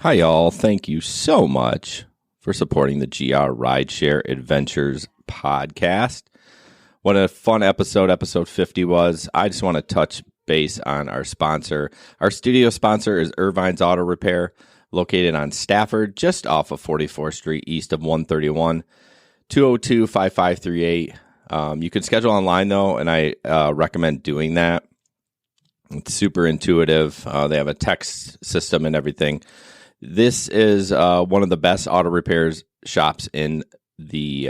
Hi, y'all. Thank you so much for supporting the GR Rideshare Adventures podcast. What a fun episode 50 was. I just want to touch base on our sponsor. Our studio sponsor is Irvine's Auto Repair, located on Stafford, just off of 44th Street, east of 131, 202-5538. You can schedule online, though, and I recommend doing that. It's super intuitive. They have a text system and everything. This is one of the best auto repairs shops in the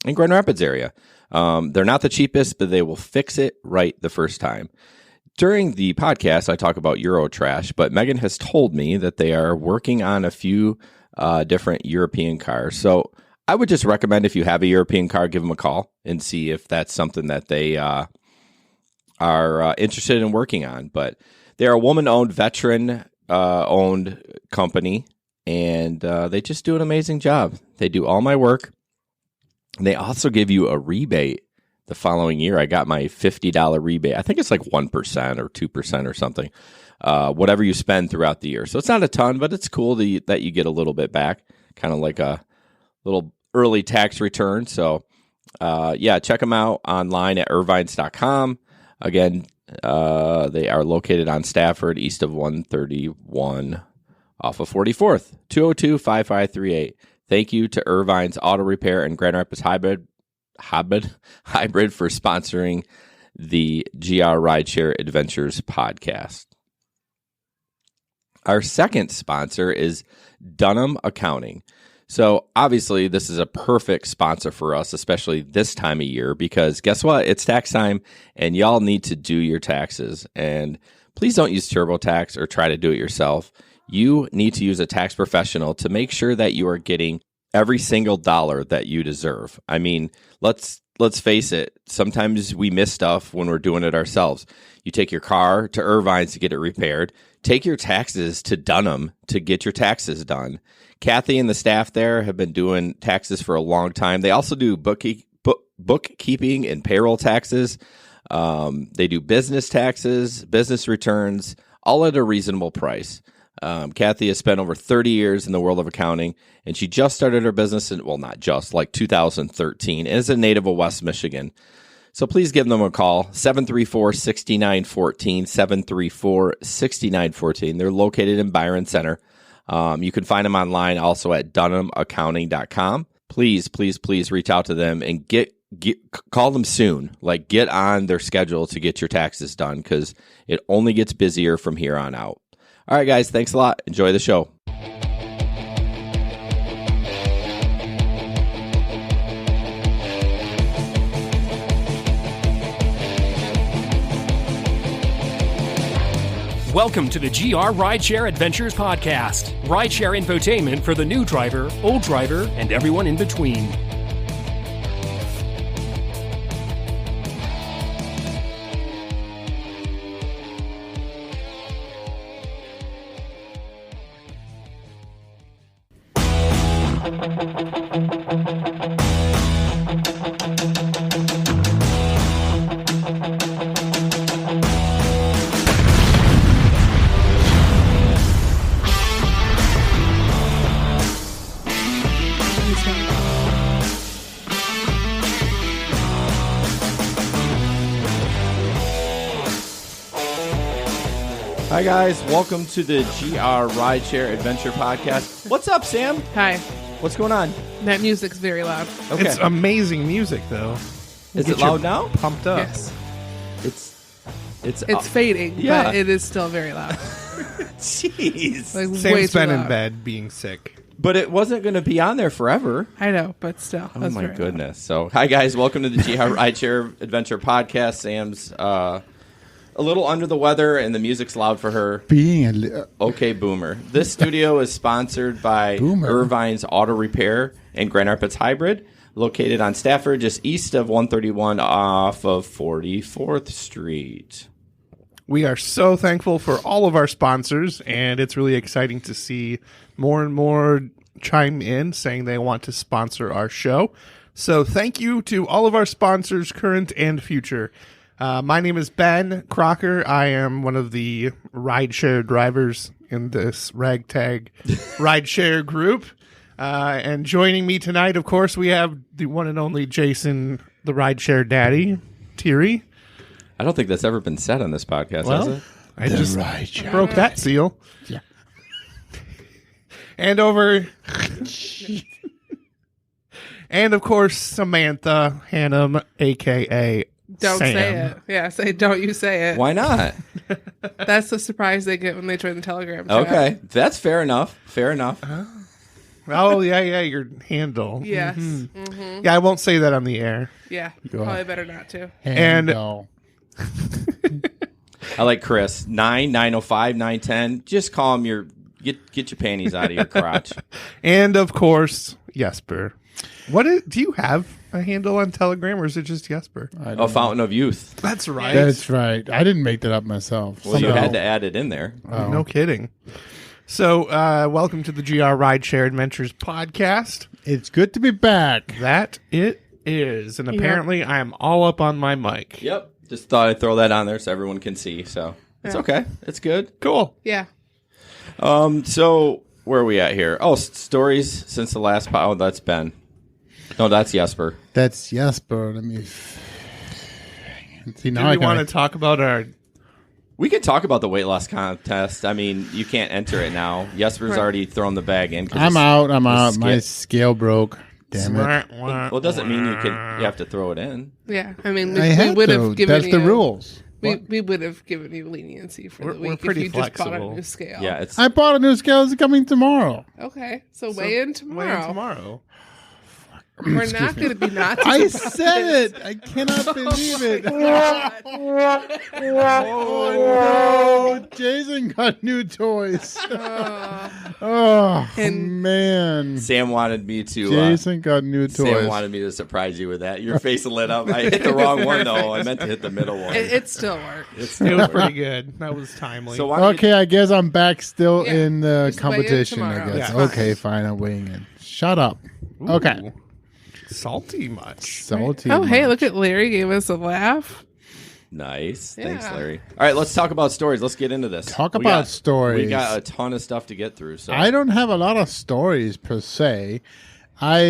in Grand Rapids area. They're not the cheapest, but they will fix it right the first time. During the podcast, I talk about Eurotrash, but Megan has told me that they are working on a few different European cars. So I would just recommend, if you have a European car, give them a call and see if that's something that they are interested in working on. But they're a woman-owned, veteran-owned company, and they just do an amazing job. They do all my work. They also give you a rebate the following year. I got my $50 rebate. I think it's like 1% or 2% or something, whatever you spend throughout the year. So it's not a ton, but it's cool that you get a little bit back, kind of like a little early tax return. So, check them out online at irvines.com. Again, they are located on Stafford, east of 131, off of 44th, 202-5538. Thank you to Irvine's Auto Repair and Grand Rapids Hybrid for sponsoring the GR Rideshare Adventures podcast. Our second sponsor is Dunham Accounting. So obviously this is a perfect sponsor for us, especially this time of year, because guess what? It's tax time and y'all need to do your taxes. And please don't use TurboTax or try to do it yourself. You need to use a tax professional to make sure that you are getting every single dollar that you deserve. I mean, let's face it. Sometimes we miss stuff when we're doing it ourselves. You take your car to Irvine's to get it repaired. Take your taxes to Dunham to get your taxes done. Kathy and the staff there have been doing taxes for a long time. They also do bookkeeping and payroll taxes. They do business taxes, business returns, all at a reasonable price. Kathy has spent over 30 years in the world of accounting, and she just started her business not just, like 2013, and is a native of West Michigan. So please give them a call, 734-6914, 734-6914. They're located in Byron Center. You can find them online also at dunhamaccounting.com. Please reach out to them and call them soon. Like, get on their schedule to get your taxes done, because it only gets busier from here on out. All right, guys, thanks a lot. Enjoy the show. Welcome to the GR Rideshare Adventures podcast. Rideshare infotainment for the new driver, old driver, and everyone in between. Hi, guys. Welcome to the GR Rideshare Adventure podcast. What's up, Sam? Hi. What's going on? That music's very loud. Okay. It's amazing music, though. Is it loud now? Pumped up. Yes. It's fading, yeah. but it is still very loud. Jeez. Like, way Sam's too been in loud. bed being sick. But it wasn't going to be on there forever. I know, but still. Oh, that's my very goodness. So, hi, guys. Welcome to the GR Rideshare Adventure podcast. Sam's a little under the weather, and the music's loud for her. Okay, Boomer. This studio is sponsored by Irvine's Auto Repair and Grand Rapids Hybrid, located on Stafford, just east of 131 off of 44th Street. We are so thankful for all of our sponsors, and it's really exciting to see more and more chime in saying they want to sponsor our show. So thank you to all of our sponsors, current and future. My name is Ben Crocker. I am one of the rideshare drivers in this ragtag rideshare group. And joining me tonight, of course, we have the one and only Jason, the rideshare daddy, Thierry. I don't think that's ever been said on this podcast, has it? I just broke that seal. Yeah. And over... and, of course, Samantha Hannum, a.k.a. Don't Sam. say it. Yeah, say don't you say it. Why not? That's the surprise they get when they join the Telegram chat. Okay, that's fair enough. Fair enough. Oh, yeah, your handle. Yes. Yeah, I won't say that on the air. Yeah. Probably better not to. And- no. I like Chris. 905, 910. Just call him your... Get your panties out of your crotch. And, of course, Jesper. Do you have a handle on Telegram, or is it just Jesper? Oh, Fountain of Youth. That's right. That's right. I didn't make that up myself. Well, you had to add it in there. No kidding. So, welcome to the GR Rideshare Adventures podcast. It's good to be back. That it is. And apparently I am all up on my mic. Yep. Just thought I'd throw that on there so everyone can see. So it's okay. It's good. Cool. Yeah. So where are we at here? Oh, stories since the last Oh, that's Ben. No, that's Jesper. That's Jesper. Let me see. Do Now we want to talk about our... We can talk about the weight loss contest. I mean, you can't enter it now. Jesper's already thrown the bag in. I'm out. My scale broke. Damn it. Well, it doesn't mean you have to throw it in. Yeah. I mean, I we had would to. have given That's you... the rules. We would have given you leniency for the We're week pretty if you just bought flexible. a new scale. Yeah, it's I bought a new scale. It's coming tomorrow. Okay. So weigh in tomorrow. Weigh in tomorrow. We're not going to be naughty. I said it. I cannot believe it. Oh, no. Jason got new toys. Oh, And- man. Sam wanted me to. Jason got new toys. Sam wanted me to surprise you with that. Your face lit up. I hit the wrong one though. I meant to hit the middle one. It still worked. It was pretty good. That was timely. So why don't Okay, I guess I'm back still Yeah, in the just weigh in competition, I tomorrow. guess. Yeah. Okay, fine. I'm weighing in. Shut up. Ooh, Okay. Salty much. Salty. Oh, hey, much. look at Larry gave us a laugh. Nice. Yeah. Thanks, Larry. All right, let's talk about stories. Let's get into this. Talk We about got- stories. We got a ton of stuff to get through. So I don't have a lot of stories per se. I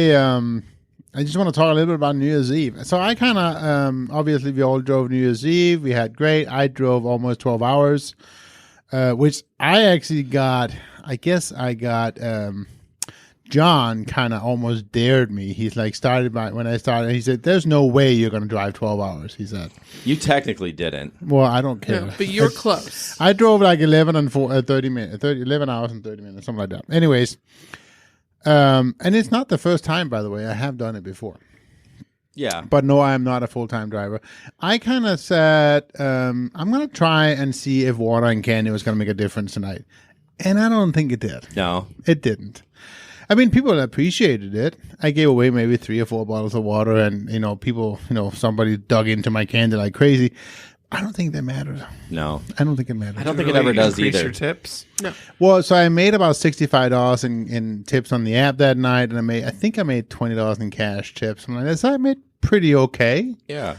just want to talk a little bit about New Year's Eve. So I kind of obviously we all drove New Year's Eve. We had great. I drove almost 12 hours, which I actually got. I guess I got. John kind of almost dared me. He's like when I started. He said, "There's no way you're going to drive 12 hours." He said. you technically didn't. Well, I don't care. No, but you're close. I drove like 11 and 30 minutes, 11 hours and 30 minutes, something like that. Anyways, and it's not the first time, by the way. I have done it before. Yeah. But no, I am not a full-time driver. I kind of said, I'm going to try and see if water and candy was going to make a difference tonight. And I don't think it did. No. It didn't. I mean, people appreciated it. I gave away maybe 3 or 4 bottles of water, and, people, somebody dug into my candy like crazy. I don't think that matters. No. I don't think it matters. I don't think it ever does Increase either. your tips. No. Well, so I made about $65 in tips on the app that night, and I think I made $20 in cash tips. And like, so I made pretty okay. Yeah.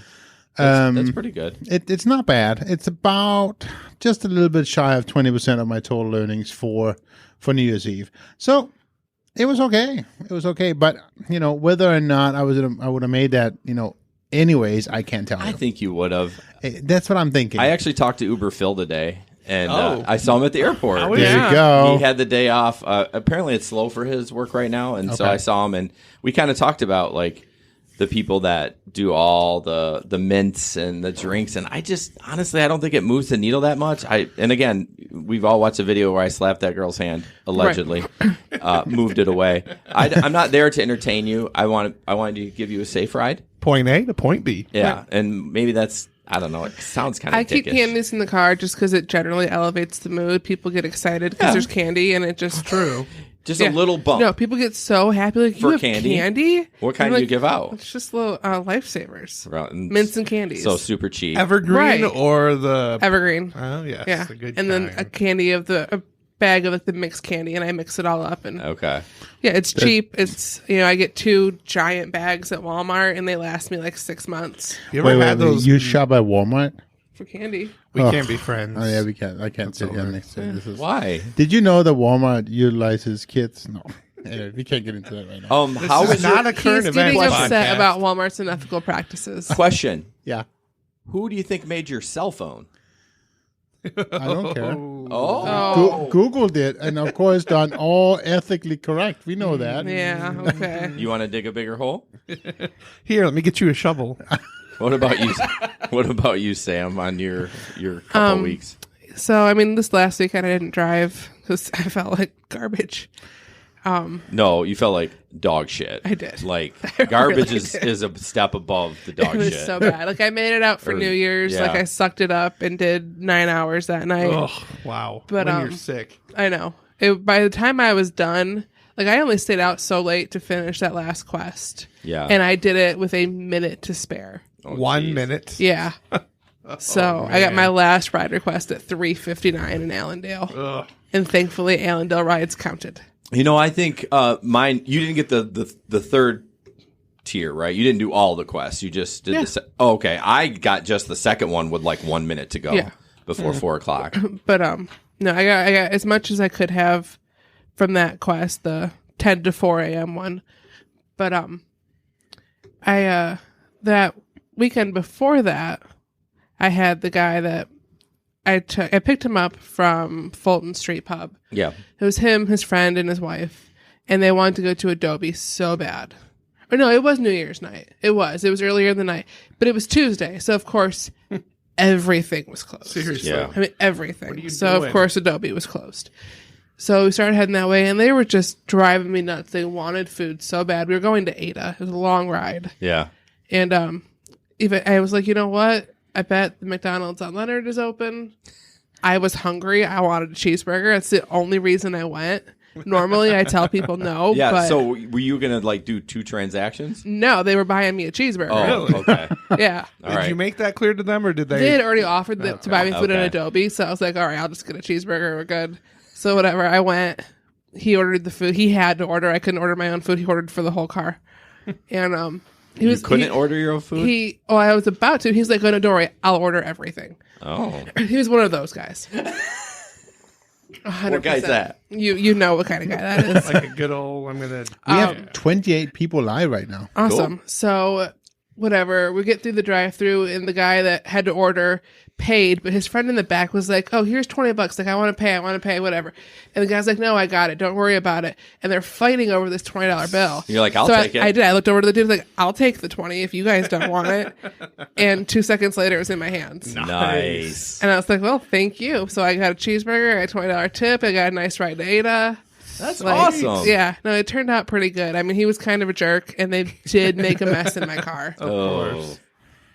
That's pretty good. It's not bad. It's about just a little bit shy of 20% of my total earnings for New Year's Eve. So it was okay. It was okay. But whether or not I would have made that, anyways, I can't tell you. I think you would have. That's what I'm thinking. I actually talked to Uber Phil today, and Oh. I saw him at the airport. How there is you go. He had the day off. Apparently, it's slow for his work right now, and so Okay. I saw him, and we kind of talked about like the people that do all the mints and the drinks, and I just honestly I don't think it moves the needle that much. And again, we've all watched a video where I slapped that girl's hand allegedly, moved it away. I'm not there to entertain you. I wanted to give you a safe ride. Point A to point B. Yeah, and maybe that's. I don't know. It sounds kind of I keep candies in the car just because it generally elevates the mood. People get excited because there's candy, and it just true. Just a little bump. No, people get so happy. Like, For you have candy? candy? What kind I'm do you like, give out? It's just little lifesavers. Right, Mints and candies. So super cheap. Evergreen Right. or the... Evergreen. Oh, yes. Yeah. The good And then a kind. candy of a bag of like the mixed candy, and I mix it all up. And Okay. yeah, it's cheap. It's, I get 2 giant bags at Walmart, and they last me like 6 months. You ever had those... You shop at Walmart? for candy. We can't be friends. Oh yeah, we can't. I can't sit here next to you. This is Why? Did you know that Walmart utilizes kids? No. Anyway, we can't get into that right now. How This is is not a current He's event getting podcast. upset about Walmart's unethical practices. question? Yeah, Who do you think made your cell phone? I don't care. Oh, Googled it, and of course, done all ethically correct. We know that. Yeah, okay. you want to dig a bigger hole? Here, let me get you a shovel. What about you? What about you, Sam? On your couple weeks? So, I mean, this last weekend I didn't drive because I felt like garbage. No, you felt like dog shit. I did. Like I garbage really is a step above the dog It was shit. so bad. Like, I made it out for Or- New Year's. yeah. Like, I sucked it up and did 9 hours that night. Oh, wow. But, when you're sick. I know. By the time I was done, like, I only stayed out so late to finish that last quest. Yeah. And I did it with a minute to spare. Oh, 1 geez. minute. Yeah. So I got my last ride request at 3:59 in Allendale. Ugh. And thankfully, Allendale rides counted. You know, I think mine. You didn't get the third tier, right? You didn't do all the quests. You just did the. Oh, okay, I got just the second one with like 1 minute to go Yeah. before 4 o'clock. But no, I got as much as I could have from that quest, the 10 to 4 a.m. one. But I that weekend before that, I had the guy that I picked him up from Fulton Street Pub. Yeah. It was him, his friend, and his wife, and they wanted to go to Adobe so bad. Or no, it was New Year's night. It was earlier in the night, but it was Tuesday, so of course everything was closed. Seriously. Yeah. I mean, everything. you So, doing? of course, Adobe was closed. So we started heading that way, and they were just driving me nuts. They wanted food so bad. We were going to Ada. It was a long ride. Yeah. And even I was like, you know what? I bet the McDonald's on Leonard is open. I was hungry. I wanted a cheeseburger. That's the only reason I went. Normally, I tell people no. Yeah. But So were you gonna like do 2 transactions? no, they were buying me a cheeseburger. Oh, okay. Yeah. All Did right. you make that clear to them, or did they? They had already offered to buy me food in Okay. Adobe, so I was like, all right, I'll just get a cheeseburger. We're good. So whatever. I went. He ordered the food. He had to order. I couldn't order my own food. He ordered for the whole car. And he You couldn't order your own food? I was about to. He's like, oh, no, don't worry. I'll order everything. Oh. He was one of those guys. 100%. What guy's that? You know what kind of guy that is. like a good old? I'm gonna. We have 28 people live right now. Awesome. So whatever, we get through the drive-through, and the guy that had to order paid, but his friend in the back was like, oh, here's $20. Like, I want to pay, whatever. And the guy's like, no, I got it. Don't worry about it. And they're fighting over this $20 bill. You're like, I'll So take it. I did. I looked over to the dude, like, I'll take the 20 if you guys don't want it. And 2 seconds later, it was in my hands. Nice. And I was like, well, thank you. So I got a cheeseburger, I got a $20 tip, I got a nice ride to Ada. That's Like, awesome. Yeah, no, it turned out pretty good. I mean, he was kind of a jerk, and they did make a mess in my car. Oh.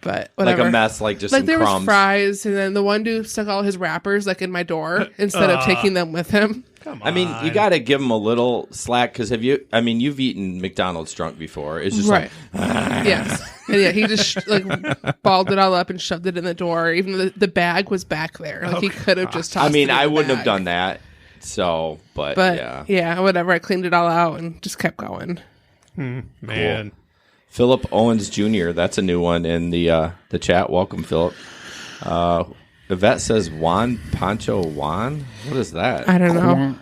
But Like whatever. a mess, like just Like some there crumbs. was fries, and then the one dude stuck all his wrappers like in my door instead of taking them with him. I mean, you got to give him a little slack because you've eaten McDonald's drunk before. It's just Right. like, Yes. And yeah, he just like balled it all up and shoved it in the door. Even the bag was back there. Like he could have just tossed I mean, it in I the wouldn't have bag. done that. So, but But yeah. whatever. I cleaned it all out and just kept going. Man. Philip Owens Jr. That's a new one in the chat. Welcome, Philip. Yvette says Juan Pancho Juan. What is that? I don't know.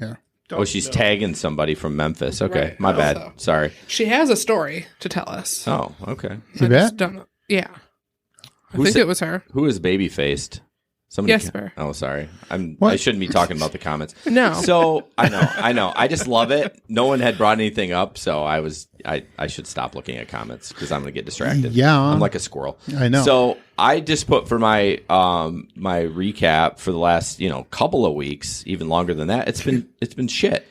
Yeah. Oh, she's tagging somebody from Memphis. Okay, Right. my bad. So- Sorry. She has a story to tell us. Oh, okay. I Yvette? just don't know. Yeah. I think it was her. Who is baby faced? Somebody. Jesper. Oh, sorry. I What? shouldn't be talking about the comments. No. So I know. I just love it. No one had brought anything up, so I should stop looking at comments because I'm gonna get distracted. Yeah. I'm like a squirrel. I know. So I just put for my my recap for the last couple of weeks, even longer than that. It's been shit.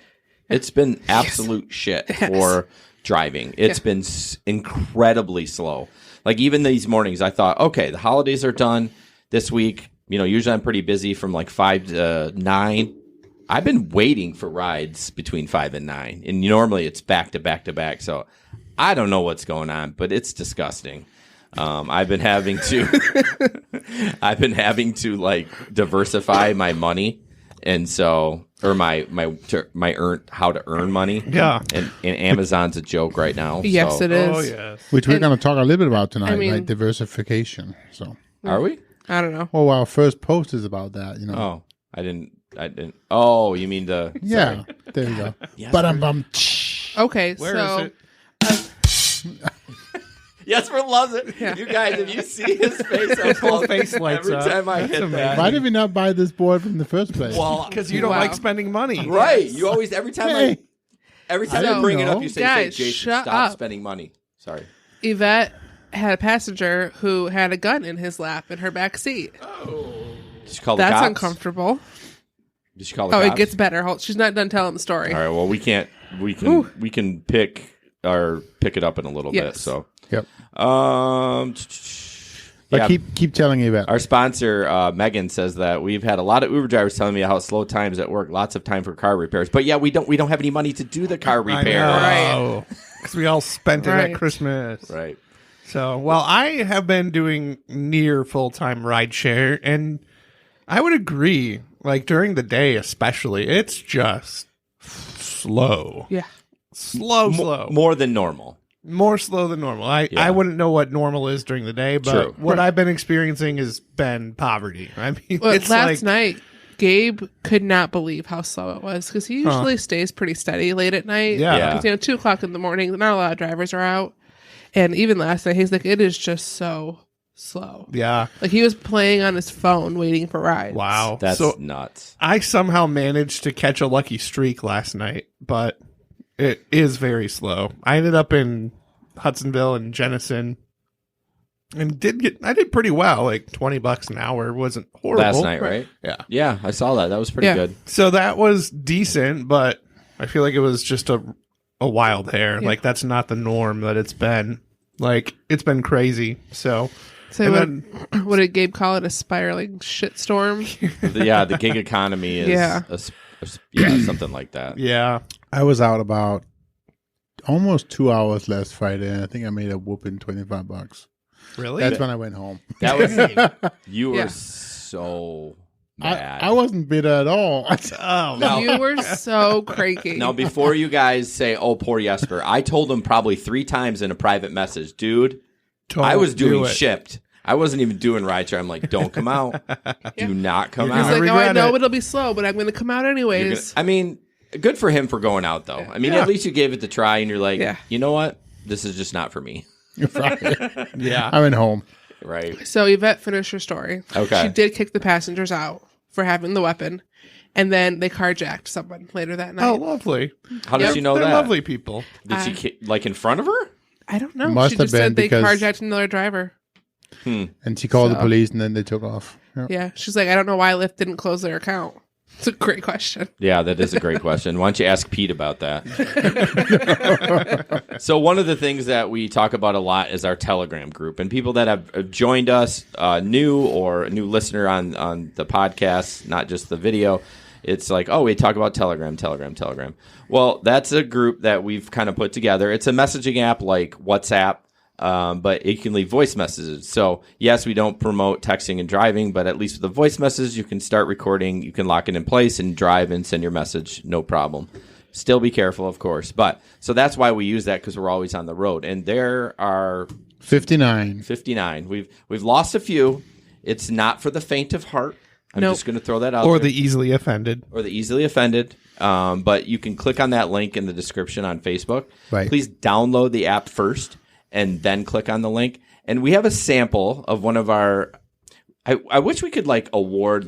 It's been absolute shit for driving. It's been incredibly slow. Like even these mornings, I thought, okay, the holidays are done this week. Usually I'm pretty busy from like 5 to 9. I've been waiting for rides between 5 and 9. And normally it's back to back to back. So I don't know what's going on, but it's disgusting. I've been having to like diversify my money. And so, or my how to earn money. Yeah. And Amazon's a joke right now. Yes, so. it is. Oh yes. Which we're going to talk a little bit about tonight, I mean- right? Diversification. So Are we? I don't know. Well, our first post is about that, Oh, I didn't. Oh, you mean the? Yeah, there you go. Yes, But I'm Okay, Where so is it? Jesper loves it. Yeah. You guys, if you see his face, His whole face lights every up. time I That's hit amazing. that. Why did we not buy this board from the first place? Well, Because you don't Wow. like spending money. right. You always every time Hey. every time So- I bring it up, know. you say, Guys, Jason, shut stop up. spending money. Sorry. Yvette had a passenger who had a gun in his lap in her back seat. Did you call the That's cops? uncomfortable. Did you call the Oh, cops? it gets better. Hold, she's not done telling the story. All right. Well, we can't. We can pick it up in a little bit. Yes. So, Yep. yeah. But keep telling you about. Our sponsor, Megan, says that we've had a lot of Uber drivers telling me how slow times at work, lots of time for car repairs. But yeah, we don't have any money to do the car repair. Right. Because we all spent it Right. at Christmas. Right. So, well, I have been doing near full-time rideshare, and I would agree, like during the day especially, it's just slow. Yeah. Slow. More than normal. More slow than normal. Yeah. I wouldn't know what normal is during the day, but True. what I've been experiencing has been poverty. I mean, Well, it's last like, night, Gabe could not believe how slow it was because he usually stays pretty steady late at night. Yeah. Yeah. 'Cause, 2 o'clock in the morning, not a lot of drivers are out. And even last night, he's like, it is just so slow. yeah, Like he was playing on his phone waiting for rides. wow. That's so nuts. I somehow managed to catch a lucky streak last night, but it is very slow. I ended up in Hudsonville and Jenison, and I did pretty well. Like $20 an hour wasn't horrible. Last night, right? Yeah. Yeah, I saw that. That was pretty Yeah. good. So that was decent, but I feel like it was just a wild hair. Yeah. Like that's not the norm that it's been. Like it's been crazy. So So and what did Gabe call it? A spiraling shitstorm? The gig economy is Yeah. something like that. yeah, I was out about almost 2 hours last Friday, and I think I made a whooping $25. really. That's when I went home. That was you were Yeah. so mad. I wasn't bitter at all. oh No. You were so cranky. Now, before you guys say, "Oh, poor Jesper," I told him probably 3 times in a private message, dude. don't I was do doing it. shipped. I wasn't even doing rideshare. I'm like, don't come out. Do not come You're He's out. gonna like, oh, I regret know it. it'll be slow, but I'm going to come out You're anyways. gonna- I mean, good for him for going out, though. I mean, Yeah. at least you gave it the try, and you're like, Yeah. you know what? This is just not for me. Right. Yeah. I went home. Right. So Yvette finished her story. Okay. She did kick the passengers out for having the weapon, and then they carjacked someone later that night. Oh, lovely. How does Yep. she know They're that? lovely people. Did she like in front of her? I don't know. Must She have just been said they because- carjacked another driver. And she called the So- police, and then they took off. Yeah. Yeah. She's like, I don't know why Lyft didn't close their account. It's a great question. Yeah, that is a great question. Why don't you ask Pete about that? So one of the things that we talk about a lot is our Telegram group, and people that have joined us, new or a new listener on the podcast, not just the video. It's like, oh, we talk about Telegram. Well, that's a group that we've kind of put together. It's a messaging app like WhatsApp. But it can leave voice messages. So yes, we don't promote texting and driving, but at least with the voice message, you can start recording. You can lock it in place and drive and send your message, no problem. Still be careful, of course. But so that's why we use that, because we're always on the road. And there are 59. 59. We've lost a few. It's not for the faint of heart. I'm Nope. just going to throw that out Or there. the easily offended. Or the easily offended. But you can click on that link in the description on Facebook. Right. Please download the app first and then click on the link. And we have a sample of one of our. I wish we could award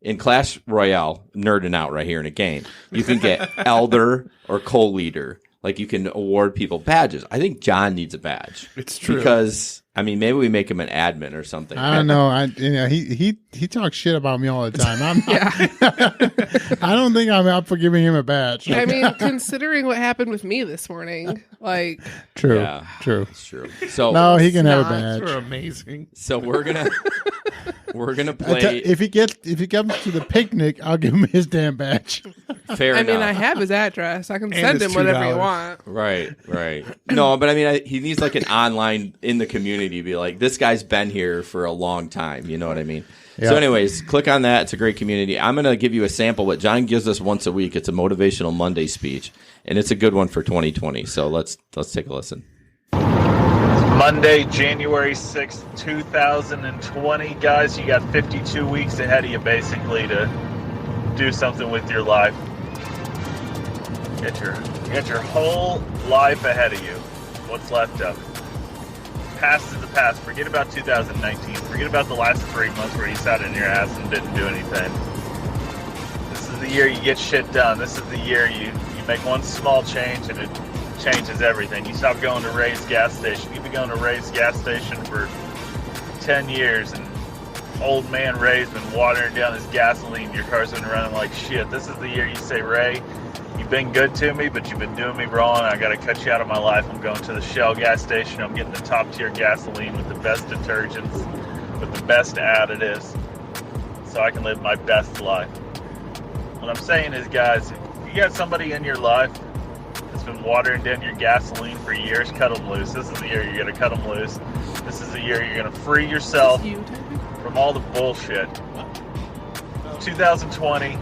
in Clash Royale, nerding out right here in a game. You can get elder or co-leader. You can award people badges. I think John needs a badge. It's true. Because maybe we make him an admin or something. I don't know. He talks shit about me all the time. I don't think I'm up for giving him a badge. I mean, considering what happened with me this morning, True. Yeah. True. It's true. So No, he can have a not. They're badge. amazing. So we're gonna play. If he comes to the picnic, I'll give him his damn badge. Fair I enough. mean, I have his address. I can And send it's him whatever you $2. want. Right. No, but he needs an online in the community. Be like, this guy's been here for a long time. You know what I mean? Yeah. So, anyways, click on that. It's a great community. I'm gonna give you a sample. What John gives us once a week. It's a motivational Monday speech, and it's a good one for 2020. So let's take a listen. Monday, January 6th, 2020. Guys, you got 52 weeks ahead of you, basically, to do something with your life. You got your whole life ahead of you. What's left of it? Past is the past. Forget about 2019. Forget about the last 3 months where you sat in your ass and didn't do anything. This is the year you get shit done. This is the year you make one small change and it changes everything. You stop going to Ray's gas station. You've been going to Ray's gas station for 10 years and old man Ray's been watering down his gasoline. Your car's been running like shit. This is the year you say, Ray, you've been good to me, but you've been doing me wrong. I got to cut you out of my life. I'm going to the Shell gas station. I'm getting the top tier gasoline with the best detergents, with the best additives, so I can live my best life. What I'm saying is, guys, if you got somebody in your life that's been watering down your gasoline for years, cut them loose. This is the year you're going to cut them loose. This is the year you're going to free yourself from all the bullshit. 2020,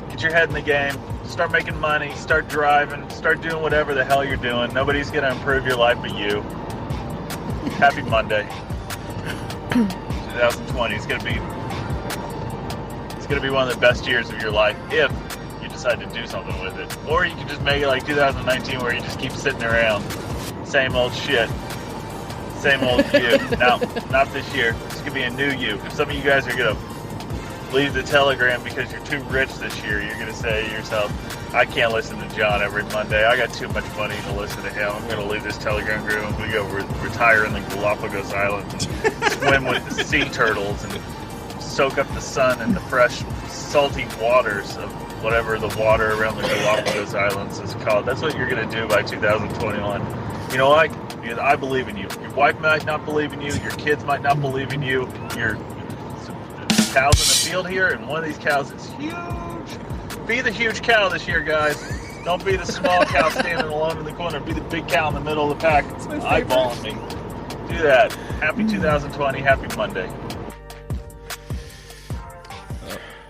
get your head in the game. Start making money, start driving, start doing whatever the hell you're doing. Nobody's going to improve your life but you. Happy Monday. 2020 is going to be one of the best years of your life if you decide to do something with it. Or you can just make it like 2019 where you just keep sitting around. Same old shit. Same old you. No, not this year. It's going to be a new you. If some of you guys are going to leave the Telegram because you're too rich this year, you're going to say to yourself, I can't listen to John every Monday. I got too much money to listen to him. I'm going to leave this Telegram group. I'm going to go retire in the Galapagos Islands and swim with the sea turtles and soak up the sun in the fresh, salty waters of whatever the water around the Galapagos Islands is called. That's what you're going to do by 2021. You know what? Because I believe in you. Your wife might not believe in you. Your kids might not believe in you. Your cows in the field here, and one of these cows is huge. Be the huge cow this year, guys. Don't be the small cow standing alone in the corner. Be the big cow in the middle of the pack eyeballing me. Do that. Happy 2020. Happy Monday.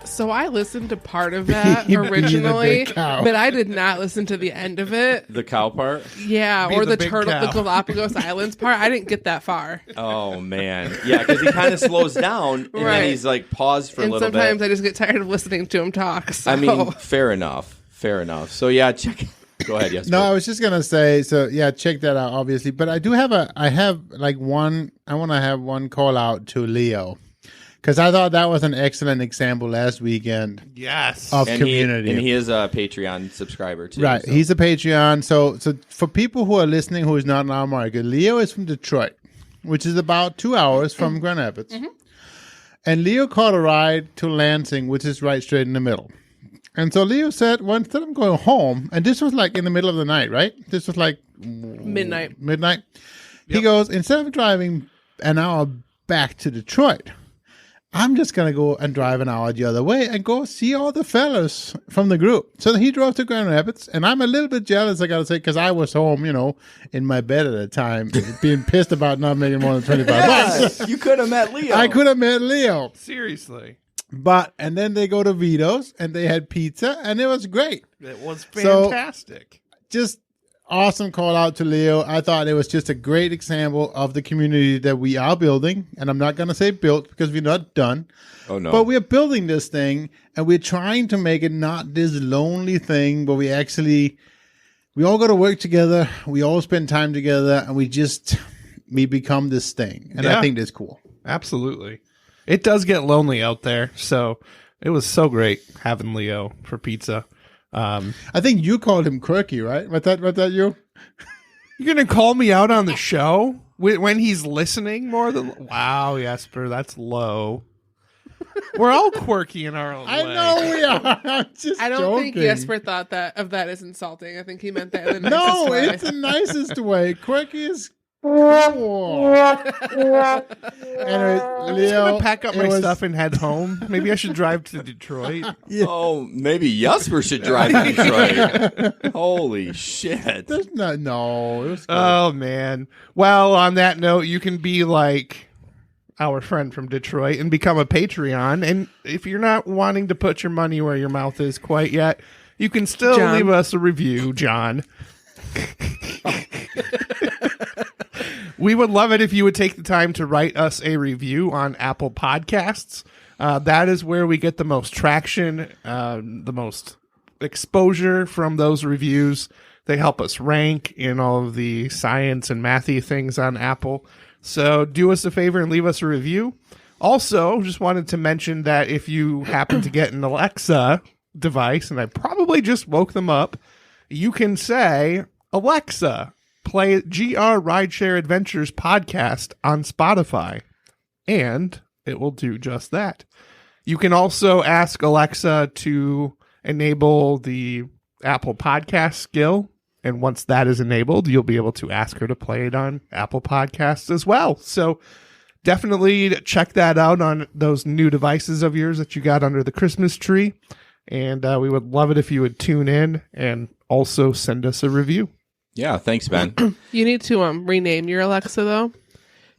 So I listened to part of that originally, but I did not listen to the end of it. The cow part? Yeah, Be or the the big turtle, cow. the Galapagos Islands part. I didn't get that far. Oh, man. Yeah, because he kind of slows down, and Right. then he's like paused for a And little sometimes bit. I just get tired of listening to him talk. So. I mean, fair enough. Fair enough. So, yeah, check. Go ahead, yes. No, I was just gonna say, so yeah, check that out, obviously. But I have one call out to Leo, because I thought that was an excellent example last weekend Yes. of and community. He is a Patreon subscriber, too. Right, so. he's a Patreon. So for people who are listening who is not in our market, Leo is from Detroit, which is about 2 hours from Grand Rapids. Mm-hmm. And Leo caught a ride to Lansing, which is right straight in the middle. And so Leo said, well, instead of going home, and this was like in the middle of the night, right? This was like Midnight. He goes, instead of driving an hour back to Detroit, I'm just going to go and drive an hour the other way and go see all the fellas from the group. So he drove to Grand Rapids, and I'm a little bit jealous, I got to say, because I was home, in my bed at the time, being pissed about not making more than 25 bucks. You could have met Leo. I could have met Leo. Seriously. And then they go to Vito's, and they had pizza, and it was great. It was So- fantastic. Just awesome call out to Leo. I thought it was just a great example of the community that we are building. And I'm not going to say built because we're not done. Oh, no. But we're building this thing, and we're trying to make it not this lonely thing, but we all go to work together. We all spend time together, and we become this thing. And Yeah. I think that's cool. Absolutely. It does get lonely out there. So it was so great having Leo for pizza. I think you called him quirky, right? Was that you? You're going to call me out on the show when he's listening more than... Wow, Jesper, that's low. We're all quirky in our own I way. know we are. I'm just I don't joking. think Jesper thought of that as insulting. I think he meant that in the No, nicest way. it's the nicest way. Quirky is cool. Anyways, I'm Leo, just going to pack up it my was- stuff and head home. Maybe I should drive to Detroit. Oh, maybe Jesper should drive to Detroit. Holy shit. There's no, it was good. Oh, man. Well, on that note, you can be like our friend from Detroit and become a Patreon. And if you're not wanting to put your money where your mouth is quite yet, you can still John. leave us a review, John. We would love it if you would take the time to write us a review on Apple Podcasts. That is where we get the most traction, the most exposure from those reviews. They help us rank in all of the science and mathy things on Apple. So do us a favor and leave us a review. Also, just wanted to mention that if you happen to get an Alexa device, and I probably just woke them up, you can say, Alexa, play GR Rideshare Adventures podcast on Spotify, and it will do just that. You can also ask Alexa to enable the Apple Podcast skill, and once that is enabled, you'll be able to ask her to play it on Apple Podcasts as well. So definitely check that out on those new devices of yours that you got under the Christmas tree. And we would love it if you would tune in and also send us a review. Yeah, thanks, Ben. You need to rename your Alexa, though.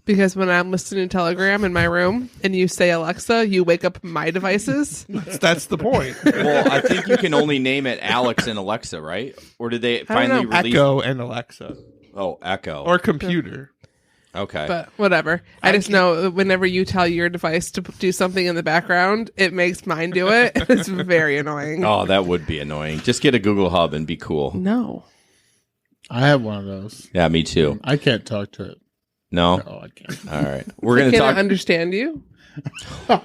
Because when I'm listening to Telegram in my room and you say Alexa, you wake up my devices. That's the point. Well, I think you can only name it Alex and Alexa, right? Or did they finally release Echo and Alexa. Oh, Echo. Or computer. Okay. But whatever. I just know whenever you tell your device to do something in the background, it makes mine do it. It's very annoying. Oh, that would be annoying. Just get a Google Hub and be cool. No. I have one of those. Yeah, me too. I can't talk to it. No? Oh, I can't. All right. We're going to Can I talk. understand you? All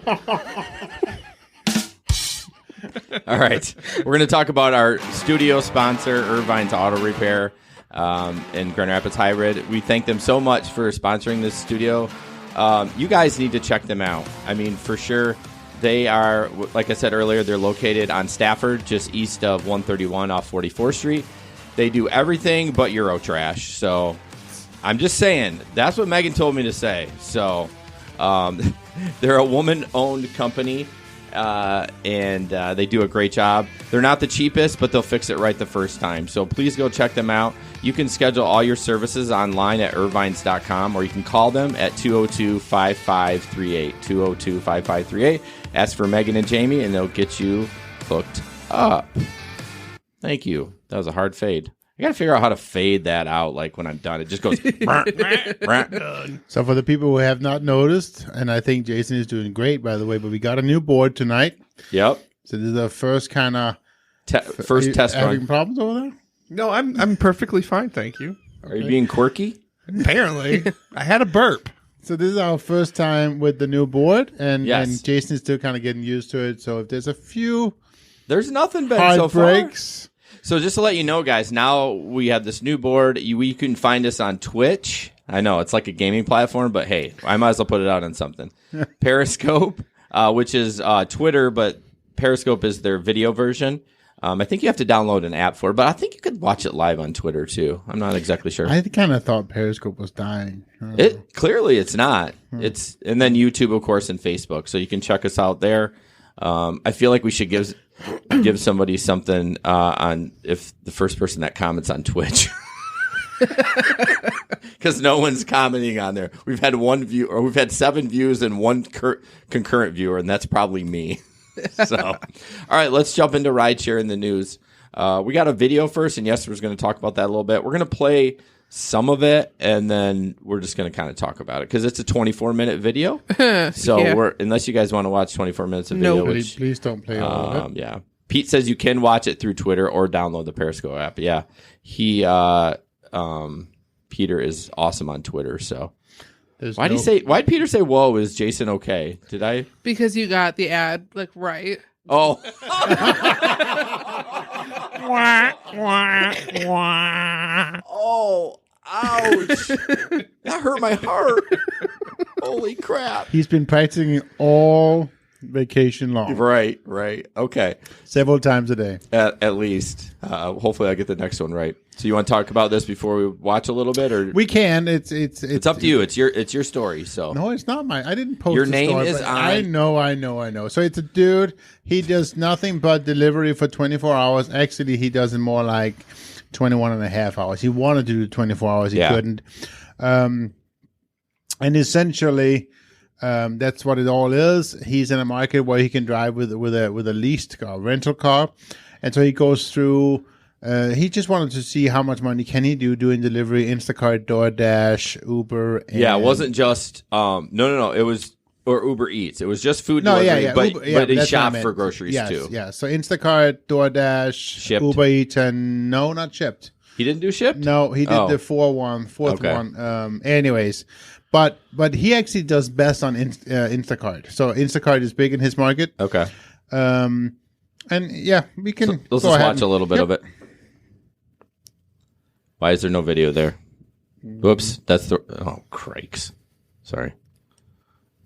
right. We're going to talk about our studio sponsor, Irvine's Auto Repair in Grand Rapids Hybrid. We thank them so much for sponsoring this studio. You guys need to check them out. I mean, for sure. They are, like I said earlier, they're located on Stafford, just east of 131 off 44th Street. They do everything but Euro trash. So I'm just saying, that's what Megan told me to say. So they're a woman-owned company, and they do a great job. They're not the cheapest, but they'll fix it right the first time. So please go check them out. You can schedule all your services online at irvines.com, or you can call them at 202-5538, 202-5538. Ask for Megan and Jamie, and they'll get you hooked up. Thank you. That was a hard fade. I got to figure out how to fade that out, like when I'm done. It just goes. So for the people who have not noticed, and I think Jason is doing great, by the way, but we got a new board tonight. Yep. So this is the first kind of first test having run. problems over there? No, I'm perfectly fine, thank you. Are you being quirky? Apparently. I had a burp. So this is our first time with the new board, and Yes. Jason is still kind of getting used to it. So if there's a few There's nothing been hard so far. breaks, So just to let you know, guys, now we have this new board. You can find us on Twitch. I know it's like a gaming platform, but hey, I might as well put it out on something. Periscope, which is Twitter, but Periscope is their video version. I think you have to download an app for it, but I think you could watch it live on Twitter too. I'm not exactly sure. I kind of thought Periscope was dying. It clearly it's not. It's and then YouTube, of course, and Facebook. So you can check us out there. I feel like we should give somebody something on if the first person that comments on Twitch, because no one's commenting on there. We've had one view, or we've had 7 views and one concurrent viewer, and that's probably me. So, all right, let's jump into rideshare in the news. We got a video first, and Yester was going to talk about that a little bit. We're going to play some of it, and then we're just going to kind of talk about it because it's a 24-minute video. So Yeah. unless you guys want to watch 24 minutes of video, No. which Please don't play all of it. yeah, Pete says you can watch it through Twitter or download the Periscope app. Yeah, he Peter is awesome on Twitter. So why'd Peter say whoa? Is Jason okay? Did I? Because you got the ad right. Oh. Oh, ouch. That hurt my heart. Holy crap. He's been practicing all vacation long, Right. Okay. several times a day. At least. Hopefully I'll get the next one right. So you want to talk about this before we watch a little bit, or We can. It's up to you. It's your story. So No, it's not mine. I didn't post Your the name story, is but on- I know. So it's a dude. He does nothing but delivery for 24 hours. Actually, he does it more like 21 and a half hours. He wanted to do 24 hours. He Yeah. couldn't. And essentially, that's what it all is. He's in a market where he can drive with a leased car, rental car. And so he goes through He just wanted to see how much money can he do doing delivery, Instacart, DoorDash, Uber. And Yeah, it wasn't just no. It was or Uber Eats. It was just food No, delivery, yeah, but Uber, yeah, but he that's what I shopped meant. for groceries Yes, too. Yeah, so Instacart, DoorDash, Shipped. Uber Eats, and no, not shipped. He didn't do shipped? No, he did Oh. the fourth Okay. one. Anyways, but he actually does best on Instacart. So Instacart is big in his market. Okay. And yeah, we can. Let's go just ahead watch and- a little bit Yep. of it. Why is there no video there? Whoops, that's the crikes. Sorry.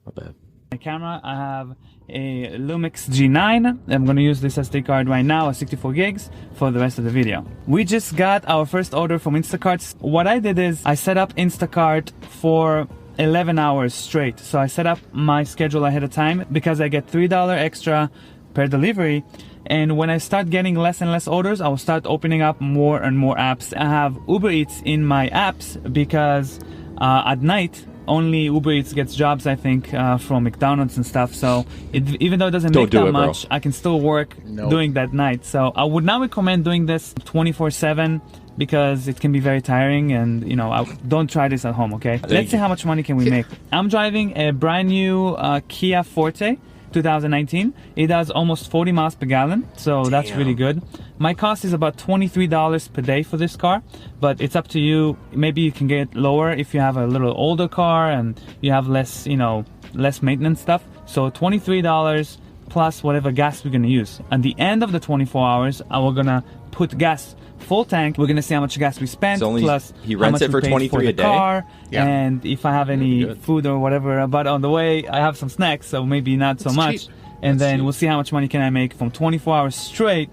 My bad. My camera, I have a Lumix G9. I'm going to use this SD card right now at 64 gigs for the rest of the video. We just got our first order from Instacart. What I did is I set up Instacart for 11 hours straight. So I set up my schedule ahead of time because I get $3 extra per delivery. And when I start getting less and less orders, I will start opening up more and more apps. I have Uber Eats in my apps because at night, only Uber Eats gets jobs, I think, from McDonald's and stuff. So even though it doesn't make that much, I can still work doing that night. So I would not recommend doing this 24/7 because it can be very tiring. And, don't try this at home, okay? Let's see how much money can we make. I'm driving a brand new Kia Forte 2019. It does almost 40 miles per gallon, so that's really good. My cost is about $23 per day for this car, but it's up to you. Maybe you can get lower if you have a little older car and you have less, less maintenance stuff. So $23 plus whatever gas we're gonna use. At the end of the 24 hours, we're gonna put gas full tank. We're gonna see how much gas we spent. Plus he rents how it much for we paid $23 the a day. car, Yeah. and if I have any food or whatever. But on the way, I have some snacks, so maybe not so much. cheap. And then we'll see how much money can I make from 24 hours straight,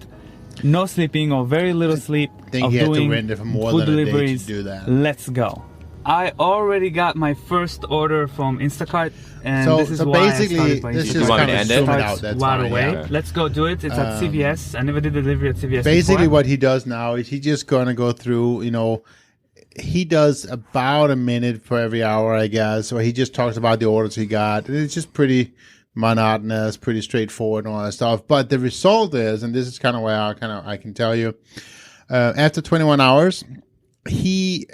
no sleeping or very little sleep. think of you have to doing rent it for more food than a day to deliveries. do that. Let's go. I already got my first order from Instacart, and So- this is so why basically, I started by this Instacart. just kind of zoom it Starts out. That's right fine, away. yeah. Let's go do it. It's at CVS. I never did delivery at CVS Basically, before. what he does now is he just gonna go through. He does about a minute for every hour, I guess. Or he just talks about the orders he got. It's just pretty monotonous, pretty straightforward, and all that stuff. But the result is, and this is kind of where I can tell you, after 21 hours, he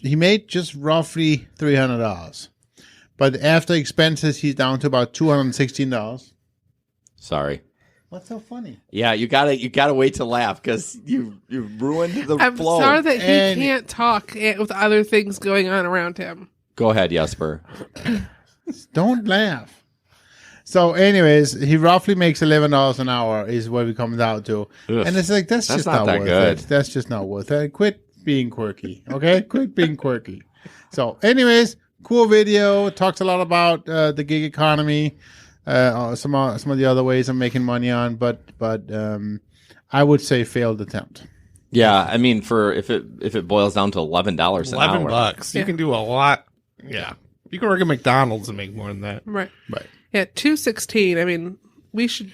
made just roughly $300. But after expenses, he's down to about $216. Sorry. What's so funny? Yeah, you gotta wait to laugh because you ruined the I'm flow. sorry that he And- can't talk with other things going on around him. Go ahead, Jesper. Don't laugh. So, anyways, he roughly makes $11 an hour is what it comes out to, Ugh. and it's like that's just not that worth good. it. That's just not worth it. Quit being quirky, okay? Quit being quirky. So, anyways, cool video. Talks a lot about the gig economy, some of the other ways of making money on, but I would say failed attempt. Yeah, I mean, if it boils down to $11 an hour, $11. You can do a lot. Yeah. You can work at McDonald's and make more than that. Right. Right. Yeah, $216. I mean, we should,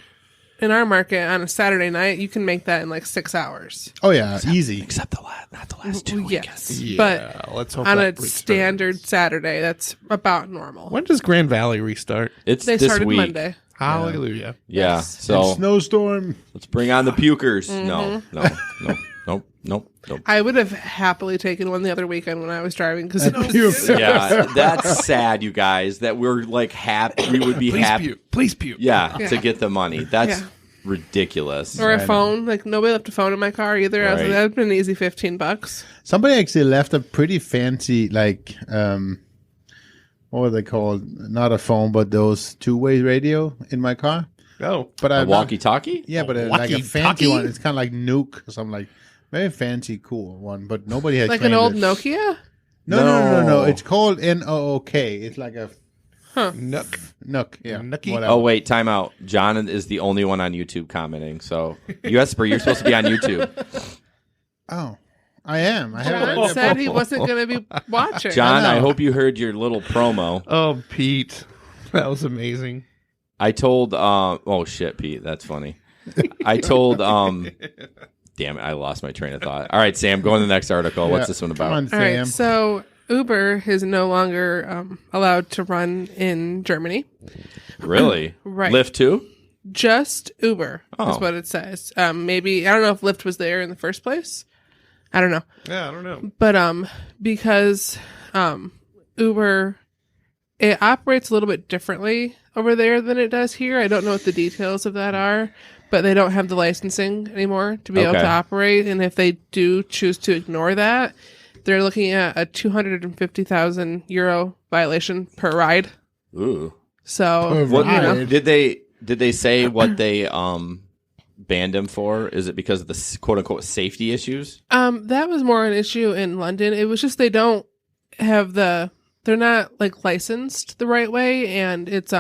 in our market on a Saturday night, you can make that in like 6 hours. Oh yeah, easy. except not the last 2 Yes. weekends. But Let's hope on a that returns. standard Saturday, that's about normal. When does Grand Valley restart? It's They this started week. Monday. Hallelujah. Yeah, so Snowstorm. let's bring on the pukers. Mm-hmm. No. I would have happily taken one the other weekend when I was driving because it was Yeah, that's sad, you guys. That we're like happy. We would be happy. Please puke. Yeah, Yeah. to get the money. That's Yeah. ridiculous. or a phone. Like nobody left a phone in my car either. I was Right. like, that'd been an easy $15. Somebody actually left a pretty fancy, like, what were they called? Not a phone, but those two-way radio in my car. Oh. But A I walkie-talkie? Yeah, but like a fancy walkie-talkie? one. It's kind of like Nuke or something, like very fancy, cool one. But nobody has Like an claimed old it. Nokia? No. No. It's called NOOK. It's like a Nook. Nook. Yeah. Nookie? Whatever. Oh wait, time out. John is the only one on YouTube commenting. So, Jesper, you're supposed to be on YouTube. Oh, I am. I have John said he wasn't going to be watching. John, I I know. hope you heard your little promo. Oh, Pete. That was amazing. I told oh shit, Pete, that's funny. I told damn it, I lost my train of thought. All right, Sam, go on to the next article. What's Yeah. this one Come about? on, All Sam. right, so Uber is no longer allowed to run in Germany. Really? Right. Lyft too? Just Uber Oh. is what it says. Maybe I don't know if Lyft was there in the first place. I don't know. Yeah, I don't know. But because Uber, it operates a little bit differently over there than it does here. I don't know what the details of that are, but they don't have the licensing anymore to be able Okay. to operate. And if they do choose to ignore that, they're looking at a €250,000 violation per ride. Ooh. So Per you know. ride? Did they say what they banned him for? Is it because of the quote unquote safety issues? That was more an issue in London. It was just they don't have they're not like licensed the right way, and it's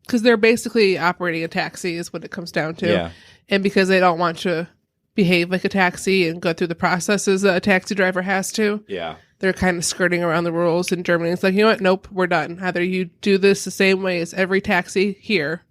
because they're basically operating a taxi is what it comes down to. Yeah. And because they don't want to behave like a taxi and go through the processes that a taxi driver has to, Yeah. they're kind of skirting around the rules in Germany. It's like, you know what? Nope, we're done. Either you do this the same way as every taxi here,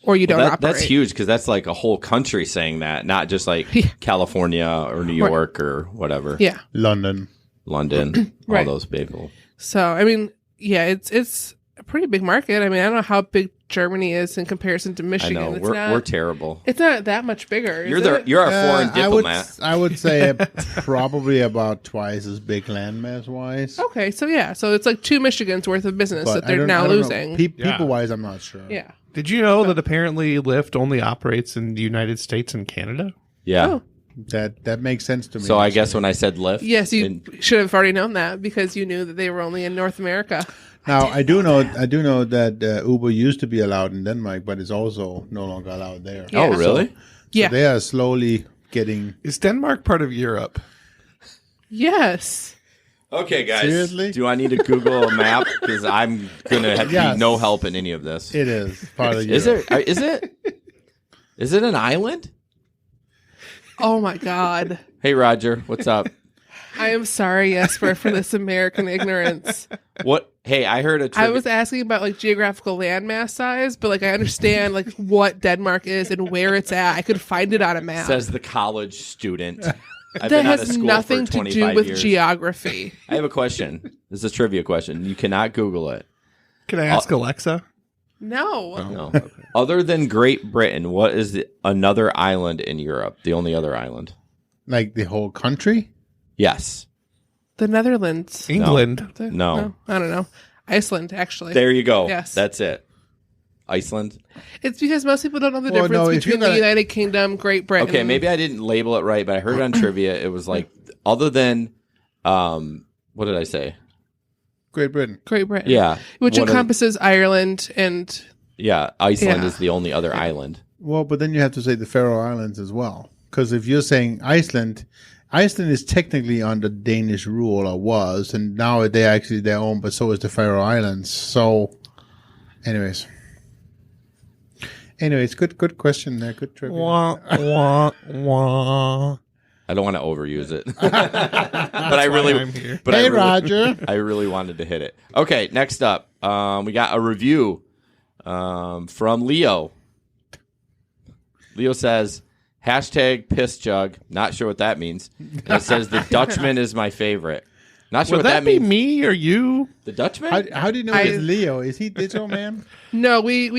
or you don't operate. That's huge because that's like a whole country saying that, not just like California or New Right. York or whatever. Yeah. London. London, Right. all those people. So, I mean, yeah, it's a pretty big market. I mean, I don't know how big Germany is in comparison to I Michigan. know It's we're not, terrible. It's not that much bigger. Is it? You're a foreign diplomat. I would say probably about twice as big landmass wise. Okay, so yeah, so it's like 2 Michigans worth of business that they're now losing. People wise, I'm not sure. Yeah. Did you know that apparently Lyft only operates in the United States and Canada? Yeah. Oh. That makes sense to me. So I guess when I said Lyft, Yes, you should have already known that because you knew that they were only in North America. Now I do know that Uber used to be allowed in Denmark, but it's also no longer allowed there. Yeah. oh really? Yeah. So they are slowly getting. Is Denmark part of Europe? Yes. Okay, guys. Seriously? Do I need to Google a map? Because I'm gonna have Yes. need no help in any of this. It is part of Is Europe. it? Is it? Is it an island? Oh my God. Hey, Roger. What's up? I am sorry, Jesper, for this American ignorance. What? Hey, I heard a. I was asking about like geographical landmass size, but like I understand like what Denmark is and where it's at. I could find it on a map. Says the college student. I've That been out of has school nothing for to 25 do with years. geography. I have a question. This is a trivia question. You cannot Google it. Can I ask Alexa? No. No. Other than Great Britain, what is another island in Europe? The only other island? Like the whole country. Yes. The Netherlands. England. No. I don't know. Iceland, actually. There you go. Yes. That's it. Iceland. It's because most people don't know the Well, difference no, if between you're the gonna- United Kingdom, Great Britain. Okay, maybe I didn't label it right, but I heard it on trivia. It was like, other than, what did I say? Great Britain. Great Britain. Yeah. Which One of- encompasses Ireland and Yeah, Iceland Yeah. is the only other island. Well, but then you have to say the Faroe Islands as well, because if you're saying Iceland is technically under Danish rule or was, and now they're actually their own, but so is the Faroe Islands. So, anyways, good question there. Good trivia. Wah, wah, wah. I don't want to overuse it. but I really, I'm here. but Hey, I really, Roger. I really wanted to hit it. Okay, next up, we got a review from Leo. Leo says, #piss jug. Not sure what that means. And it says, the Dutchman is my favorite. Not sure Would what that that be means. me or you? The Dutchman? How do you know it's Leo? Is he Digital Man? no, we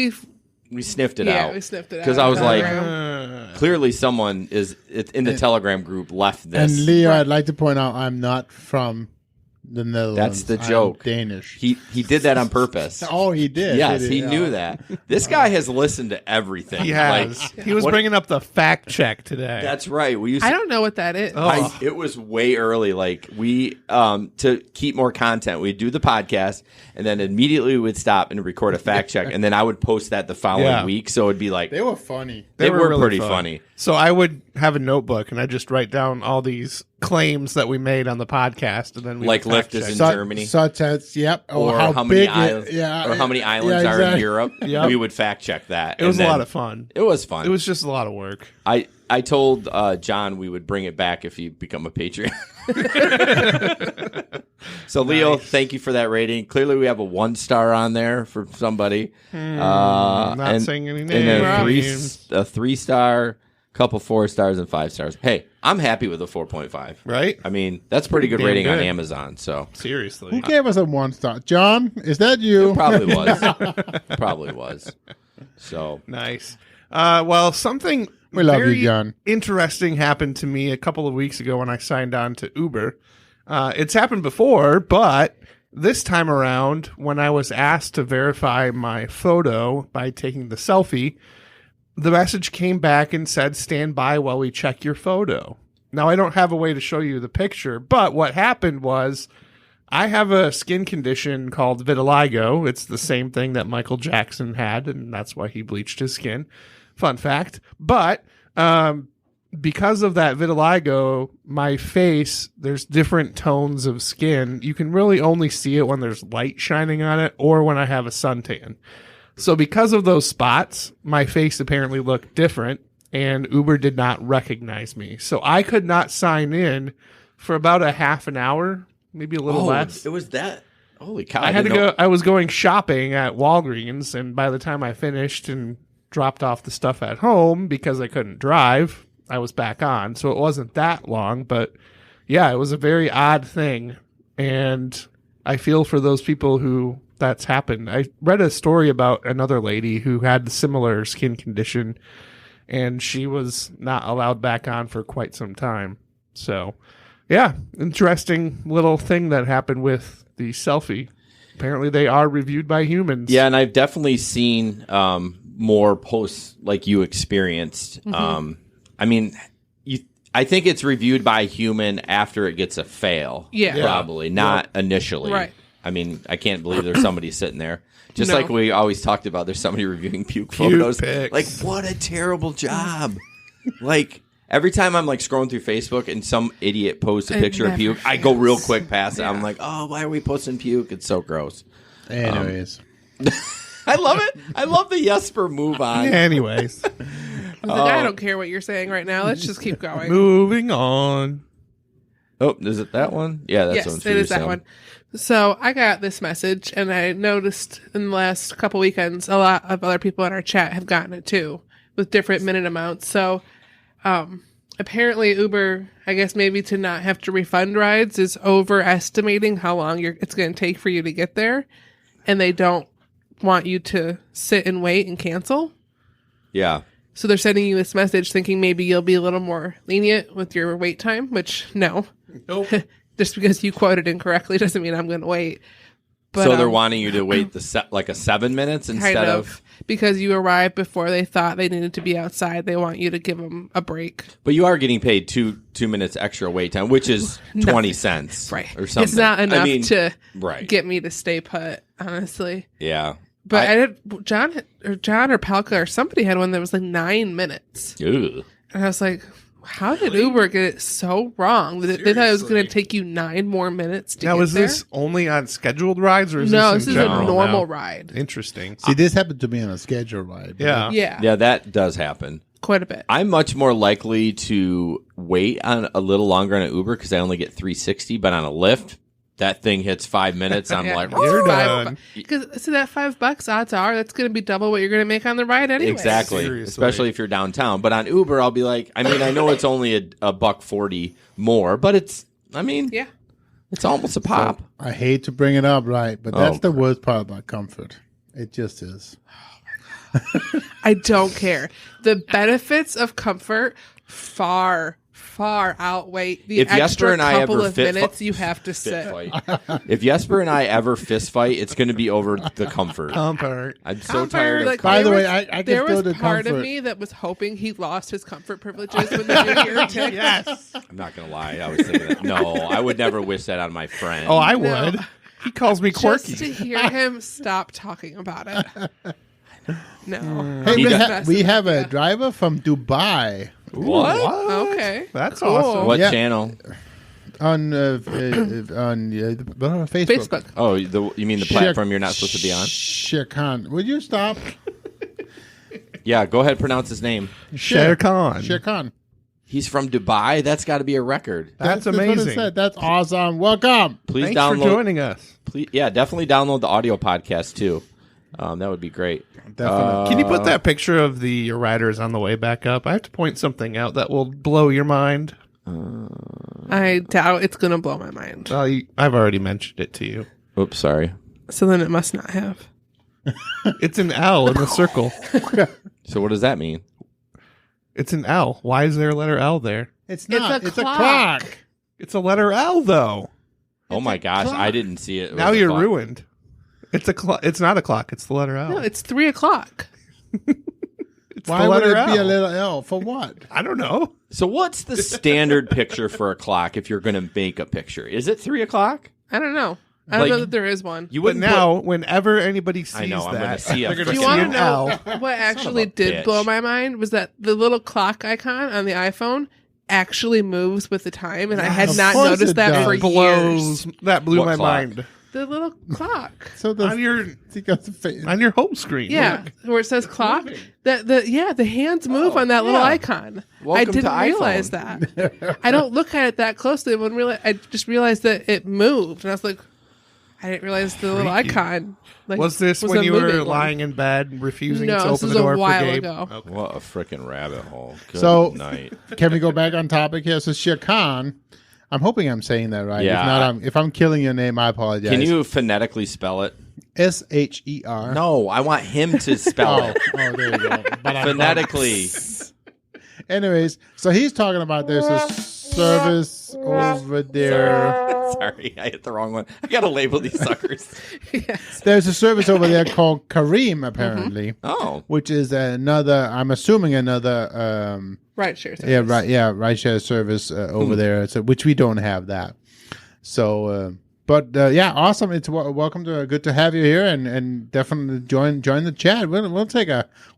We sniffed it yeah, out. we sniffed it out. Because I was like, Telegram. clearly someone is in the Telegram group left this. And Leo, I'd like to point out, I'm not from the Netherlands. That's the I'm joke. Danish. He did that on purpose. Oh, he did. Yes, did he knew that. This guy has listened to everything. He has. Like, He was what- bringing up the fact check today. That's right. We used I to, don't know what that is. Oh. it was way early. Like we to keep more content, we'd do the podcast and then immediately we would stop and record a fact check, and then I would post that the following Yeah. week. So it'd be like They were funny. they were really pretty fun. funny. So I would have a notebook and I just write down all these claims that we made on the podcast, and then we Like would fact Lyft is check. in Su- Germany. Such as, yep. Or how how many big islands? yeah, or how many islands yeah, are in exactly. Europe? Yep. We would fact check that. It was and a lot then- of fun. It was fun. It was just a lot of work. I told John we would bring it back if you become a Patreon. So Leo, thank you for that rating. Clearly, we have a 1-star on there for somebody. Not saying any And names. a 3-star, couple 4 stars, and 5 stars. Hey, I'm happy with a 4.5. Right? I mean, that's pretty good Damn rating on good. Amazon. So Seriously. Who gave us a 1-star? John, is that you? probably was, probably was. So Nice. Well, something We love very you, John. interesting happened to me a couple of weeks ago when I signed on to Uber. It's happened before, but this time around, when I was asked to verify my photo by taking the selfie, the message came back and said, "Stand by while we check your photo." Now, I don't have a way to show you the picture, but what happened was I have a skin condition called vitiligo. It's the same thing that Michael Jackson had, and that's why he bleached his skin. Fun fact. But because of that vitiligo, my face, there's different tones of skin. You can really only see it when there's light shining on it or when I have a suntan. So because of those spots, my face apparently looked different, and Uber did not recognize me. So I could not sign in for about a half an hour, maybe a little less. It was that. Holy cow. I had to go. I was going shopping at Walgreens, and by the time I finished and dropped off the stuff at home, because I couldn't drive, I was back on. So it wasn't that long, but yeah, it was a very odd thing. And I feel for those people who that's happened. I read a story about another lady who had a similar skin condition, and she was not allowed back on for quite some time. So yeah, interesting little thing that happened with the selfie. Apparently they are reviewed by humans. Yeah, and I've definitely seen more posts like you experienced. I mean, I think it's reviewed by a human after it gets a fail. Yeah. Probably, not initially. Right. I mean, I can't believe there's somebody sitting there. Just No. like we always talked about, there's somebody reviewing puke photos. pics. Like, what a terrible job. Like, every time I'm like scrolling through Facebook and some idiot posts a It picture of never puke, I go real fails. quick past it. Yeah. I'm like, oh, why are we posting puke? It's so gross. Anyways. I love it. I love the Jesper move on. Anyways, I was like, I don't care what you're saying right now. Let's just keep going. moving on. Oh, is it that one? Yeah, that's Yes, one. it is that one. So I got this message, and I noticed in the last couple weekends, a lot of other people in our chat have gotten it too, with different minute amounts. So apparently Uber, I guess maybe to not have to refund rides, is overestimating how long it's going to take for you to get there, and they don't want you to sit and wait and cancel. Yeah. So they're sending you this message thinking maybe you'll be a little more lenient with your wait time, which no. Nope. Just because you quoted incorrectly doesn't mean I'm going to wait. But, So they're wanting you to wait like a 7 minutes instead kind of. because you arrived before they thought they needed to be outside. They want you to give them a break. But you are getting paid two minutes extra wait time, which is 20 cents, Right. or something. It's not enough I mean, to right. get me to stay put, honestly. Yeah. But I did. John or Palka or somebody had one that was like 9 minutes. Ugh. And I was like, how did Uber get it so wrong? They thought it was going to take you 9 more minutes to Now, get is there? this only on scheduled rides, or is No, this this in is a general normal now? ride. Interesting. See, this happened to me on a schedule ride. Yeah. Yeah, Yeah, that does happen. quite a bit. I'm much more likely to wait on a little longer on an Uber because I only get $3.60, but on a Lyft, that thing hits 5 minutes. I'm Yeah. like, You're done. Because so that $5, odds are that's going to be double what you're going to make on the ride anyway. exactly. Seriously. Especially if you're downtown. But on Uber, I'll be like, I mean, I know it's only a $1.40 more, but it's, I mean, Yeah. it's almost a pop. I hate to bring it up, right? But that's Oh, the worst part about comfort. It just is. I don't care. The benefits of comfort far outweigh the If Jesper extra and I couple ever of fit minutes you have to sit. fight. If Jesper and I ever fist fight, it's going to be over the comfort. Comfort. I'm so Comfort, tired of like, By the there way, was- I can there still was do part of comfort. me that was hoping he lost his comfort privileges when the new year ticked. Yes. I'm not going to lie. I was thinking that. No, I would never wish that on my friend. Oh, I No. would. He calls me quirky. Just to hear him stop talking about it. No. Hey, He we, does- we have a Yeah. driver from Dubai What? Okay. That's Cool. awesome. What Yeah. channel? on Facebook. Facebook. Oh, you mean the platform you're not supposed to be on? Shere Khan. Would you stop? Yeah, go ahead, pronounce his name. Shere Khan. Shere Khan. He's from Dubai. That's got to be a record. That's what it amazing. said. That's awesome. Welcome. Please Thanks download. for joining us. Please, yeah, definitely download the audio podcast too. That would be great. Definitely. Can you put that picture of the riders on the way back up? I have to point something out that will blow your mind. I doubt it's going to blow my mind. I've already mentioned it to you. Oops, sorry. So then it must not have. It's an L in the circle. So what does that mean? It's an L. Why is there a letter L there? It's not. a It's a clock. clock. It's a letter L, though. Oh my gosh, I didn't see it. It Now was a you're clock. ruined. It's a clock. It's not a clock. It's the letter L. No, it's 3 o'clock. It's Why the would letter it be a L. little L? For what? I don't know. So what's the standard picture for a clock if you're going to make a picture? Is it 3 o'clock? I don't know. I don't Like, know that there is one. You But wouldn't now, whenever anybody sees I know, I'm gonna that, see a they're going freaking- Do to you see want an to L. know what actually bitch. did blow my mind? Was that the little clock icon on the iPhone actually moves with the time, and I had Of not course noticed it that does. for Blows. years. That blew What my clock? mind. The little clock. So the On your on your home screen. Yeah, Look. where it says clock. The hands move on that little yeah. icon. Welcome I didn't to realize iPhone. that. I don't look at it that closely. I just realized that it moved, and I was like, I didn't realize the little Freaky. icon. Like, Was this was when a you were moving one. lying in bed, refusing No, to this open was the a door while for Gabe? ago. Okay. What a freaking rabbit hole. Good So- night. Can we go back on topic here? So Shere Khan, I'm hoping I'm saying that right. Yeah. If not, if I'm killing your name, I apologize. Can you phonetically spell it? SHER? No, I want him to spell Oh, it there you go. But I'm phonetically. Anyways, so he's talking about there's a service over there. Sorry, I hit the wrong one. I gotta label these suckers. There's a service over there called Kareem, apparently, Oh, which is another. I'm assuming another. Rideshare service. Yeah, right. Yeah, rideshare service over there. So, which we don't have that. So, yeah, awesome. It's welcome to good to have you here, and definitely join the chat.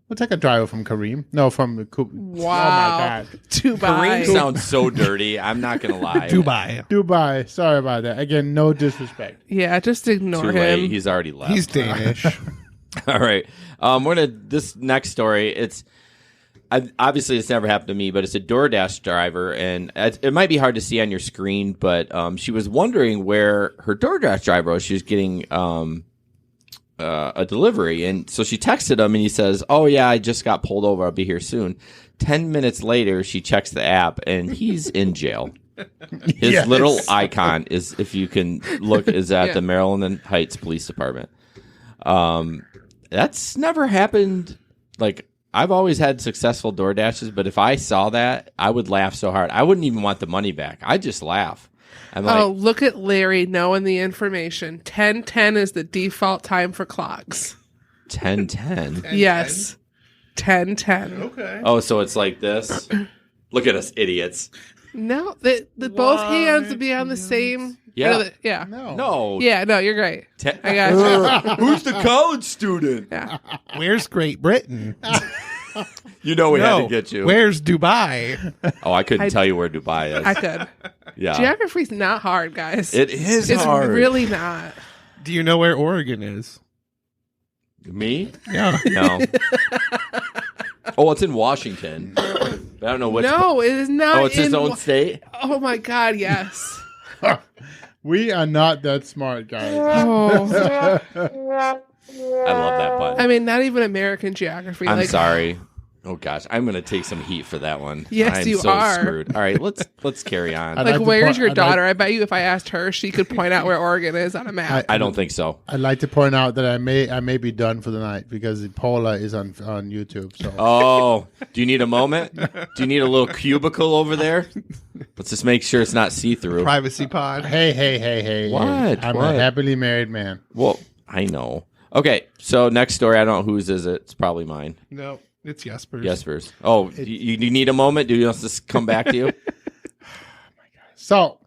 We'll take a driver from Kareem. No, from Wow. Oh my God, Kareem Dubai. sounds so dirty. I'm not gonna lie. Dubai. Sorry about that. Again, no disrespect. Yeah, just Too ignore late. him. He's already left. He's Danish. All right. We're gonna this next story. Obviously it's never happened to me, but it's a DoorDash driver, and it might be hard to see on your screen, but she was wondering where her DoorDash driver was. She was getting a delivery, and so she texted him, and he says, "Oh yeah, I just got pulled over. I'll be here soon." 10 minutes later, she checks the app, and he's in jail. His Yes. little icon is, if you can look, is at Yeah. the Maryland Heights Police Department. That's never happened. Like, I've always had successful DoorDashes, but if I saw that, I would laugh so hard. I wouldn't even want the money back. I'd just laugh. I'm like, Oh, look at Larry knowing the information. 10:10 is the default time for clocks. 10-10. Yes. 10:10. Okay. Oh, so it's like this? Look at us idiots. No, the both hands would be on the same. Yeah. Yeah. No. Yeah, no, you're great. I got you. Who's the college student? Yeah. Where's Great Britain? You know we had No. to get you. Where's Dubai? Oh, I couldn't tell you where Dubai is. I could. Yeah. Geography's not hard, guys. It is it's hard. really not. Do you know where Oregon is? Me? Yeah. No. Oh, it's in Washington. But I don't know which. No, it is not. Oh, it's his in own state? Oh my God, yes. We are not that smart, guys. Oh, I love that button. I mean, not even American geography. I'm like, sorry. Oh gosh, I'm gonna take some heat for that one. Yes, I'm you so are. screwed. All right, let's carry on. I'd Like, like to where's point- your I'd daughter? I bet you if I asked her, she could point out where Oregon is on a map. I don't think so. I'd like to point out that I may be done for the night because Paula is on YouTube. So Oh, do you need a moment? Do you need a little cubicle over there? Let's just make sure it's not see-through. Privacy pod. hey. What? I'm What? a happily married man. Well, I know. Okay, so next story. I don't know whose is it. It's probably mine. No, it's Jesper's. Jespers. Oh, you need a moment? Do you want us to come back to you? So,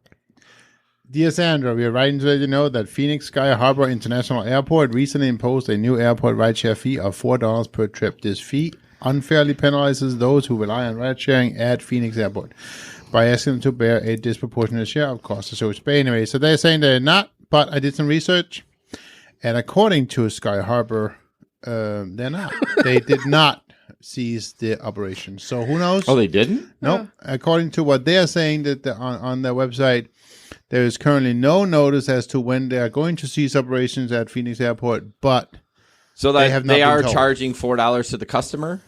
dear Sandra, we are writing to let you know that Phoenix Sky Harbor International Airport recently imposed a new airport rideshare fee of $4 per trip. This fee unfairly penalizes those who rely on ride sharing at Phoenix Airport by asking them to bear a disproportionate share of costs associated with pay. Anyway, so they're saying they're not, but I did some research, and according to Sky Harbor, they're not. They did not cease the operation. So who knows? Oh, they didn't? No, according to what they are saying that on their website, there is currently no notice as to when they are going to cease operations at Phoenix Airport, but So They that have not they been are told. charging $4 to the customer?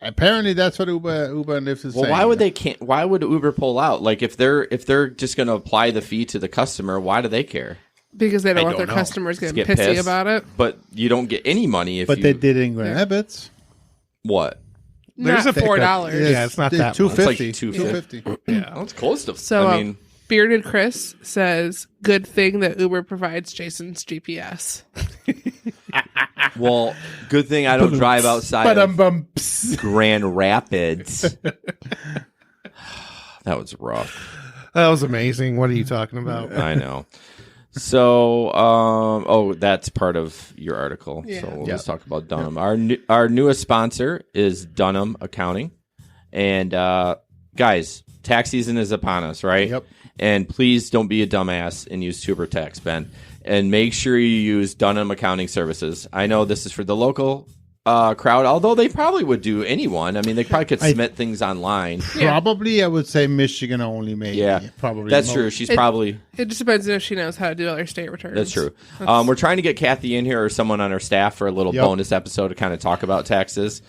apparently that's what Uber and Lyft is Well, saying. why would Uber pull out? Like, if they're just going to apply the fee to the customer, why do they care? because they don't want don't their know. customers getting Get pissy pissed. about it. But you don't get any money if But you... they did in Grand Rapids. What? Not $4. Yeah, it's not that much. $2.50. It's like $2.50. Yeah. Well, it's close to. So, I mean, Bearded Chris says, good thing that Uber provides Jason's GPS. well, good thing I don't drive outside of Grand Rapids. That was rough. That was amazing. What are you talking about? I know. So, that's part of your article. Yeah. So let's talk about Dunham. Our newest sponsor is Dunham Accounting. And guys, tax season is upon us, right? Yep. And please don't be a dumbass and use TurboTax, Ben. And make sure you use Dunham Accounting Services. I know this is for the local crowd, although they probably would do anyone. I mean, they probably could submit things online. Probably, I would say Michigan only, maybe. Yeah, probably. that's true. She's probably... It just depends on if she knows how to do all her state returns. That's true. We're trying to get Kathy in here or someone on our staff for a little bonus episode to kind of talk about taxes.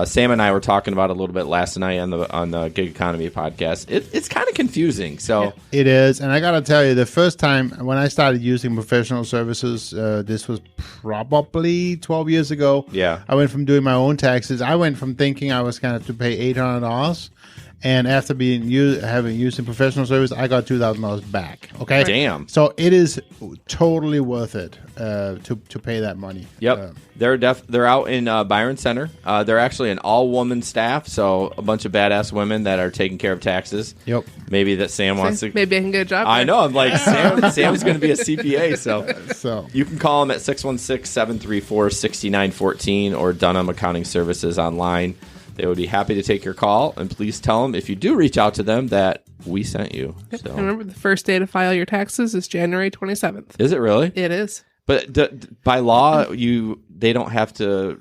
Sam and I were talking about it a little bit last night on the Gig Economy podcast. It's kind of confusing. So it is, and I gotta tell you, the first time when I started using professional services, this was probably 12 years ago. Yeah, I went from doing my own taxes. I went from thinking I was going to have to pay $800. And after having used professional service, I got $2,000 back. Okay, damn. So it is totally worth it to pay that money. Yep, they're out in Byron Center. They're actually an all-woman staff, so a bunch of badass women that are taking care of taxes. Yep. Maybe that Sam wants to. Maybe I can get a job. I know. I'm like Sam's going to be a CPA, so you can call them at 616-734-6914 or Dunham Accounting Services online. They would be happy to take your call, and please tell them if you do reach out to them that we sent you. So. And remember, the first day to file your taxes is January 27th. Is it really? It is. But by law, they don't have to.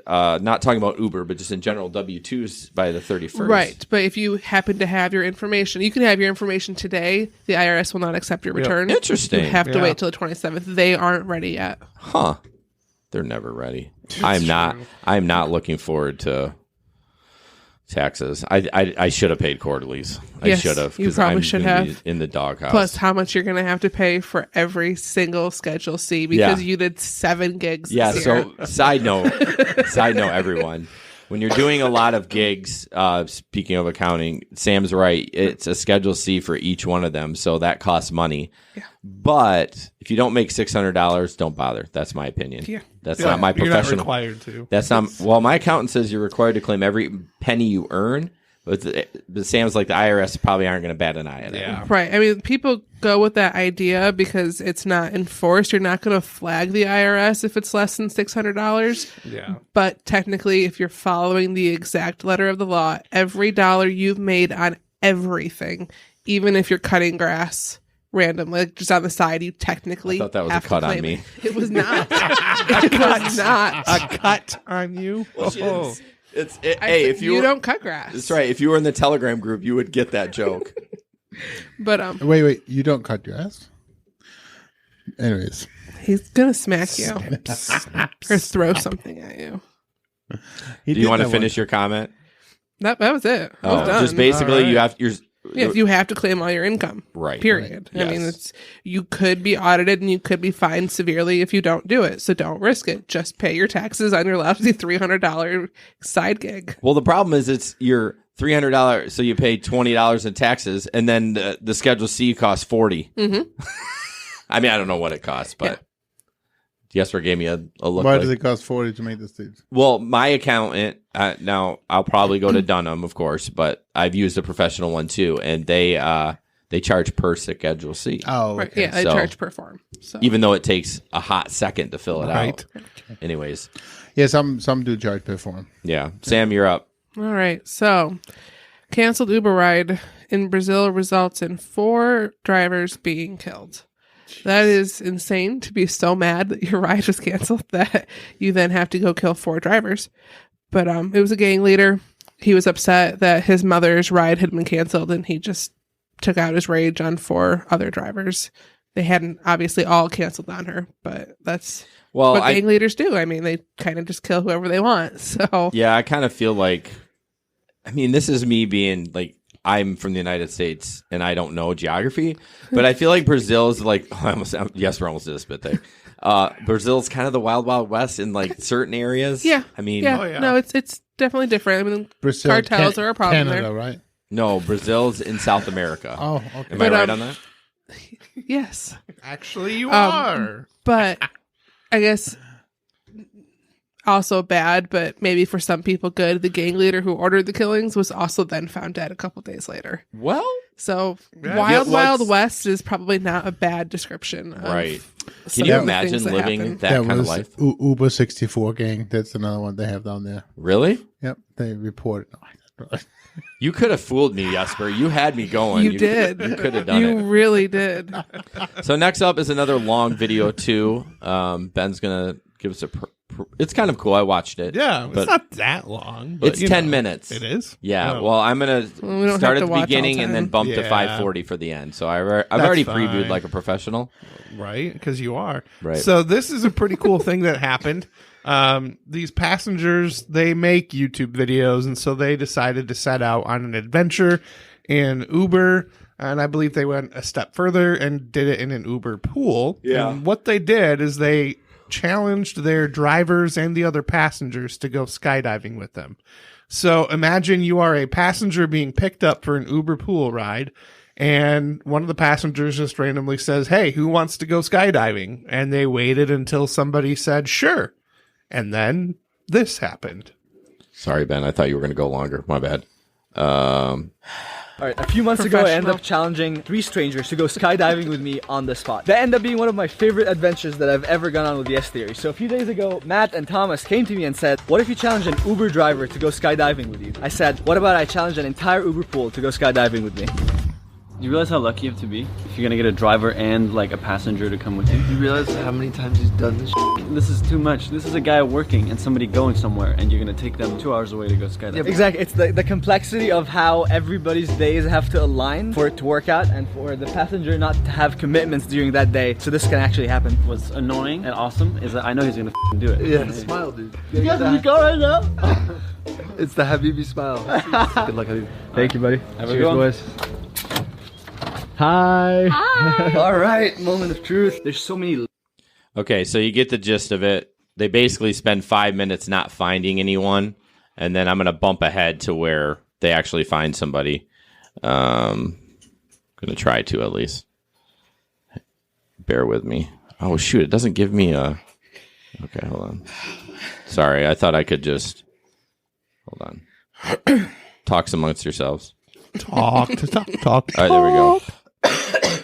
Not talking about Uber, but just in general, W-2s by the 31st. Right, but if you happen to have your information, you can have your information today. The IRS will not accept your return. Interesting. You have to wait till the 27th. They aren't ready yet. Huh? They're never ready. I'm not looking forward to taxes. I should have paid quarterlies. I Yes, should have. you probably should have. In the doghouse. Plus, how much you're going to have to pay for every single Schedule C because you did 7 gigs. Yeah. This year. So side note, everyone. When you're doing a lot of gigs, speaking of accounting, Sam's right. It's a Schedule C for each one of them, so that costs money. Yeah. But if you don't make $600, don't bother. That's my opinion. Yeah. That's not my professional. You're not required to. That's not. Well, my accountant says you're required to claim every penny you earn. But Sam's like, the IRS probably aren't going to bat an eye at it. Yeah. Right. I mean, people go with that idea because it's not enforced. You're not going to flag the IRS if it's less than $600. Yeah. But technically, if you're following the exact letter of the law, every dollar you've made on everything, even if you're cutting grass randomly, like just on the side, you technically I thought that was have a cut to on claim me. It was not. It was not. A cut on you? Well, Hey, if you don't cut grass. That's right. If you were in the Telegram group, you would get that joke. But wait, you don't cut your ass? Anyways, he's gonna smack you or throw something at you. Do you want to finish your comment? That was it. That was done. Just basically, you have you have to claim all your income. Right. Period. Right. I mean, Yes. you could be audited and you could be fined severely if you don't do it. So don't risk it. Just pay your taxes on your lousy $300 side gig. Well, the problem is it's your $300, so you pay $20 in taxes, and then the Schedule C costs $40. Mm-hmm. I mean, I don't know what it costs, but Jesper gave me a look. Why does it cost $40 to make the states? Well, my accountant, now I'll probably go to Dunham, of course, but I've used a professional one too, and they charge per Schedule C. Oh, okay. Right. Yeah, they charge per form. So. Even though it takes a hot second to fill it out. Okay. Anyways. Yeah, some do charge per form. Yeah. Sam, you're up. All right. So, canceled Uber ride in Brazil results in 4 drivers being killed. That is insane to be so mad that your ride was canceled that you then have to go kill 4 drivers. But it was a gang leader. He was upset that his mother's ride had been canceled and he just took out his rage on 4 other drivers. They hadn't obviously all canceled on her, but that's what gang leaders do. I mean, they kind of just kill whoever they want. So yeah, I kind of feel like, I mean, this is me being like, I'm from the United States and I don't know geography, but I feel like Brazil is like, yes, we're almost did a spit there. Brazil's kind of the wild, wild west in like certain areas. Yeah. I mean, no, it's definitely different. I mean, Brazil, cartels are a problem Canada, there. right? No, Brazil's in South America. Oh, okay. Am I But, right on that? Yes. Actually, you are. But I guess also bad, but maybe for some people good. The gang leader who ordered the killings was also then found dead a couple days later. Well, So Yeah. Wild Yeah, Wild West is probably not a bad description. Of right. some Can you of the imagine things that living happen. that kind of was life? Uber 64 gang. That's another one they have down there. Really? Yep, they reported. You could have fooled me, Jesper. You had me going. You did. You could have done You it. really did. So next up is another long video too. Ben's gonna give us a. It's kind of cool. I watched it. Yeah, but it's not that long. it's you 10 know, minutes. It is? Yeah. Oh. Well, I'm gonna Well, we don't start have at to the watch beginning all and then 10. bump to Yeah. 5:40 for the end. So I've already previewed fine. like a professional. Right, because you are. Right. So this is a pretty cool thing that happened. These passengers, they make YouTube videos, and so they decided to set out on an adventure in Uber, and I believe they went a step further and did it in an Uber pool. Yeah. And what they did is they challenged their drivers and the other passengers to go skydiving with them. So imagine you are a passenger being picked up for an Uber pool ride, and one of the passengers just randomly says, "Hey, who wants to go skydiving?" And they waited until somebody said, "Sure." And then this happened. Sorry, Ben. I thought you were gonna go longer. My bad. All right, a few months ago, I ended up challenging 3 strangers to go skydiving with me on the spot. That ended up being one of my favorite adventures that I've ever gone on with Yes Theory. So a few days ago, Matt and Thomas came to me and said, what if you challenge an Uber driver to go skydiving with you? I said, what about I challenge an entire Uber pool to go skydiving with me? You realize how lucky you have to be if you're gonna get a driver and like a passenger to come with you? You realize how many times he's done this shit? This is too much. This is a guy working and somebody going somewhere, and you're gonna take them 2 hours away to go skydiving. Exactly, it's the complexity of how everybody's days have to align for it to work out and for the passenger not to have commitments during that day, so this can actually happen. What's annoying and awesome is that I know he's gonna do it. Yeah, smile, dude. You guys are go right now? It's the Habibi smile. Good luck, Habibi. Thank you, buddy. Have a Cheers, good one. boys. Hi. All right, moment of truth. There's so many. Okay, so you get the gist of it. They basically spend 5 minutes not finding anyone, and then I'm going to bump ahead to where they actually find somebody. Going to try to at least. Bear with me. Oh, shoot, it doesn't give me a... Okay, hold on. Sorry, I thought I could just... Hold on. Talks amongst yourselves. Talk. All right, there we go.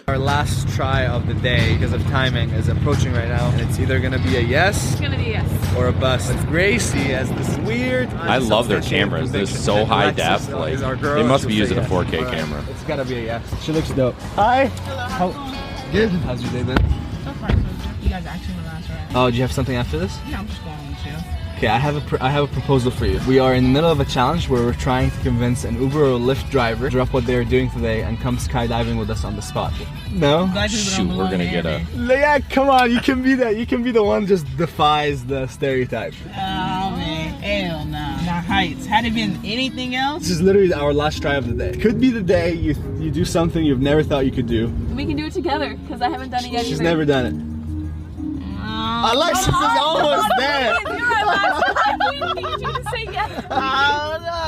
Our last try of the day, because of timing, is approaching right now, and it's either gonna be a yes, It's gonna be yes. or a bust. But Gracie has this weird. I love their cameras. They're so high def. Like, they must be using a 4K camera. It's gotta be a yes. She looks dope. Hi. Good. How's your day been? So far, so good. You guys actually my last ride. Oh, do you have something after this? No, I'm just going on the show. Okay, I have a proposal for you. We are in the middle of a challenge where we're trying to convince an Uber or Lyft driver to drop what they're doing today and come skydiving with us on the spot. No? Shoot, we're going to get a... Yeah, come on, you can be that. You can be the one just defies the stereotype. Oh man, hell no. Not heights. Had it been anything else, This is literally our last try of the day. Could be the day you do something you've never thought you could do. we can do it together because I haven't done it yet. She's never done it. Alexis is almost there. I need you to say yes. Oh no.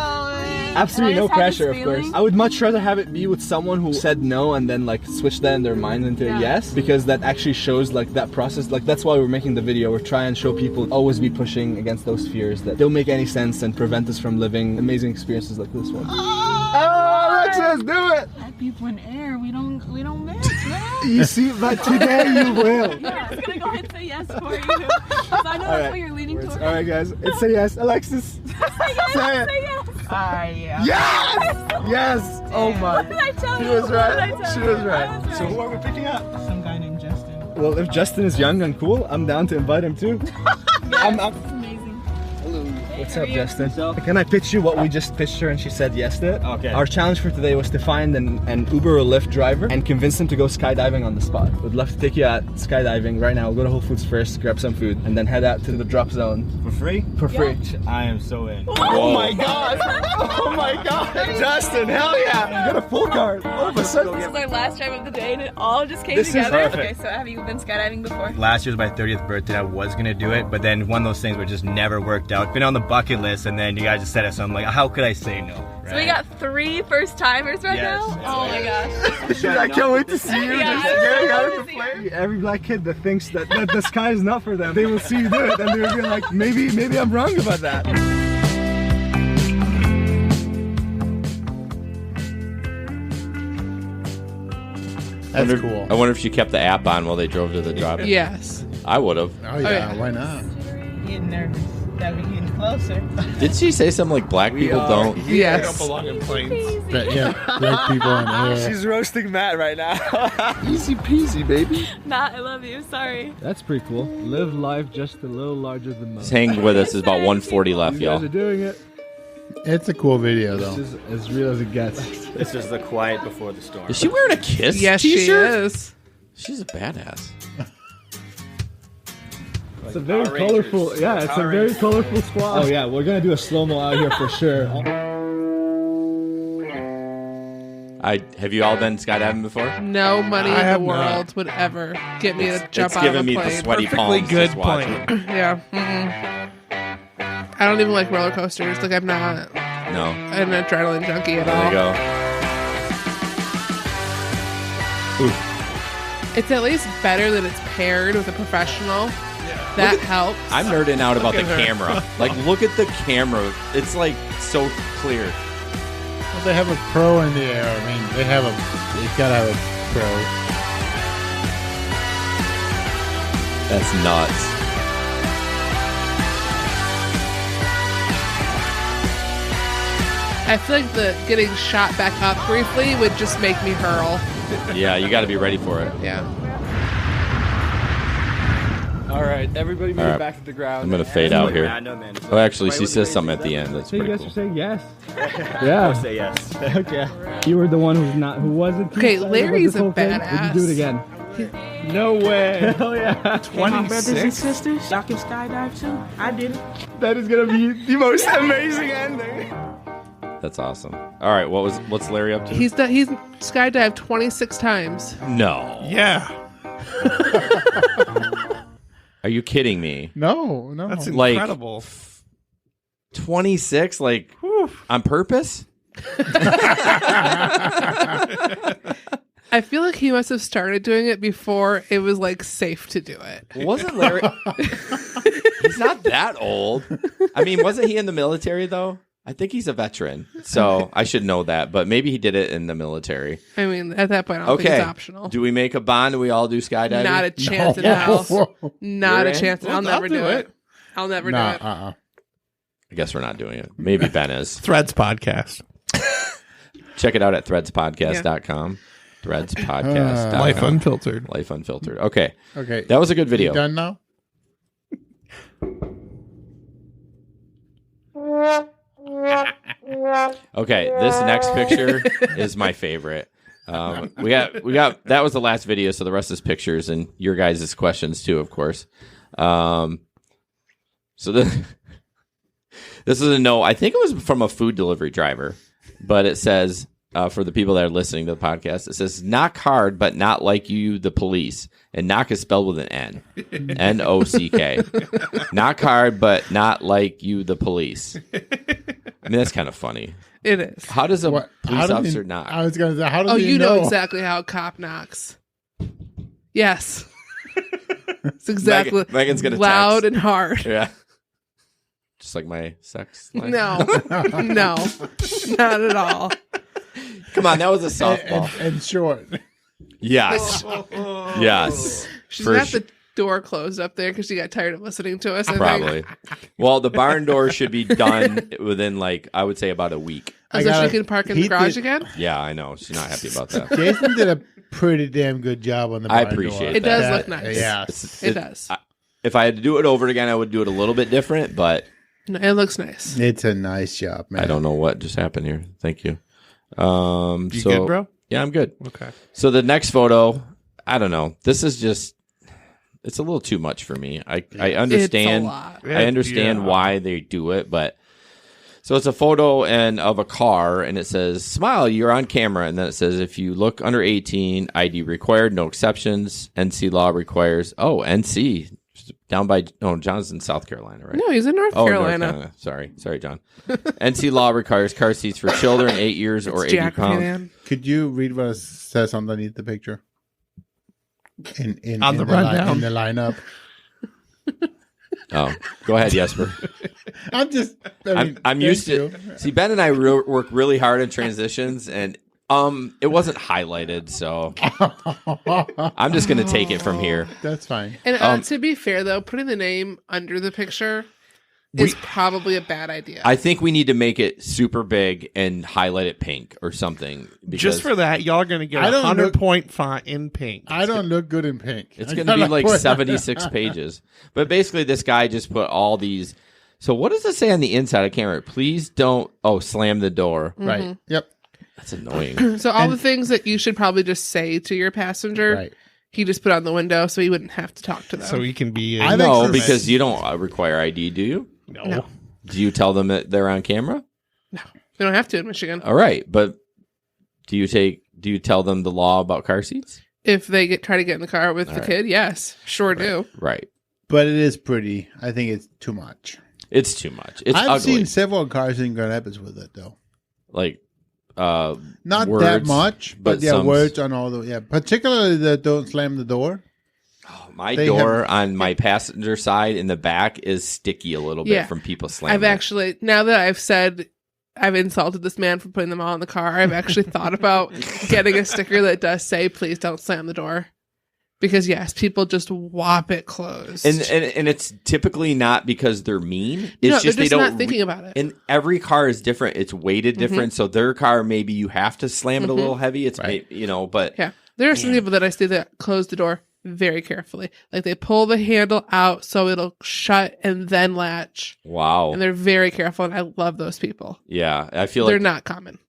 Absolutely no I just had pressure, this of course. feeling. I would much rather have it be with someone who said no and then like switched that in their mind into a yes, because that actually shows like that process. Like that's why we're making the video. We're trying to show people always be pushing against those fears that don't make any sense and prevent us from living amazing experiences like this one. Oh, Alexis, do it! Black people in air, we don't match, man. You see, but today you will. Yeah, I'm gonna go ahead and say yes for you. Because I know that's what you're leaning towards. All right, guys, it's a yes. Alexis, Say yes, say it. say yes. Yes! Yes! Oh my. What did I tell She you? was What did right. I tell She you? was I right. was So right. who are we picking up? Some guy named Justin. Well, if Justin is young and cool, I'm down to invite him too. I'm Amazing. What's up, Justin? Can I pitch you what we just pitched her and she said yes to it? Okay. Our challenge for today was to find an Uber or Lyft driver and convince them to go skydiving on the spot. We'd love to take you out skydiving right now. We'll go to Whole Foods first, grab some food, and then head out to the drop zone. For free? For free. I am so in. Oh my god! Oh my god! Justin, hell yeah! You got a full card. All of a sudden. This is our last drive of the day and it all just came This is together. perfect. Okay, so have you been skydiving before? Last year was my 30th birthday. I was gonna do it, but then one of those things where it just never worked out. Been on the bucket list, and then you guys just said it, so I'm like, how could I say no? Right? So we got 3 first-timers right now? Oh my gosh. I can't wait to see you Yeah, just getting out of the see plane. Every black kid that thinks that the sky is not for them, they will see you do it, and they'll be like, maybe I'm wrong about that. That's cool. I wonder if she kept the app on while they drove to the drop-in. Yes. I would have. Oh yeah, why not? Getting nervous that we're getting closer. Did she say something like black people don't? Yes. They don't belong in planes. But yeah, black people in air. She's roasting Matt right now. Easy peasy, baby. Matt, I love you. Sorry. That's pretty cool. Live life just a little larger than Just hang with us. There's about 140 left, You guys y'all. are doing it. It's a cool video though. This is as real as it gets. This is the quiet before the storm. Is she wearing a Kiss Yes, t-shirt? she is. She's a badass. It's a very colorful, it's a very colorful squad. Oh yeah, we're gonna do a slow-mo out here for sure. Have you all been skydiving before? No money I in have the not. world would ever get me to jump It's out of giving a me plane. the sweaty Perfectly palms good just watching. plane. Yeah. I don't even like roller coasters. Like, I'm not No. an adrenaline junkie at There all. you go. It's at least better that it's paired with a professional. That helps. I'm nerding out about the Look at her. camera. Like, look at the camera. It's like so clear. Well, they have a pro in the air. I mean, they've gotta have a pro. That's nuts. I feel like the getting shot back up briefly would just make me hurl. Yeah, you got to be ready for it. Yeah. All right, everybody move All right. back to the ground. I'm gonna fade out here. Yeah, I know, man. Oh, actually, she says something at the end. That's So you pretty guys are cool. saying yes? Yeah. Say yes. Okay. You were the one who wasn't. too Okay, excited about Larry's this whole a thing. badass. Would you do it again? No way. Hell yeah. My brothers and 26? sisters, y'all can skydive too. I did it. That is gonna be the most amazing ending. That's awesome. All right, what's Larry up to? He's skydived 26 times. No. Yeah. Are you kidding me? No. That's Like- incredible. 26, like on purpose? I feel like he must have started doing it before it was like safe to do it. Wasn't Larry? He's not that old. I mean, wasn't he in the military though? I think he's a veteran, so I should know that. But maybe he did it in the military. I mean, at that point, I don't think Okay. it's optional. Do we make a bond? Do we all do skydiving? Not a chance in hell. Not You're a in? chance. I'll never do it. I'll never do it. I guess we're not doing it. Maybe Ben is. Threads Podcast. Check it out at threadspodcast.com. Threadspodcast.com. Life Unfiltered. Life Unfiltered. Okay. Okay. That was a good video. You done now? Okay, this next picture is my favorite. We got that was the last video, so the rest is pictures and your guys' questions too, of course. So this is a no. I think it was from a food delivery driver, but it says for the people that are listening to the podcast, it says knock hard, but not like you, the police. And knock is spelled with an N, N-O-C-K. Knock hard, but not like you, the police. I mean, that's kind of funny. It is. How does a police How do officer they- knock? I was gonna say, how do Oh, they you know exactly how a cop knocks. Yes. It's exactly Megan's gonna loud text. and hard. Yeah. Just like my sex life. No, no, not at all. Come on, that was a softball. And short. Yes. Yes. She's For got su- the door closed up there because she got tired of listening to us. I Probably. think. Well, the barn door should be done within, like, I would say about a week. Oh, so she can park in the garage again? Yeah, I know. She's not happy about that. Jason did a pretty damn good job on the I barn appreciate door. It does that. look nice. Yeah. It does. If I had to do it over again, I would do it a little bit different, but No, it looks nice. It's a nice job, man. I don't know what just happened here. Thank you. You good, bro? Yeah, I'm good. Okay. So the next photo, I don't know. This is just, it's a little too much for me. I understand. It's a lot. I understand why they do it, but so it's a photo of a car, and it says, "Smile, you're on camera," and then it says, "If you look under 18, ID required, no exceptions. NC law requires." Oh, NC Down by John's in South Carolina, right? No, he's in North Carolina. North Carolina. Sorry, John. NC law requires car seats for children 8 years or 80 pounds. Man. Could you read what it says underneath the picture? On the rundown. In the lineup. Oh, go ahead, Jesper. I'm used to. See, Ben and I work really hard in transitions, and it wasn't highlighted, so I'm just going to take it from here. That's fine. And to be fair, though, putting the name under the picture is probably a bad idea. I think we need to make it super big and highlight it pink or something. Just for that, y'all are going to get a 100-point font in pink. I don't look good in pink. It's going to be like 76 pages. But basically, this guy just put all these. So what does it say on the inside? I can't remember. Please don't. Slam the door. Mm-hmm. Right. Yep. That's annoying. So all the things that you should probably just say to your passenger, he just put on the window so he wouldn't have to talk to them. So he can be. No, because you don't require ID, do you? No. Do you tell them that they're on camera? No, they don't have to in Michigan. All right, but do you tell them the law about car seats? If they try to get in the car with the kid, yes, sure do. Right. But it is pretty. I think it's too much. It's too much. It's I've ugly. seen several cars in Grand Rapids with it though. Like not words, that much, but some words on all the particularly the don't slam the door. My door on my passenger side in the back is sticky a little bit from people slamming. I've actually, now that I've said I've insulted this man for putting them all in the car, I've actually thought about getting a sticker that does say, please don't slam the door. Because yes, people just whop it closed. And it's typically not because they're mean. It's no, just they're they don't not thinking about it. And every car is different. It's weighted different. So their car, maybe you have to slam it a little heavy. It's but yeah, there are some people that I see that close the door very carefully. Like they pull the handle out so it'll shut and then latch. Wow. And they're very careful, and I love those people. Yeah, I feel they're like not common.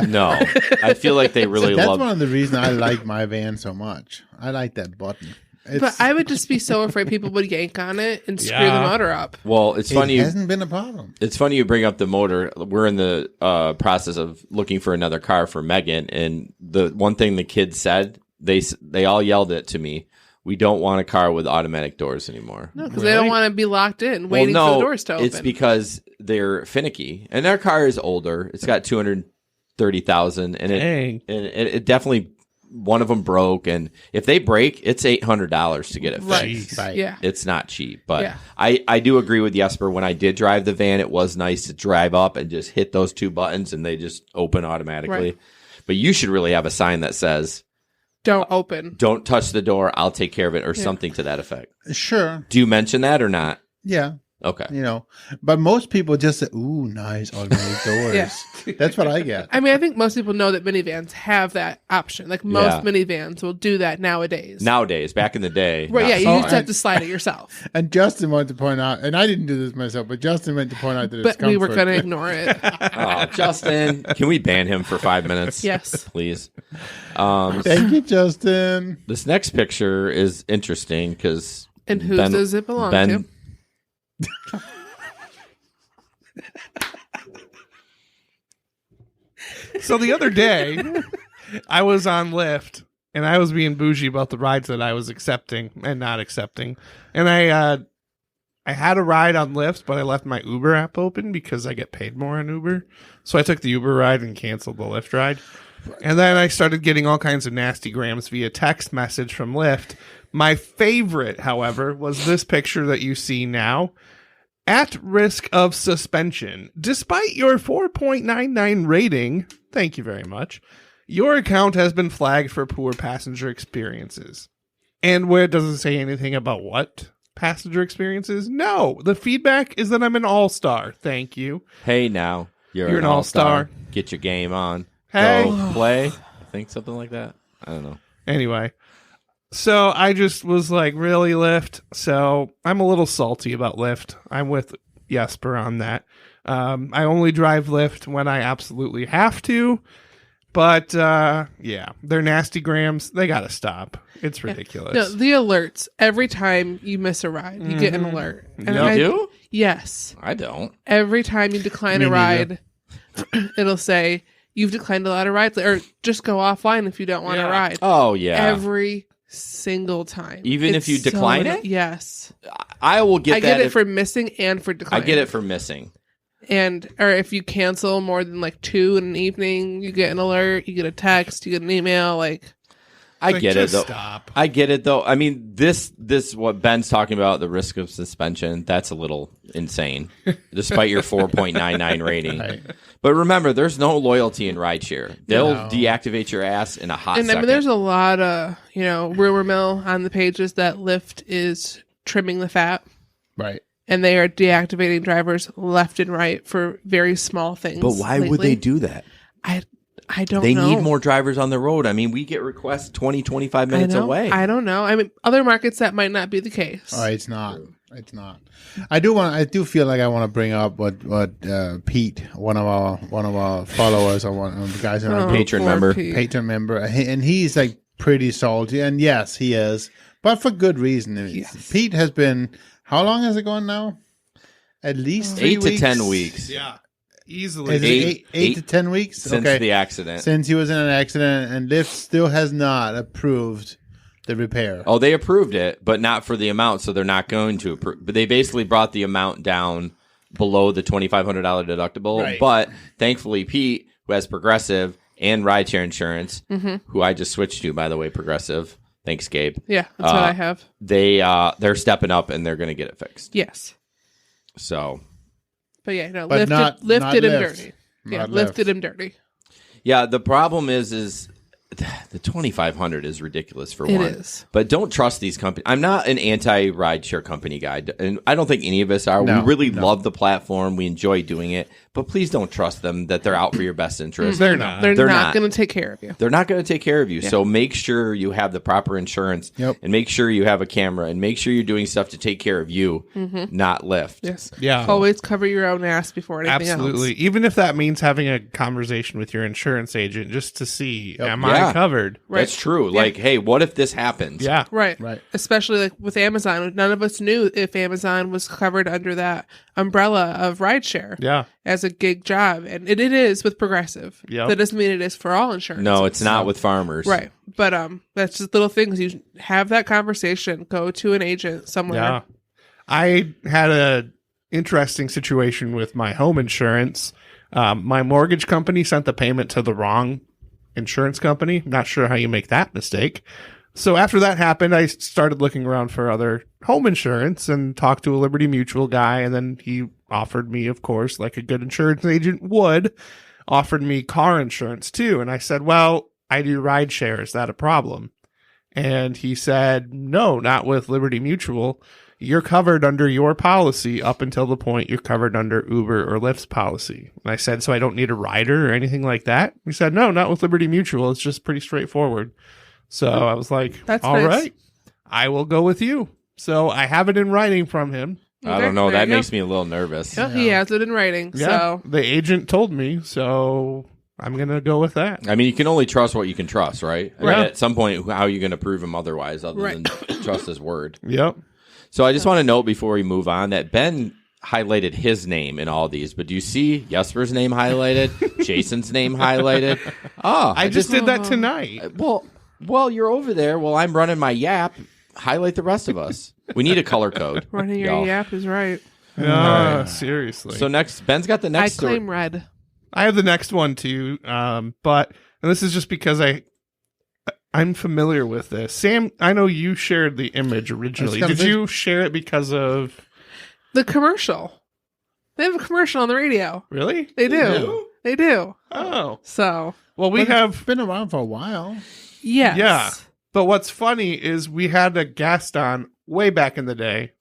No, I feel like they really That's love. one of the reasons I like my van so much. I like that button. But I would just be so afraid people would yank on it and screw the motor up. Well, it's funny. It hasn't been a problem. It's funny you bring up the motor. We're in the process of looking for another car for Megan, and the one thing the kids said, they all yelled it to me. We don't want a car with automatic doors anymore. No, because they don't want to be locked in waiting for the doors to open. It's because they're finicky, and their car is older. It's got 230,000, and it definitely. One of them broke, and if they break, it's $800 to get it fixed. Right. Yeah, it's not cheap. But I do agree with Jesper. When I did drive the van, it was nice to drive up and just hit those two buttons, and they just open automatically. Right. But you should really have a sign that says, "Don't open. Don't touch the door. I'll take care of it," or something to that effect. Sure. Do you mention that or not? Yeah. Okay. But most people just say, "Ooh, nice automatic doors." That's what I get. I mean, I think most people know that minivans have that option. Like most minivans will do that nowadays. Back in the day. Right, yeah, you just have to slide it yourself. And Justin wanted to point out, and I didn't do this myself, but Justin went to point out that it's comfort. But we were going to ignore it. Oh, Justin. Can we ban him for 5 minutes? Yes. Please. Thank you, Justin. This next picture is interesting because... And who does it belong to? So the other day, I was on Lyft, and I was being bougie about the rides that I was accepting and not accepting. And I had a ride on Lyft, but I left my Uber app open because I get paid more on Uber. So I took the Uber ride and canceled the Lyft ride. And then I started getting all kinds of nasty grams via text message from Lyft. My favorite, however, was this picture that you see now. At risk of suspension, despite your 4.99 rating, thank you very much, your account has been flagged for poor passenger experiences. And where it doesn't say anything about what passenger experiences, no, the feedback is that I'm an all-star. Thank you. Hey, now, you're an all-star. Get your game on. Hey. Go play. I think something like that. I don't know. Anyway. So I just was like, really, Lyft? So I'm a little salty about Lyft. I'm with Jesper on that. I only drive Lyft when I absolutely have to. But, yeah, they're nasty grams. They got to stop. It's ridiculous. No, the alerts. Every time you miss a ride, you get an alert. And you do? Yes. I don't. Every time you decline a ride, it'll say, you've declined a lot of rides. Or just go offline if you don't want to ride. Oh, yeah. Every single time. Even if you decline it? Yes. I will get I that. get it for missing and for declining. I get it for missing. Or if you cancel more than like 2 in an evening, you get an alert, you get a text, you get an email. Like, I get it though. Stop. I get it though. I mean, this what Ben's talking about, the risk of suspension, that's a little insane, despite your 4.99 rating. Right. But remember, there's no loyalty in rideshare. They'll deactivate your ass in a hot second. I mean, there's a lot of rumor mill on the pages that Lyft is trimming the fat, right? And they are deactivating drivers left and right for very small things. But why would they do that? I don't know. They need more drivers on the road. I mean, we get requests 20, 25 minutes away. I don't know. I mean, other markets that might not be the case. Oh, it's not. It's not. I do feel like I want to bring up what Pete, one of our followers, or one of the guys in our patron member, and he's like pretty salty. And yes, he is, but for good reason. Yes. Pete has been. How long has it gone now? At least 3 8 weeks? to 10 weeks. Yeah. Easily. Is it eight to 10 weeks? Since the accident. Since he was in an accident, and Lyft still has not approved the repair. Oh, they approved it, but not for the amount, so they're not going to approve. But they basically brought the amount down below the $2,500 deductible. Right. But thankfully, Pete, who has Progressive and rideshare insurance, who I just switched to, by the way, Progressive. Thanks, Gabe. Yeah, that's what I have. They're stepping up and they're going to get it fixed. Yes. So. But yeah, no, but Lyft did him dirty. Yeah, Lyft did him dirty. Yeah, the problem is the 2,500 is ridiculous for one. It is. But don't trust these companies. I'm not an anti-rideshare company guy, and I don't think any of us are. We really love the platform. We enjoy doing it. But please don't trust them that they're out for your best interest. They're not. They're not going to take care of you. They're not going to take care of you. Yeah. So make sure you have the proper insurance, and make sure you have a camera, and make sure you're doing stuff to take care of you, not Lyft. Yes. Yeah. Always cover your own ass before anything else. Absolutely. Even if that means having a conversation with your insurance agent just to see, am I covered? Right. That's true. Yeah. Like, hey, what if this happens? Yeah. Right. Especially like with Amazon. None of us knew if Amazon was covered under that umbrella of rideshare. Yeah. As a gig job. And it is with Progressive. Yep. That doesn't mean it is for all insurance. No, it's not with farmers. Right. But that's just little things. You have that conversation. Go to an agent somewhere. Yeah. I had a interesting situation with my home insurance. My mortgage company sent the payment to the wrong insurance company. Not sure how you make that mistake. So after that happened, I started looking around for other home insurance and talked to a Liberty Mutual guy. And then he offered me, of course, like a good insurance agent would, offered me car insurance too. And I said, well, I do rideshare. Is that a problem? And he said, no, not with Liberty Mutual. You're covered under your policy up until the point you're covered under Uber or Lyft's policy. And I said, so I don't need a rider or anything like that? He said, no, not with Liberty Mutual. It's just pretty straightforward. So I was like, that's all nice. Right, I will go with you. So I have it in writing from him. Okay, I don't know. That makes me a little nervous. Yeah, he has it in writing. Yeah, so the agent told me, so I'm going to go with that. I mean, you can only trust what you can trust, right? I Right. mean, at some point, how are you going to prove him otherwise other than trust his word? Yep. So I just want to note before we move on that Ben highlighted his name in all these, but do you see Jesper's name highlighted? Jason's name highlighted? Oh, I just did that tonight. Well, you're over there. Well, I'm running my yap. Highlight the rest of us. We need a color code. Running your yap is right. Seriously. So next, Ben's got the next I claim red. I have the next one too, but and this is just because I'm familiar with this. Sam, I know you shared the image originally. Did you share it because of the commercial? They have a commercial on the radio. Really? They do. They do. Oh. So. Well, it's been around for a while. Yes. Yeah. But what's funny is we had a guest on way back in the day,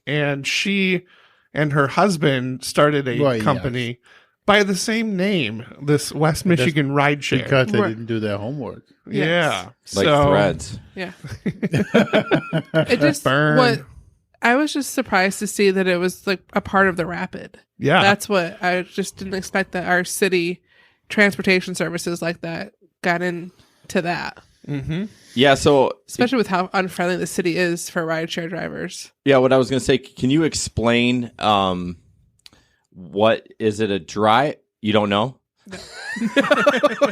and she and her husband started a company by the same name, this West Michigan Rideshare. Because they didn't do their homework. Yeah. Like Threads. Yeah. It just I was just surprised to see that it was like a part of the Rapid. Yeah. That's what I just didn't expect, that our city transportation services like that got into that. Mm-hmm. Yeah, so especially with how unfriendly the city is for rideshare drivers. Yeah, what I was going to say, can you explain what is it, a dry? You don't know? No.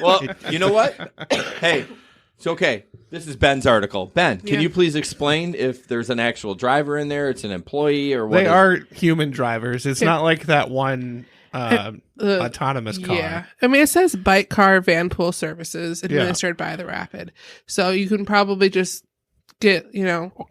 Well, you know what? Hey, So, okay, this is Ben's article. Ben, can you please explain if there's an actual driver in there, it's an employee, or what? They are human drivers. It's not like that one autonomous car. Yeah. I mean, it says bike, car, van pool services administered by the Rapid. So you can probably just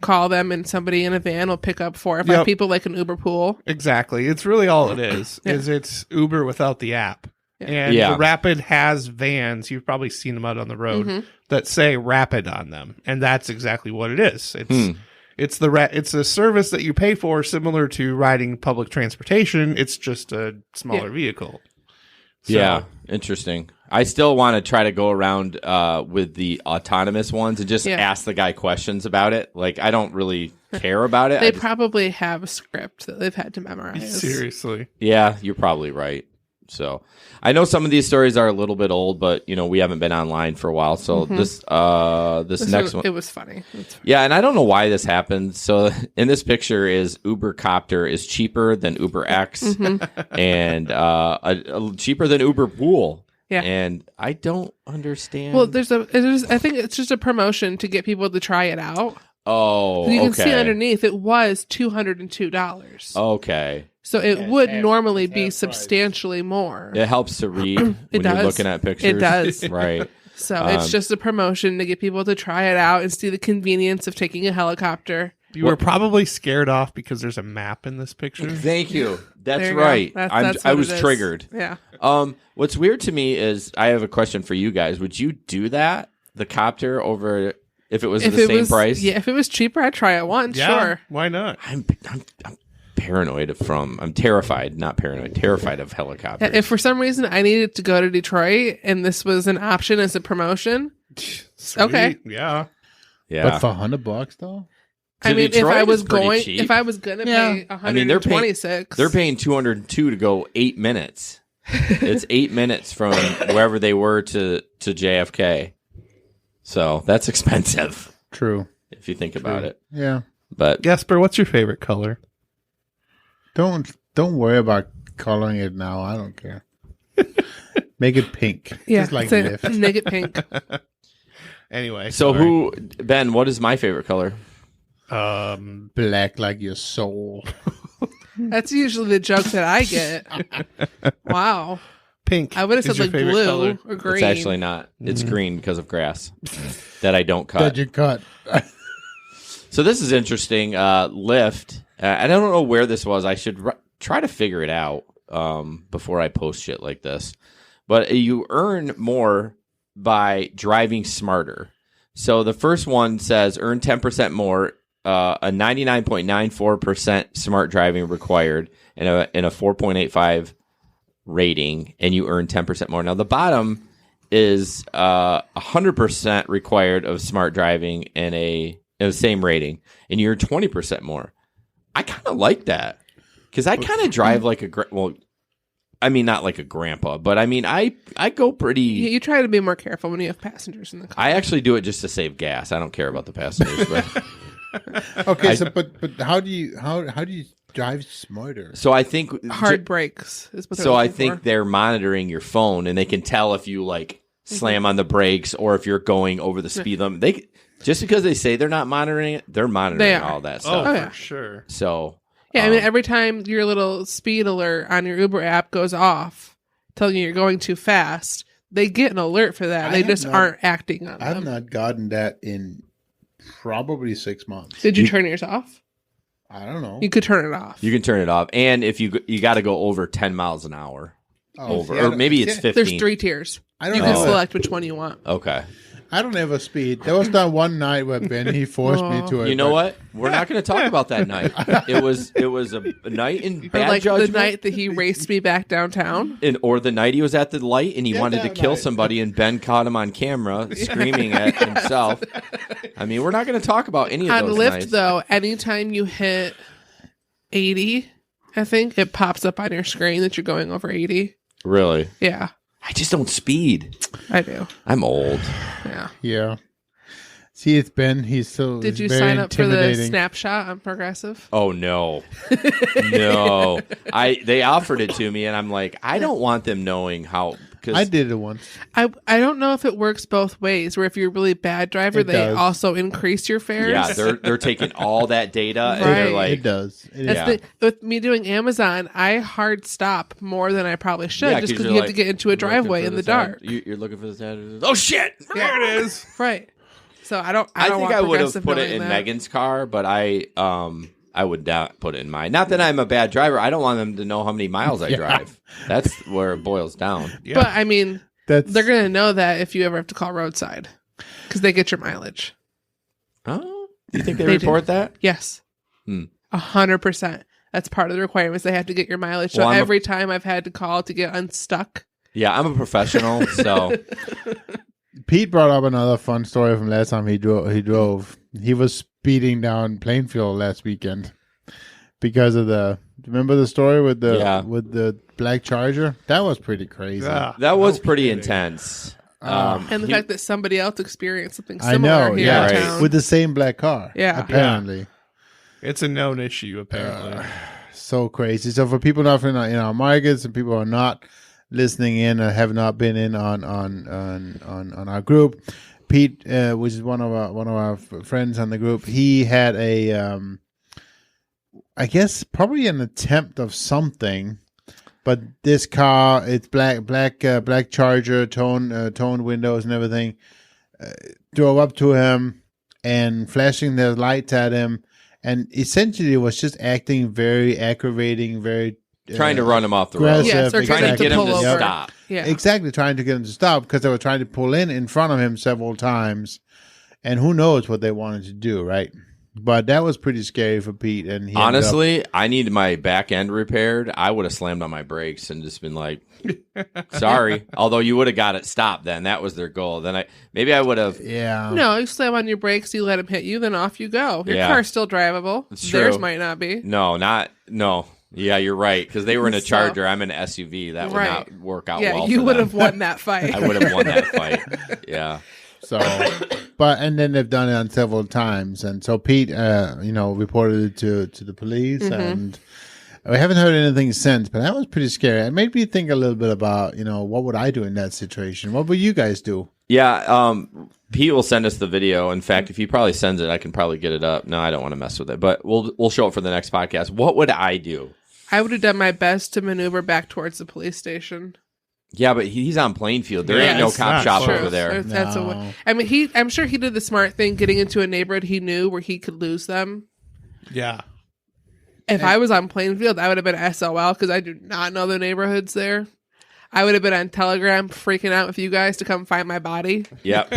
call them and somebody in a van will pick up 4 or 5 people like an Uber pool. Exactly. It's really all it is it's Uber without the app. And the Rapid has vans, you've probably seen them out on the road, that say Rapid on them. And that's exactly what it is. It's it's a service that you pay for, similar to riding public transportation. It's just a smaller vehicle. So, yeah, interesting. I still want to try to go around with the autonomous ones and just ask the guy questions about it. Like, I don't really care about it. They probably have a script that they've had to memorize. Seriously. Yeah, you're probably right. So I know some of these stories are a little bit old, but we haven't been online for a while. So this next one, it was funny. Yeah, and I don't know why this happened. So in this picture is Uber Copter is cheaper than Uber X and cheaper than Uber Pool. Yeah, and I don't understand. Well, I think it's just a promotion to get people to try it out. Oh, you can see underneath it was $202. Okay. So it would normally be substantially more. It helps to read when you're looking at pictures. It does. Right. So it's just a promotion to get people to try it out and see the convenience of taking a helicopter. You were probably scared off because there's a map in this picture. Thank you. That's right. I was triggered. Yeah. What's weird to me is I have a question for you guys. Would you do that? The copter over if it was the same price? Yeah, if it was cheaper, I'd try it once. Yeah, sure. Why not? I'm terrified, not paranoid, terrified of helicopters. If for some reason I needed to go to Detroit and this was an option as a promotion, Sweet. Okay. Yeah. But for $100 though? I mean, Detroit, if I was cheap. going to pay 126, they're paying $202 to go 8 minutes. It's 8 minutes from wherever they were to JFK. So that's expensive. True. If you think about it. Yeah. But Gasper, what's your favorite color? Don't worry about coloring it now. I don't care. Make it pink. Yeah, just like Lyft. Make it pink. Anyway. So Ben, what is my favorite color? Black like your soul. That's usually the joke that I get. Wow. Pink. I would have said like blue color. or green. It's actually not. It's green because of grass that I don't cut. That you cut. So this is interesting. Lyft. I don't know where this was. I should try to figure it out before I post shit like this. But you earn more by driving smarter. So the first one says earn 10% more, a 99.94% smart driving required, and a 4.85 rating, and you earn 10% more. Now the bottom is 100% required of smart driving and the same rating, and you're 20% more. I kind of like that because I kind of drive like not like a grandpa, but I mean, I go pretty. You try to be more careful when you have passengers in the car. I actually do it just to save gas. I don't care about the passengers. But okay, but how do you drive smarter? So I think hard brakes is what. So I think they're monitoring your phone, and they can tell if you like slam on the brakes or if you're going over the speed limit. They just because they say they're not monitoring it, they're monitoring all that stuff. Oh, for sure. So. Yeah, I mean, every time your little speed alert on your Uber app goes off, telling you you're going too fast, they get an alert for that. They just aren't acting on it. I've not gotten that in probably 6 months. Did you turn yours off? I don't know. You could turn it off. You can turn it off. And if you got to go over 10 miles an hour. Or maybe it's 15. There's 3 tiers. You can select which one you want. Okay. I don't ever speed. There was that one night where Ben forced me to it. You know what? We're not going to talk about that night. It was a night in bad judgment. The night that he raced me back downtown, or the night he was at the light and he wanted to kill somebody, and Ben caught him on camera screaming at himself. I mean, we're not going to talk about any of those nights. On Lyft, though, anytime you hit 80, I think it pops up on your screen that you're going over 80. Really? Yeah. I just don't speed. I do. I'm old. Yeah. See, it's Ben. He's so. Did you sign up for the snapshot on Progressive? Oh no, no. They offered it to me, and I'm like, I don't want them knowing I did it once. I don't know if it works both ways, where if you're a really bad driver, It they does. also increase your fares. Yeah, they're taking all that data and Right. they're like, It does. With me doing Amazon, I hard stop more than I probably should, Yeah, just 'cause because you're you have like, to get into a looking driveway for in the this ad- dark. You're looking for this ad. Oh shit! There it is. Right. So I don't I think want I would have Progressive put it knowing in that. Megan's car, but I would not put it in mine. Not that I'm a bad driver. I don't want them to know how many miles I drive. That's where it boils down. But I mean, That's- they're going to know that if you ever have to call roadside, because they get your mileage. Oh, do you think they They report do. that? Yes. 100%. That's part of the requirements. They have to get your mileage. So Well, I'm a- every time I've had to call to get unstuck. Yeah, I'm a professional, so Pete brought up another fun story from last time he drove. He was speeding down Plainfield last weekend because of remember the story with the black Charger? That was pretty crazy. that was pretty intense. And the fact that somebody else experienced something I similar know, here yeah, in town. with the same black car. Yeah. Apparently. It's a known issue, apparently. So crazy. So for people not in our markets and people who are not listening in or have not been in on our group, Pete, which is one of our friends on the group, he had a I guess probably an attempt of something, but this car, it's black Charger, tone windows and everything, drove up to him and flashing their lights at him, and essentially was just acting very aggravating, very trying to run him off the road. aggressive, Yes, or trying to to get him pull to over. stop. Yeah. Exactly, trying to get him to stop because they were trying to pull in front of him several times, and who knows what they wanted to do, right? But that was pretty scary for Pete. And he Honestly, I needed my back end repaired. I would have slammed on my brakes and just been like, sorry. Although you would have got it stopped then. That was their goal. Then I would have. Yeah. No, you slam on your brakes, you let him hit you, then off you go. Your Yeah. car's still drivable. It's Theirs true. might not be. No. Yeah, you're right. Because they were in a So- Charger. I'm in an SUV. That would Right. not work out Yeah, well. you for would them. have won that fight. I would have won that fight. Yeah. So, and then they've done it on several times, and so Pete, reported it to the police, Mm-hmm. and we haven't heard anything since. But that was pretty scary. It made me think a little bit about, what would I do in that situation? What would you guys do? Yeah, Pete will send us the video. In fact, if he probably sends it, I can probably get it up. No, I don't want to mess with it, but we'll show it for the next podcast. What would I do? I would have done my best to maneuver back towards the police station. Yeah, but he's on Plainfield. There ain't no it's cop not shop close. over there. That's No. I'm sure he did the smart thing, getting into a neighborhood he knew where he could lose them. Yeah. If I was on Plainfield, I would have been SOL because I do not know the neighborhoods there. I would have been on Telegram freaking out with you guys to come find my body. Yep.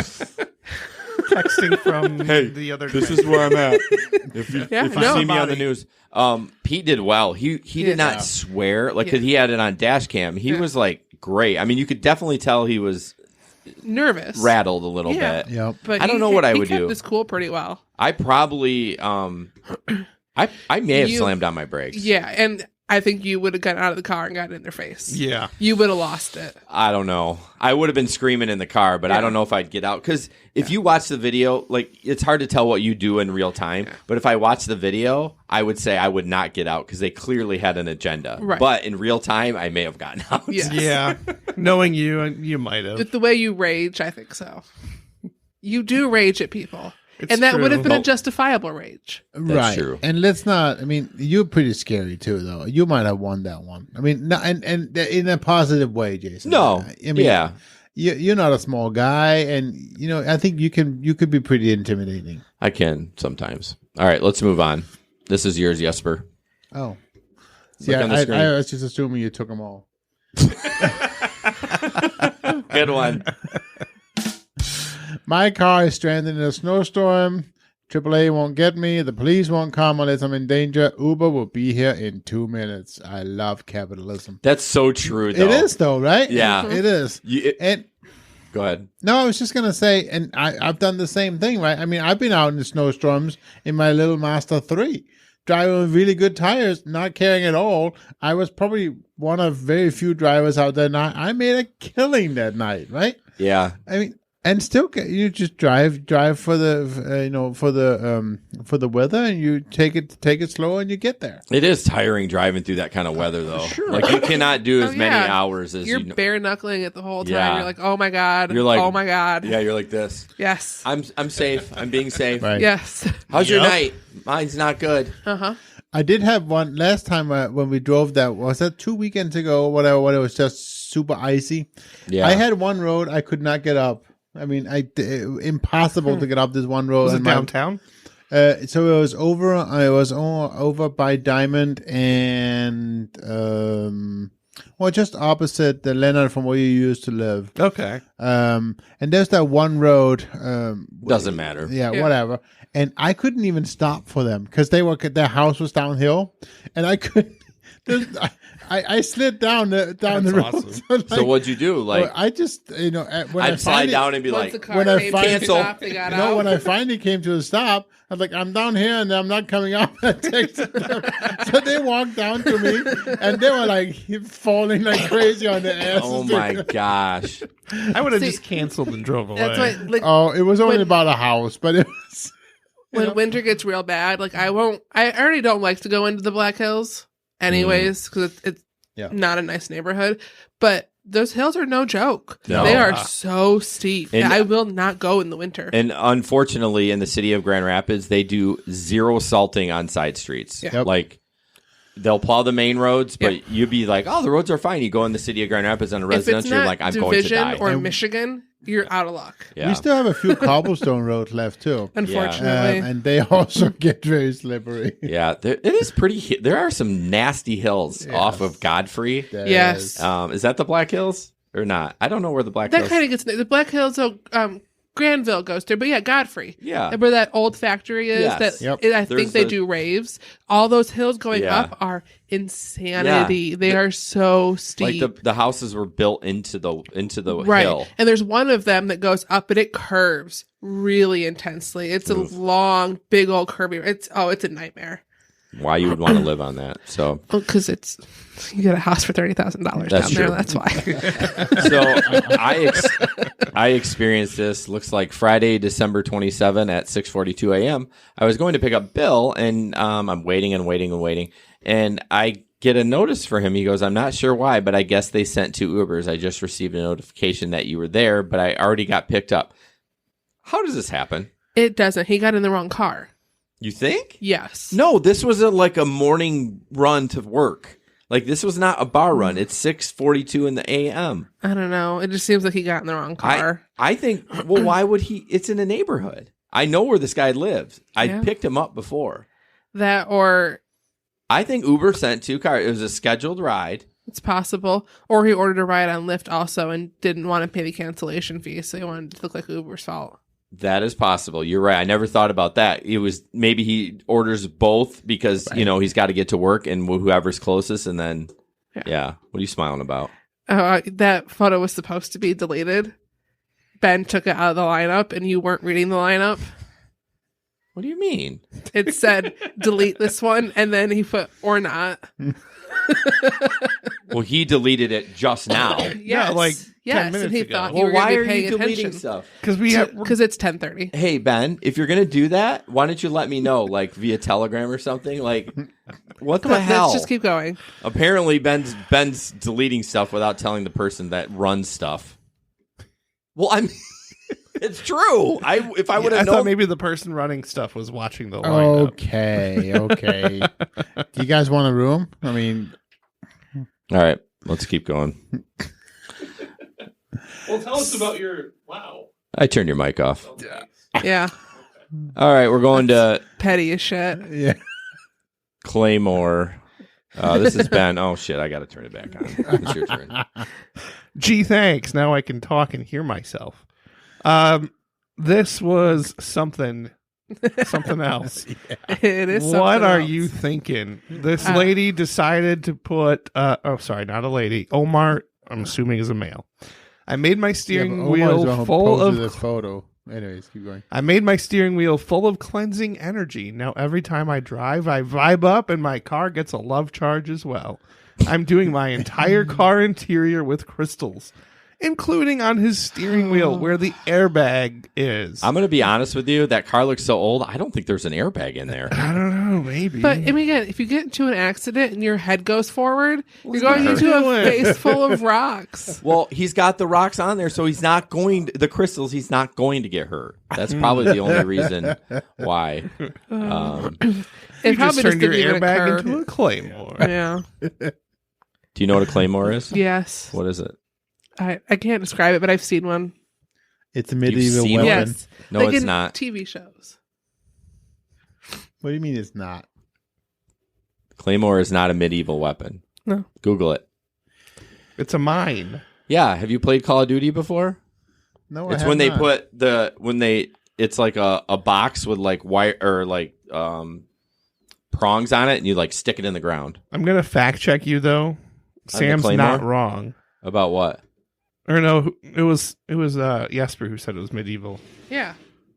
Texting from the other This day. is where I'm at. If you Yeah, see no. me on the news, Pete did well. He did not swear like 'cause he had it on dash cam. He was like great. I mean, you could definitely tell he was Nervous. rattled a little Yeah. bit. Yep. But I don't know what I would He do. kept his cool pretty well. I probably I may have slammed on my brakes. Yeah, and I think you would have gotten out of the car and gotten in their face. Yeah. You would have lost it. I don't know. I would have been screaming in the car, but I don't know if I'd get out. Because if you watch the video, like, it's hard to tell what you do in real time. Yeah. But if I watch the video, I would say I would not get out because they clearly had an agenda. Right. But in real time, I may have gotten out. Yes. Yeah. Knowing you might have. With the way you rage, I think so. You do rage at people. It's and that would have true. been a justifiable rage. Right. true. And let's not, you're pretty scary too, though. You might have won that one. And in a positive way, Jason. No. Yeah. You're not a small guy, and I think you could be pretty intimidating. I can sometimes. All right, let's move on. This is yours, Jesper. Oh. Look on the screen. I was just assuming you took them all. Good one. My car is stranded in a snowstorm. AAA won't get me. The police won't come unless I'm in danger. Uber will be here in 2 minutes. I love capitalism. That's so true, though. It is, though, right? Yeah. It is. And go ahead. no, I was just going to say, and I've done the same thing, right? I've been out in the snowstorms in my little Mazda 3, driving with really good tires, not caring at all. I was probably one of very few drivers out there. I made a killing that night, right? Yeah. And still, you just drive for the for the weather, and you take it slow, and you get there. It is tiring driving through that kind of weather, though. Sure. Like you cannot do as many hours as you're you. bare knuckling it the whole time. Yeah. You're like, oh my god. You're like, oh my god. Yeah, you're like this. Yes. I'm safe. I'm being safe. Right. Yes. How's your night? Mine's not good. I did have one last time when we drove. Was that 2 weekends ago? Whatever. When it was just super icy. Yeah. I had one road I could not get up. I mean, impossible to get up this one road. Was it downtown? So it was over. I was over by Diamond and just opposite the Leonard from where you used to live. Okay. And there's that one road. Doesn't matter. Yeah, whatever. And I couldn't even stop for them because their house was downhill, and I couldn't. I slid down the road. Awesome. So what'd you do? Like I just when I'd slide down and be like, when I cancel. when I finally came to a stop, I was like, I'm down here and I'm not coming up. I texted them. So they walked down to me and they were like falling like crazy on their asses. Oh my gosh! I would have just canceled and drove away. That's why. Like, it was only about a house, but it was. When winter gets real bad, like I already don't like to go into the Black Hills anyways, because it's not a nice neighborhood, but those hills are no joke. No. They are so steep. And I will not go in the winter. And unfortunately, in the city of Grand Rapids, they do zero salting on side streets. Yeah. Yep. Like they'll plow the main roads, but you'd be like, "Oh, the roads are fine." You go in the city of Grand Rapids on a residential, you're like, "I'm going to Division die." or Michigan, you're out of luck. Yeah. We still have a few cobblestone roads left too, unfortunately, and they also get very slippery. Yeah, it is pretty. There are some nasty hills off of Godfrey. Yes. Is that the Black Hills or not? I don't know where the Black That Hills. kind of gets the Black Hills. Granville goes through, but yeah, Godfrey. Yeah. Where that old factory is. Yes. That I think they do raves. All those hills going up are insanity. Yeah. They are so steep. Like the houses were built into the right. hill. And there's one of them that goes up, but it curves really intensely. It's a long, big old curvy. It's a nightmare. Why you would want to live on that? So because you get a house for $30,000 down there. That's why. So I experienced this. Looks like Friday, December 27 at 6:42 a.m. I was going to pick up Bill, and I'm waiting, and I get a notice for him. He goes, "I'm not sure why, but I guess they sent 2 Ubers. I just received a notification that you were there, but I already got picked up." How does this happen? It doesn't. He got in the wrong car. You think? Yes. No, this was like a morning run to work. Like this was not a bar run. It's 6:42 in the a.m. I don't know. It just seems like he got in the wrong car. I think. Well, why would he? It's in a neighborhood. I know where this guy lives. I picked him up before. That or I think Uber sent 2 cars. It was a scheduled ride. It's possible. Or he ordered a ride on Lyft also and didn't want to pay the cancellation fee, so he wanted it to look like Uber's fault. That is possible. You're right. I never thought about that. It was maybe he orders both because, he's got to get to work and whoever's closest. And then, what are you smiling about? That photo was supposed to be deleted. Ben took it out of the lineup and you weren't reading the lineup. What do you mean? It said, delete this one. And then he put, or not. Well, he deleted it just now. Yes. like 10 minutes and he ago. thought Well, you were why going to are be paying you deleting attention. stuff? Because it's 10:30. Hey, Ben, if you're going to do that, why don't you let me know, like via Telegram or something? Like, what the hell? Let's just keep going. Apparently, Ben's deleting stuff without telling the person that runs stuff. Well, I'm. It's true. If I would have known, thought maybe the person running stuff was watching the lineup. Okay. Do you guys want a room? I mean, all right, let's keep going. Well, tell us about your wow. I turned your mic off. Yeah. All right, we're going to petty as shit. Yeah. Claymore. This is Ben. Oh shit! I got to turn it back on. It's your turn. Gee, thanks. Now I can talk and hear myself. This was something else. It is. What are else. you thinking? This lady decided to put. Sorry, not a lady. Omar, I'm assuming is a male. I made my steering wheel full of this photo. Anyways, keep going. I made my steering wheel full of cleansing energy. Now every time I drive, I vibe up, and my car gets a love charge as well. I'm doing my entire car interior with crystals. including on his steering wheel where the airbag is. I'm going to be honest with you. That car looks so old. I don't think there's an airbag in there. I don't know. Maybe. But I mean, again, if you get into an accident and your head goes forward, you're going into a face full of rocks. Well, he's got the rocks on there, so he's not going to, the crystals. He's not going to get hurt. That's probably the only reason why. It you probably just turned your didn't even airbag occur. into a claymore. Yeah. Do you know what a claymore is? Yes. What is it? I can't describe it, but I've seen one. It's a medieval seen weapon. Yes. No, like it's in not. TV shows. What do you mean it's not? Claymore is not a medieval weapon. No. Google it. It's a mine. Yeah. Have you played Call of Duty before? No, It's I have when they not. put it's like a box with like wire or like prongs on it, and you like stick it in the ground. I'm going to fact check you, though. Sam's claymore? not wrong. About what? Or no, it was Jesper who said it was medieval. Yeah.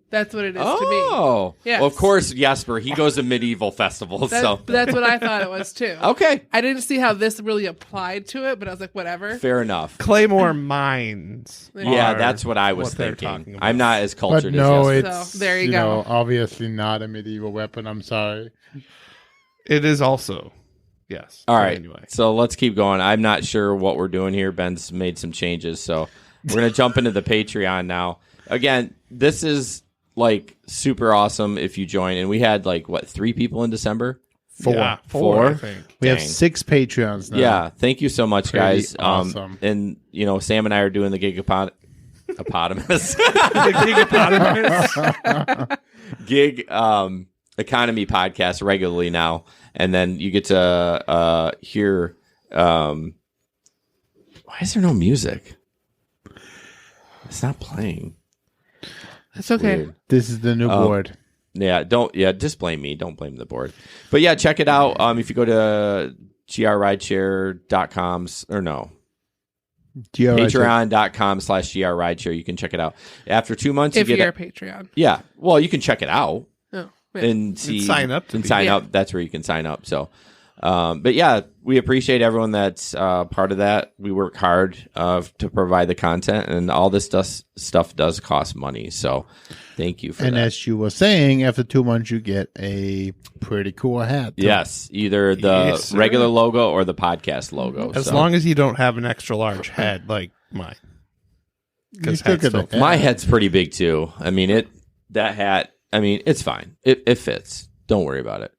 That's what it is to me. Oh. Yes. Well, of course, Jesper, he goes to medieval festivals, so. That's what I thought it was, too. Okay. I didn't see how this really applied to it, but I was like, whatever. Fair enough. Claymore mines. Yeah, that's what I was what they're thinking. talking about. I'm not as cultured But no, as Jesper. it's So, there you go. know, obviously not a medieval weapon. I'm sorry. It is also. Yes. All But right. Anyway. So let's keep going. I'm not sure what we're doing here. Ben's made some changes, so we're going to jump into the Patreon now. Again, this is like super awesome if you join. And we had like, what, 3 people in December? Four. Yeah, Four? I think. We have Dang. 6 Patreons now. Yeah. Thank you so much, Pretty guys. awesome. And, you know, Sam and I are doing the Gigapotamus. Gig economy podcast regularly now, and then you get to hear why is there no music? It's not playing. That's okay. Weird. This is the new board. Just blame me, don't blame the board. But yeah, check it out. If you go to grrideshare.com or no patreon.com/grrideshare, you can check it out. After 2 months, If you you're get a Patreon. Yeah. Well, you can check it out. Oh, yeah. And see sign up to and be- sign Yeah. up. That's where you can sign up. So, but yeah, we appreciate everyone that's part of that. We work hard to provide the content, and all this stuff does cost money. So, thank you for And that. as you were saying, after 2 months, you get a pretty cool hat. too. Yes, either the Yes, sir. regular logo or the podcast logo. As So. long as you don't have an extra large head like mine. You Because still get the hat. My head's pretty big too. I mean, that hat. I mean, it's fine. It fits. Don't worry about it.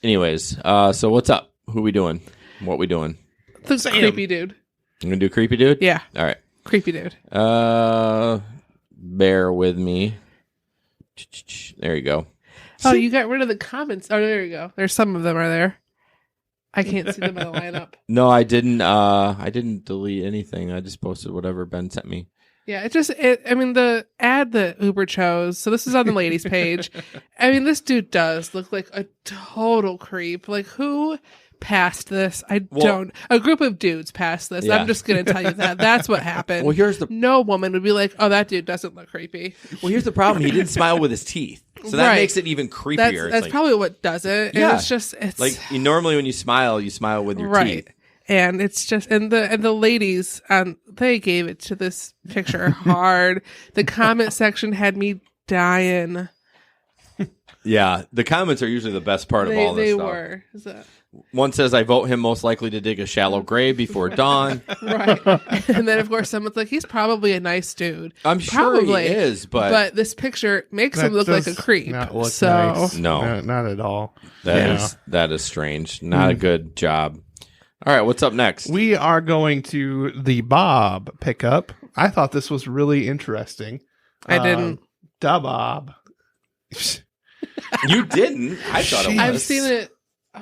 Anyways, so what's up? Who we doing? What we doing? The creepy dude. I'm gonna do creepy dude. Yeah. All right. Creepy dude. Bear with me. There you go. Oh, you got rid of the comments. Oh, there you go. There's some of them are there. I can't see them in the lineup. No, I didn't. I didn't delete anything. I just posted whatever Ben sent me. Yeah, I mean, the ad that Uber chose, so this is on the ladies page. I mean, this dude does look like a total creep. Like, who passed this? A group of dudes passed this. Yeah. I'm just going to tell you that. That's what happened. Well, no woman would be like, oh, that dude doesn't look creepy. Well, here's the problem. He didn't smile with his teeth. So that Right. makes it even creepier. That's like, probably what does it. Yeah. And it's like normally when you smile with your right. teeth. And it's just and the ladies they gave it to this picture hard. The comment section had me dying. Yeah, the comments are usually the best part of all this They stuff. were. Is that- One says, "I vote him most likely to dig a shallow grave before dawn." Right. And then of course someone's like, he's probably a nice dude. I'm sure he is, but this picture makes him look like a creep. Not look So nice. No. Not at all. that is strange. Not a good job. All right, what's up next? We are going to the Bob pickup. I thought this was really interesting. I didn't. Da Bob. You didn't? I thought it was. I've seen it.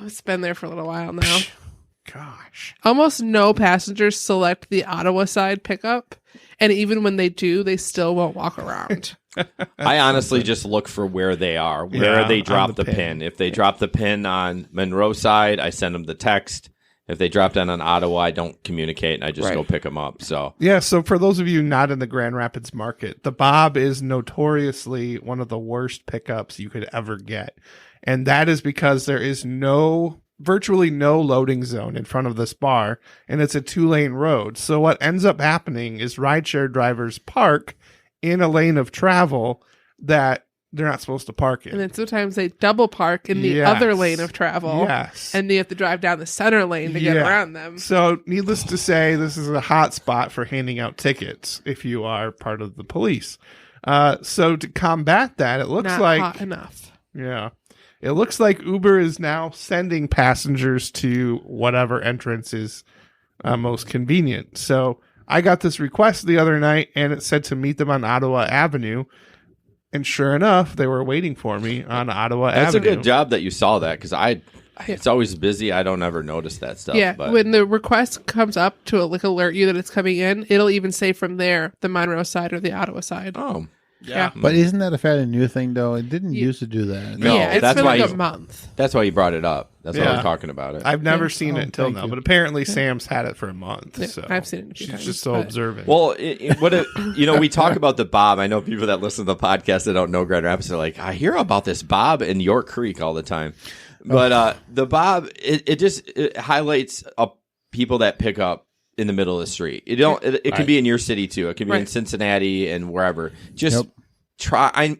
It's been there for a little while now. Gosh. Almost no passengers select the Ottawa side pickup. And even when they do, they still won't walk around. I honestly just look for where they are, where they drop the pin. If they drop the pin on Monroe side, I send them the text. If they drop down on Ottawa, I don't communicate, and I just go pick them up. So Yeah, so for those of you not in the Grand Rapids market, the Bob is notoriously one of the worst pickups you could ever get. And that is because there is no virtually no loading zone in front of this bar, and it's a 2-lane road. So what ends up happening is rideshare drivers park in a lane of travel that they're not supposed to park in. And then sometimes they double park in the other lane of travel. Yes. And you have to drive down the center lane to get around them. So needless to say, this is a hot spot for handing out tickets if you are part of the police. So to combat that, it looks Not like hot enough. Yeah. It looks like Uber is now sending passengers to whatever entrance is most convenient. So I got this request the other night, and it said to meet them on Ottawa Avenue. And sure enough, they were waiting for me on Ottawa Avenue. That's a good job that you saw that, because it's always busy. I don't ever notice that stuff. Yeah, but. when the request comes up to alert you that it's coming in, it'll even say from there the Monroe side or the Ottawa side. Oh, yeah. But isn't that a fairly new thing, though? It didn't used to do that. No, yeah, it's that's been why like a month. That's why you brought it up. That's why we're talking about it. I've never seen it until now, you. but apparently Sam's had it for a month. Yeah, so I've seen it a few she's times, just so but- observant. Well, we talk about the Bob. I know people that listen to the podcast that don't know Grand Rapids are like, I hear about this Bob in York Creek all the time. But the Bob, it highlights people that pick up in the middle of the street. It can be in your city too. It can be in Cincinnati and wherever. Just try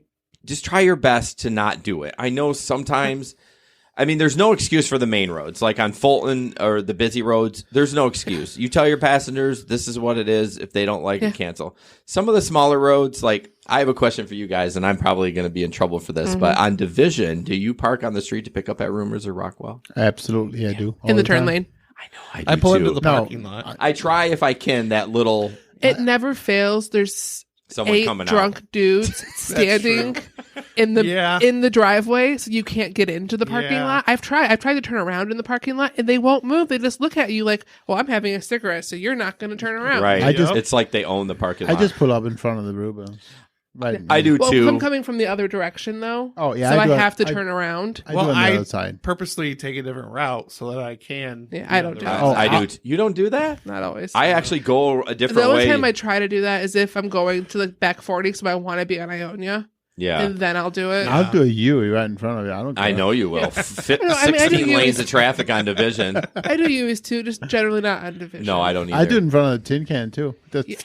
your best to not do it. I know sometimes, I mean, there's no excuse for the main roads. Like on Fulton or the busy roads, there's no excuse. You tell your passengers, this is what it is. If they don't like it, cancel. Some of the smaller roads, like, I have a question for you guys, and I'm probably going to be in trouble for this, but on Division, do you park on the street to pick up at Rumors or Rockwell? Absolutely, I do. In the turn lane. I pull into the parking lot. I try if I can that little... It never fails. There's Someone 8 coming drunk out. dudes standing in the driveway, so you can't get into the parking lot. I've tried to turn around in the parking lot, and they won't move. They just look at you like, "Well, I'm having a cigarette, so you're not going to turn around." Right. It's like they own the parking lot. I just pull up in front of the Rubens. Right. I do Well, too. I'm coming from the other direction though. Oh yeah. So I do have to turn around. I do on the other side. Purposely take a different route so that I can. Yeah, I don't do that. I do. You don't do that? Not always. I actually go a different The only way. time I try to do that is if I'm going to the back 40, so I want to be on Ionia. Yeah. And then I'll do it. I'll do a U right in front of you. I don't care. I know you will. No, 16 I mean, I do lanes use- of traffic on Division. I do U's too, just generally not on Division. No, I don't either. I do it in front of the tin can too.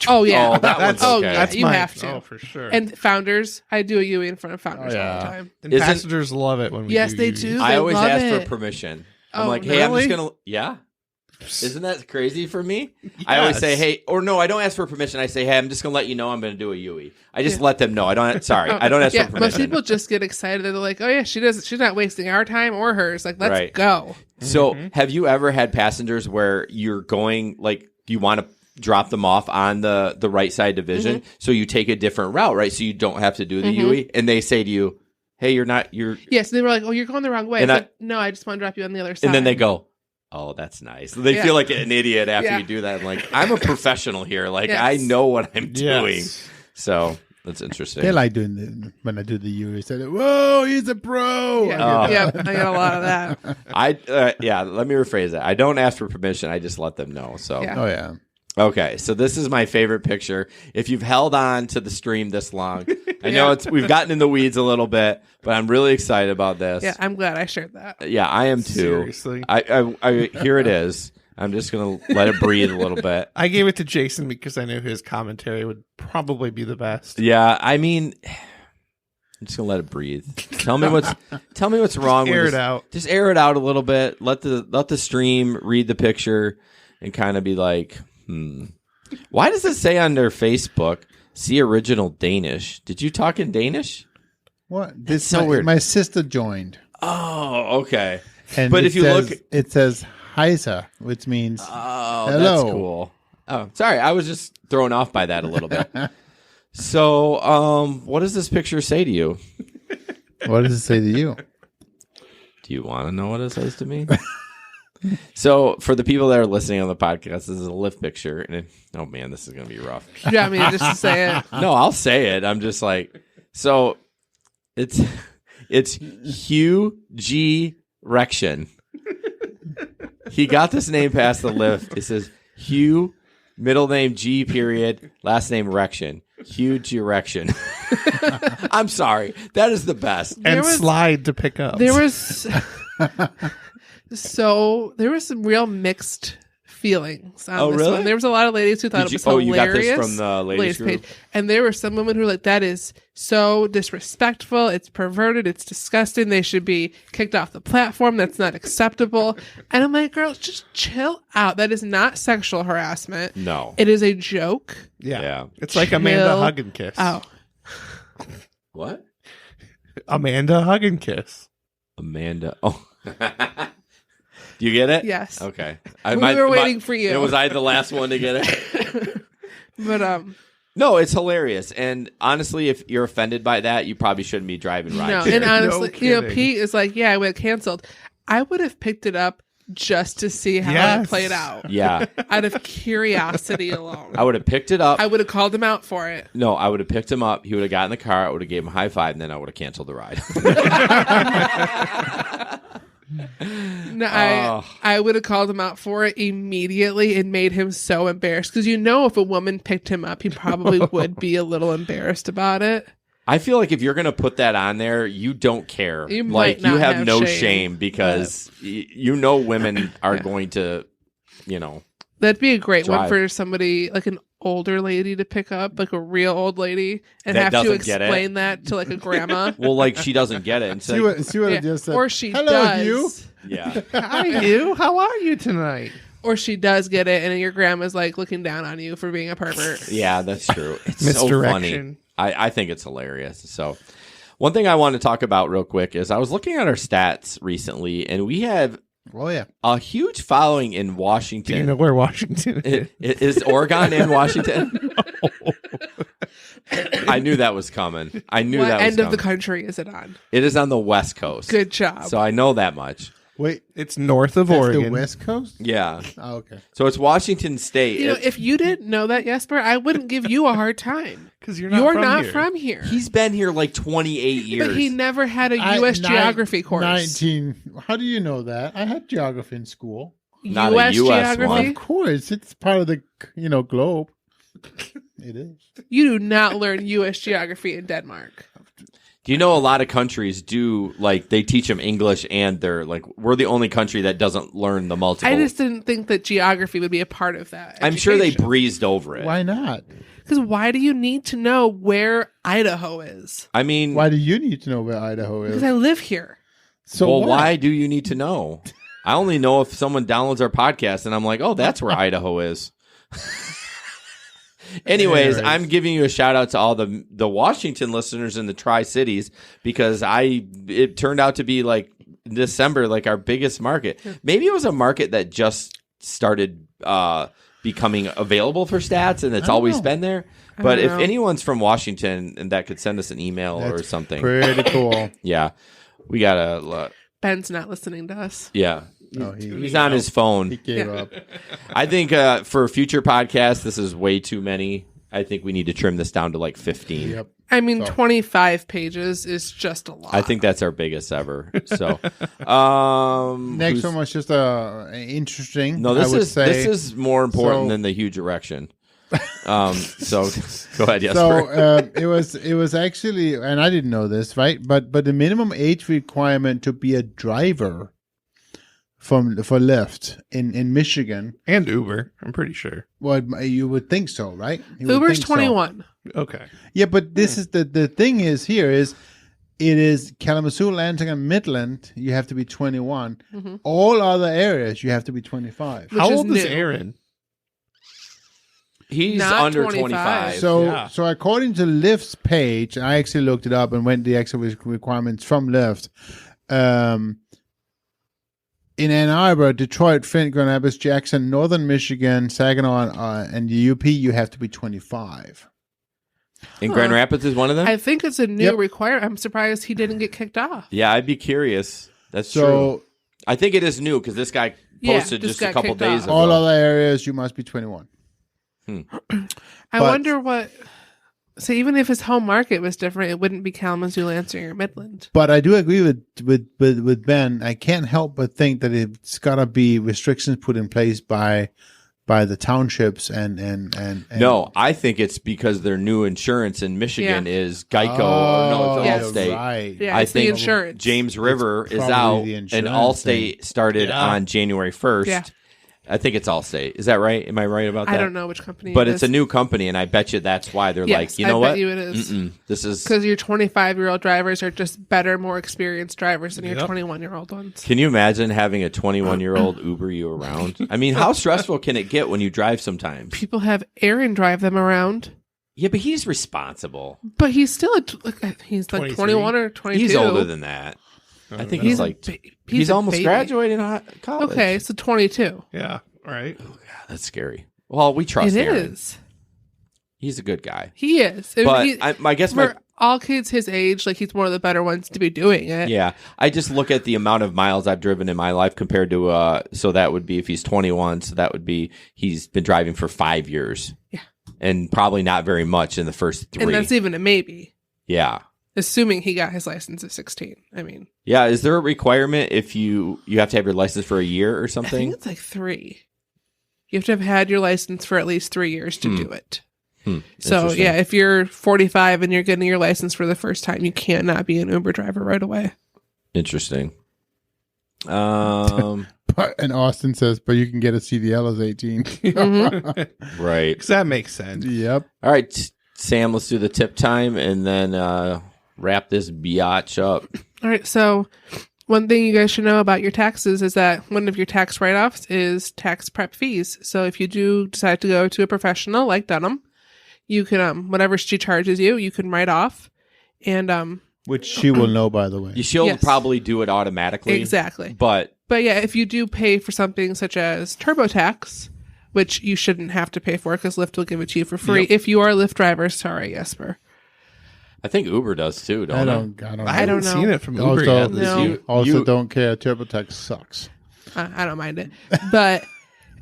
Oh yeah. Oh, that one's oh, okay. yeah, That's you have to. Oh, for sure. And Founders, I do a UE in front of Founders all the time. And Isn't- passengers love it when we Yes, do they UVs. do. I They always love ask it. for permission. I'm Oh, like, hey, I'm really? just going to... Yeah? Isn't that crazy for me? I always say, hey, or no, I don't ask for permission. I say, hey, I'm just going to let you know I'm going to do a UE. I just let them know. I don't ask for permission. Most people just get excited. They're like, oh yeah, she's not wasting our time or hers. Like, let's go. So have you ever had passengers where you're going, like, you want to drop them off on the right side division, so you take a different route, right? So you don't have to do the UE, and they say to you, hey, you're... Yes, they were like, oh, you're going the wrong way. And But no, I just want to drop you on the other side. And then they go, oh, that's nice. They feel like an idiot after Yeah. you do that. I'm like, I'm a professional here. Like, Yes. I know what I'm doing. Yes. So that's interesting. They like doing when I do the U. They say, "Whoa, he's a pro." Yeah, yeah, I got a lot of that. Let me rephrase that. I don't ask for permission. I just let them know. So, Yeah. Oh yeah. Okay, so this is my favorite picture. If you've held on to the stream this long, I know we've gotten in the weeds a little bit, but I'm really excited about this. Yeah, I'm glad I shared that. Yeah, I am too. Seriously. I here it is. I'm just gonna let it breathe a little bit. I gave it to Jason because I knew his commentary would probably be the best. Yeah, I mean, I'm just gonna let it breathe. Tell me what's wrong. Air with it this. out. Just air it out a little bit. Let the stream read the picture and kind of be like, why does it say on their Facebook? See original Danish. Did you talk in Danish? What? That's so weird. My sister joined. Oh, okay. And But it if you says, look, it says Heisa, which means oh, hello. that's cool. Oh, sorry, I was just thrown off by that a little bit. So, what does this picture say to you? What does it say to you? Do you want to know what it says to me? So, for the people that are listening on the podcast, this is a lift picture, and oh man, this is going to be rough. You want me to just say it? No, I'll say it. I'm just like, so it's Hugh G. Rection. He got this name past the lift. It says Hugh, middle name G period, last name Rection. Huge erection. I'm sorry. That is the best. And slide to pick up. There was So there was some real mixed feelings on this really? one. There was a lot of ladies who thought it was hilarious. You got this from the ladies group? page. And there were some women who were like, that is so disrespectful. It's perverted. It's disgusting. They should be kicked off the platform. That's not acceptable. And I'm like, girls, just chill out. That is not sexual harassment. No. It is a joke. Yeah. It's like Amanda Hug and Kiss. Oh. What? Amanda Hug and Kiss. Amanda. Oh. Do you get it? Yes. Okay. We were waiting for you. Was I the last one to get it? But no, it's hilarious. And honestly, if you're offended by that, you probably shouldn't be driving Rideshare. No, and honestly, kidding. Pete is like, yeah, I would have canceled. I would have picked it up just to see how it played out. Yeah. Out of curiosity alone. I would have picked it up. I would have called him out for it. No, I would have picked him up. He would have got in the car. I would have gave him a high five, and then I would have canceled the ride. No, I would have called him out for it immediately and made him so embarrassed. Because if a woman picked him up, he probably would be a little embarrassed about it. I feel like if you're going to put that on there, you don't care. You might you not have no shame, shame because women are going to, That'd be a great one drive. for somebody like an older lady to pick up, like a real old lady, and That have to doesn't get it. explain that to like a grandma. Well, like she doesn't get it. And See what I just said. Or she Hello, does. you. Yeah. Hi, you. How are you tonight? Or she does get it, and your grandma's like looking down on you for being a pervert. Yeah, that's true. It's so Misdirection. funny. I think it's hilarious. So one thing I want to talk about real quick is I was looking at our stats recently, and we have a huge following in Washington. Do you know where Washington is? Is Oregon in Washington? I knew that was coming. I knew What that was end of coming. the country is it on? It is on the West Coast. Good job. So I know that much. Wait, it's north of that's Oregon. the West Coast? Yeah. Oh, okay. So it's Washington State. If you didn't know that, Jesper, I wouldn't give you a hard time. Because you're not from here. He's been here like 28 years. But he never had a U.S. geography course. 19. How do you know that? I had geography in school. Not US a U.S. geography? one. Of course, it's part of the globe. It is. You do not learn U.S. geography in Denmark. Do you know a lot of countries do, like, they teach them English and they're, like, we're the only country that doesn't learn the multiple. I just didn't think that geography would be a part of that. I'm sure they education. breezed over it. Why not? Because why do you need to know where Idaho is? I mean, Why do you need to know where Idaho is? Because I live here. So well, what? why do you need to know? I only know if someone downloads our podcast and I'm like, oh, that's where Idaho is. Anyways, I'm giving you a shout out to all the Washington listeners in the Tri-Cities because it turned out to be like December, like our biggest market. Maybe it was a market that just started becoming available for stats and it's always been there. But if anyone's from Washington and that could send us an email or something. Pretty cool. Yeah. We got to... Ben's not listening to us. Yeah. No, He's on his phone. He gave up. I think for future podcasts, this is way too many. I think we need to trim this down to like 15. Yep. I mean, 25 pages is just a lot. I think that's our biggest ever. So, next one was just interesting. No, this I would is say. this is more important So- than the huge erection. So go ahead, Jesper. So it was actually, and I didn't know this, right? But the minimum age requirement to be a driver for Lyft in Michigan and Uber, I'm pretty sure. Well, you would think so, right? You would Uber's think so. 21. Okay. Yeah, but this is the thing is here is it is Kalamazoo, Lansing, and Midland. You have to be 21. Mm-hmm. All other areas you have to be 25. How is old is new. Aaron? He's Not under 25. 25. So according to Lyft's page, I actually looked it up and went the actual requirements from Lyft. In Ann Arbor, Detroit, Flint, Grand Rapids, Jackson, Northern Michigan, Saginaw, and the UP, you have to be 25. And Grand Rapids is one of them? I think it's a new requirement. I'm surprised he didn't get kicked off. Yeah, I'd be curious. That's So- true. I think it is new because this guy posted just just a got couple kicked days off. ago. All other areas, you must be 21. I But- wonder what. So even if his home market was different, it wouldn't be Kalamazoo, Lansing, or Midland. But I do agree with Ben. I can't help but think that it's got to be restrictions put in place by by the townships and No, I think it's because their new insurance in Michigan is Geico. No, it's Allstate. Right. Yeah, I it's the think insurance. James River is probably out, the and insurance Allstate started on January 1st. Yeah. I think it's Allstate. Is that right? Am I right about that? I don't know which company But it it's is. a new company, and I bet you that's why they're Yes, like, you know I what? bet you it is. This is. Because your 25-year-old drivers are just better, more experienced drivers than your Yep. 21-year-old ones. Can you imagine having a 21-year-old Uber you around? I mean, how stressful can it get when you drive sometimes? People have Aaron drive them around, Yeah, but he's responsible. but he's still he's like 23? 21 or 22. He's older than that. I think he's like he's a almost baby. graduating college. Okay, so 22. Yeah, right. Oh, God, that's scary. Well, we trust It Aaron. is. He's a good guy. He is. But I guess for all kids his age, like he's one of the better ones to be doing it. Yeah, I just look at the amount of miles I've driven in my life compared to so that would be if he's 21, so that would be he's been driving for 5 years. Yeah. And probably not very much in the first 3. And that's even a maybe. Yeah. Assuming he got his license at 16. I mean. Yeah, is there a requirement if you have to have your license for a year or I something? think it's like 3. You have to have had your license for at least 3 years to do it. So, Interesting. yeah, if you're 45 and you're getting your license for the first time, you cannot be an Uber driver right away. Interesting. and Austin says, but you can get a CDL as 18. Right. Because that makes sense. Yep. All right, Sam, let's do the tip time and then wrap this biatch up. All right, so one thing you guys should know about your taxes is that one of your tax write-offs is tax prep fees. So if you do decide to go to a professional like Dunham, you can, whatever she charges you, you can write off. And Which she will know, by the way. She'll Yes. probably do it automatically. Exactly. But yeah, if you do pay for something such as TurboTax, which you shouldn't have to pay for because Lyft will give it to you for free. Yep. If you are a Lyft driver, sorry, Jesper. I think Uber does too, don't I it? don't I haven't know. seen it from Uber Also, yet. No. also don't care. TurboTax sucks. I don't mind it. But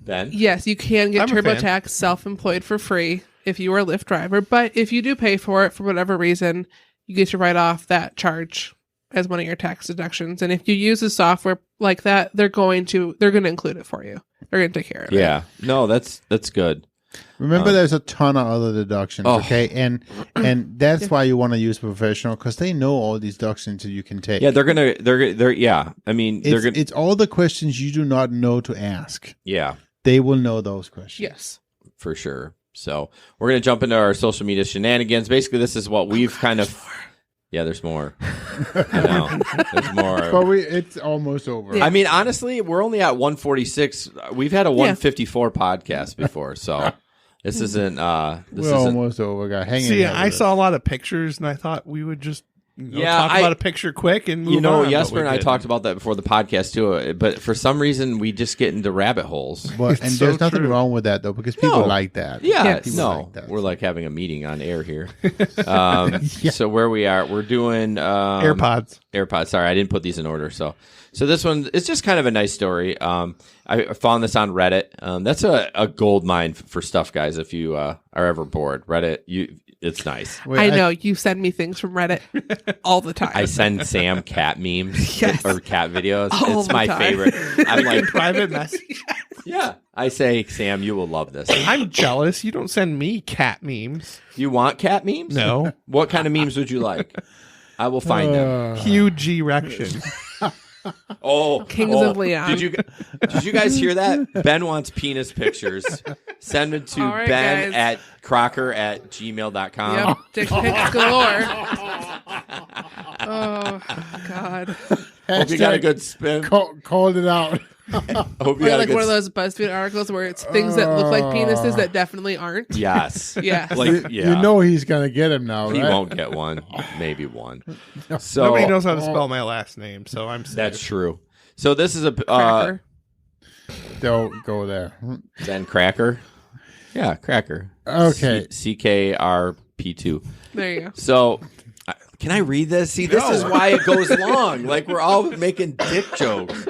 Ben? yes, you can get I'm a fan. TurboTax self-employed for free if you are a Lyft driver. But if you do pay for it for whatever reason, you get to write off that charge as one of your tax deductions. And if you use a software like that, they're going to include it for you. They're going to take care of it. Yeah. No, that's good. Remember, there's a ton of other deductions, okay? And that's why you want to use a professional, because they know all these deductions that you can take. Yeah, they're yeah. I mean, they're gonna. It's all the questions you do not know to ask. Yeah, they will know those questions. Yes, for sure. So we're gonna jump into our social media shenanigans. Basically, this is what we've kind of. Yeah, there's more. I know. There's more. But it's almost over. Yeah. I mean, honestly, we're only at 146. We've had a 154 podcast before, so this isn't. We're almost over, guy. Hang See, in. I saw a lot of pictures, and I thought we would just talk about a picture quick and move on. Jesper and I talked about that before the podcast too. But for some reason, we just get into rabbit holes. But, and there's nothing wrong with that, though, because people like that. Yeah, people like that. We're like having a meeting on air here. So where we are, we're doing AirPods. Sorry, I didn't put these in order. So this one, it's just kind of a nice story. I found this on Reddit. That's a gold mine for stuff, guys. If you are ever bored, Reddit, it's nice. Wait, I know you send me things from Reddit all the time. I send Sam cat memes Yes. or cat videos. All It's the my time. favorite. I'm like private message. Yeah. I say, Sam, you will love this. I'm jealous. You don't send me cat memes. You want cat memes? No. What kind of memes would you like? I will find them. Huge erection. Kings of Leon. Did you guys hear that? Ben wants penis pictures. Send them to All right, Ben guys. at crocker@gmail.com. Yep, dick pics galore. Oh God! Hope you got a good spin. Called it out. Hope you Or got a like good one of those BuzzFeed articles where it's things that look like penises that definitely aren't. Yes. Yes. Like, You know he's gonna get him now, right? He won't get one. Maybe one. So Nobody knows how to spell my last name, so I'm safe. That's true. So this is a Cracker. Don't go there. Ben Cracker. Yeah, Cracker. Okay. CKRP2. There you go. So, can I read this? See, this is why it goes long. Like, we're all making dick jokes.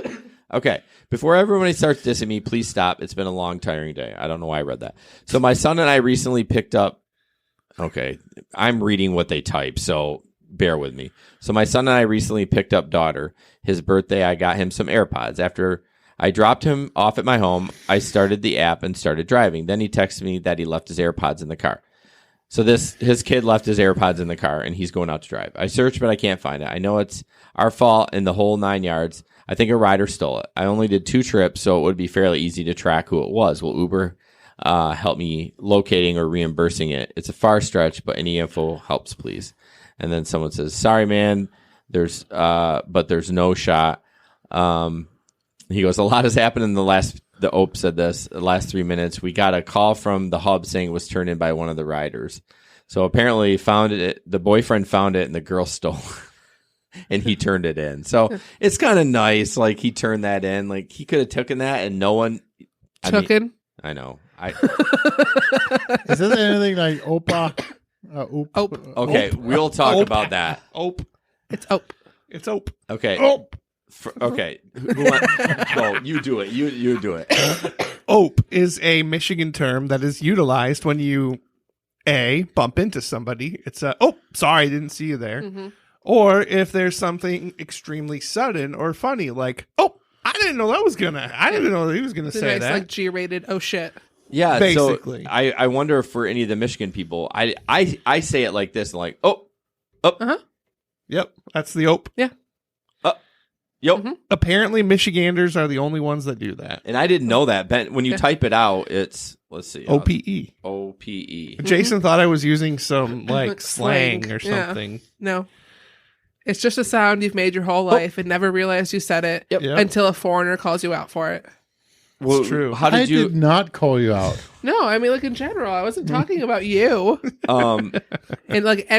Okay. Before everybody starts dissing me, please stop. It's been a long, tiring day. I don't know why I read that. So, my son and I recently picked up. Okay. I'm reading what they type, so bear with me. So, my son and I recently picked up daughter. His birthday, I got him some AirPods. After I dropped him off at my home. I started the app and started driving. Then he texted me that he left his AirPods in the car. So his kid left his AirPods in the car, and he's going out to drive. I searched, but I can't find it. I know it's our fault in the whole 9 yards. I think a rider stole it. I only did 2 trips, so it would be fairly easy to track who it was. Will Uber help me locating or reimbursing it? It's a far stretch, but any info helps, please. And then someone says, sorry, man, but there's no shot. He goes, a lot has happened in the OP said this, the last 3 minutes. We got a call from the hub saying it was turned in by one of the riders. So apparently the boyfriend found it and the girl stole it. And he turned it in. So it's kind of nice. Like he turned that in. Like he could have taken that and no one Taken? I know. Is this anything like Opa? Ope. Okay, we'll talk about that. Ope. It's Ope. It's Ope. Okay. Ope. Okay. No, you do it. You do it. Ope is a Michigan term that is utilized when you bump into somebody. It's sorry, I didn't see you there. Mm-hmm. Or if there's something extremely sudden or funny, like, I didn't know he was gonna say nice, that. like G-rated. Oh shit. Yeah, basically. So I wonder for any of the Michigan people, I say it like this, like Yep, that's the Ope. Yeah. Yep. Mm-hmm. Apparently, Michiganders are the only ones that do that. And I didn't know that. Ben, when you type it out, it's let's see, OPE. OPE. Jason thought I was using some like slang or something. Yeah. No. It's just a sound you've made your whole life and never realized you said it until a foreigner calls you out for it. Well, it's true. I did not call you out. No, I mean, like in general, I wasn't talking about you. And like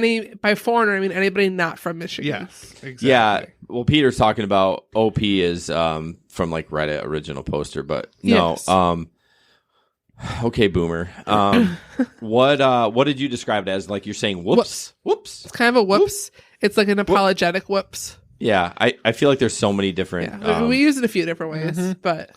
by foreigner, I mean anybody not from Michigan. Yes, exactly. Yeah. Well, Peter's talking about OP is from like Reddit original poster, but no. Yes. Okay, Boomer. What did you describe it as? Like you're saying whoops? Whoops. It's kind of a whoops. It's like an apologetic whoops. Yeah, I feel like there's so many different. Yeah. We use it a few different ways, but.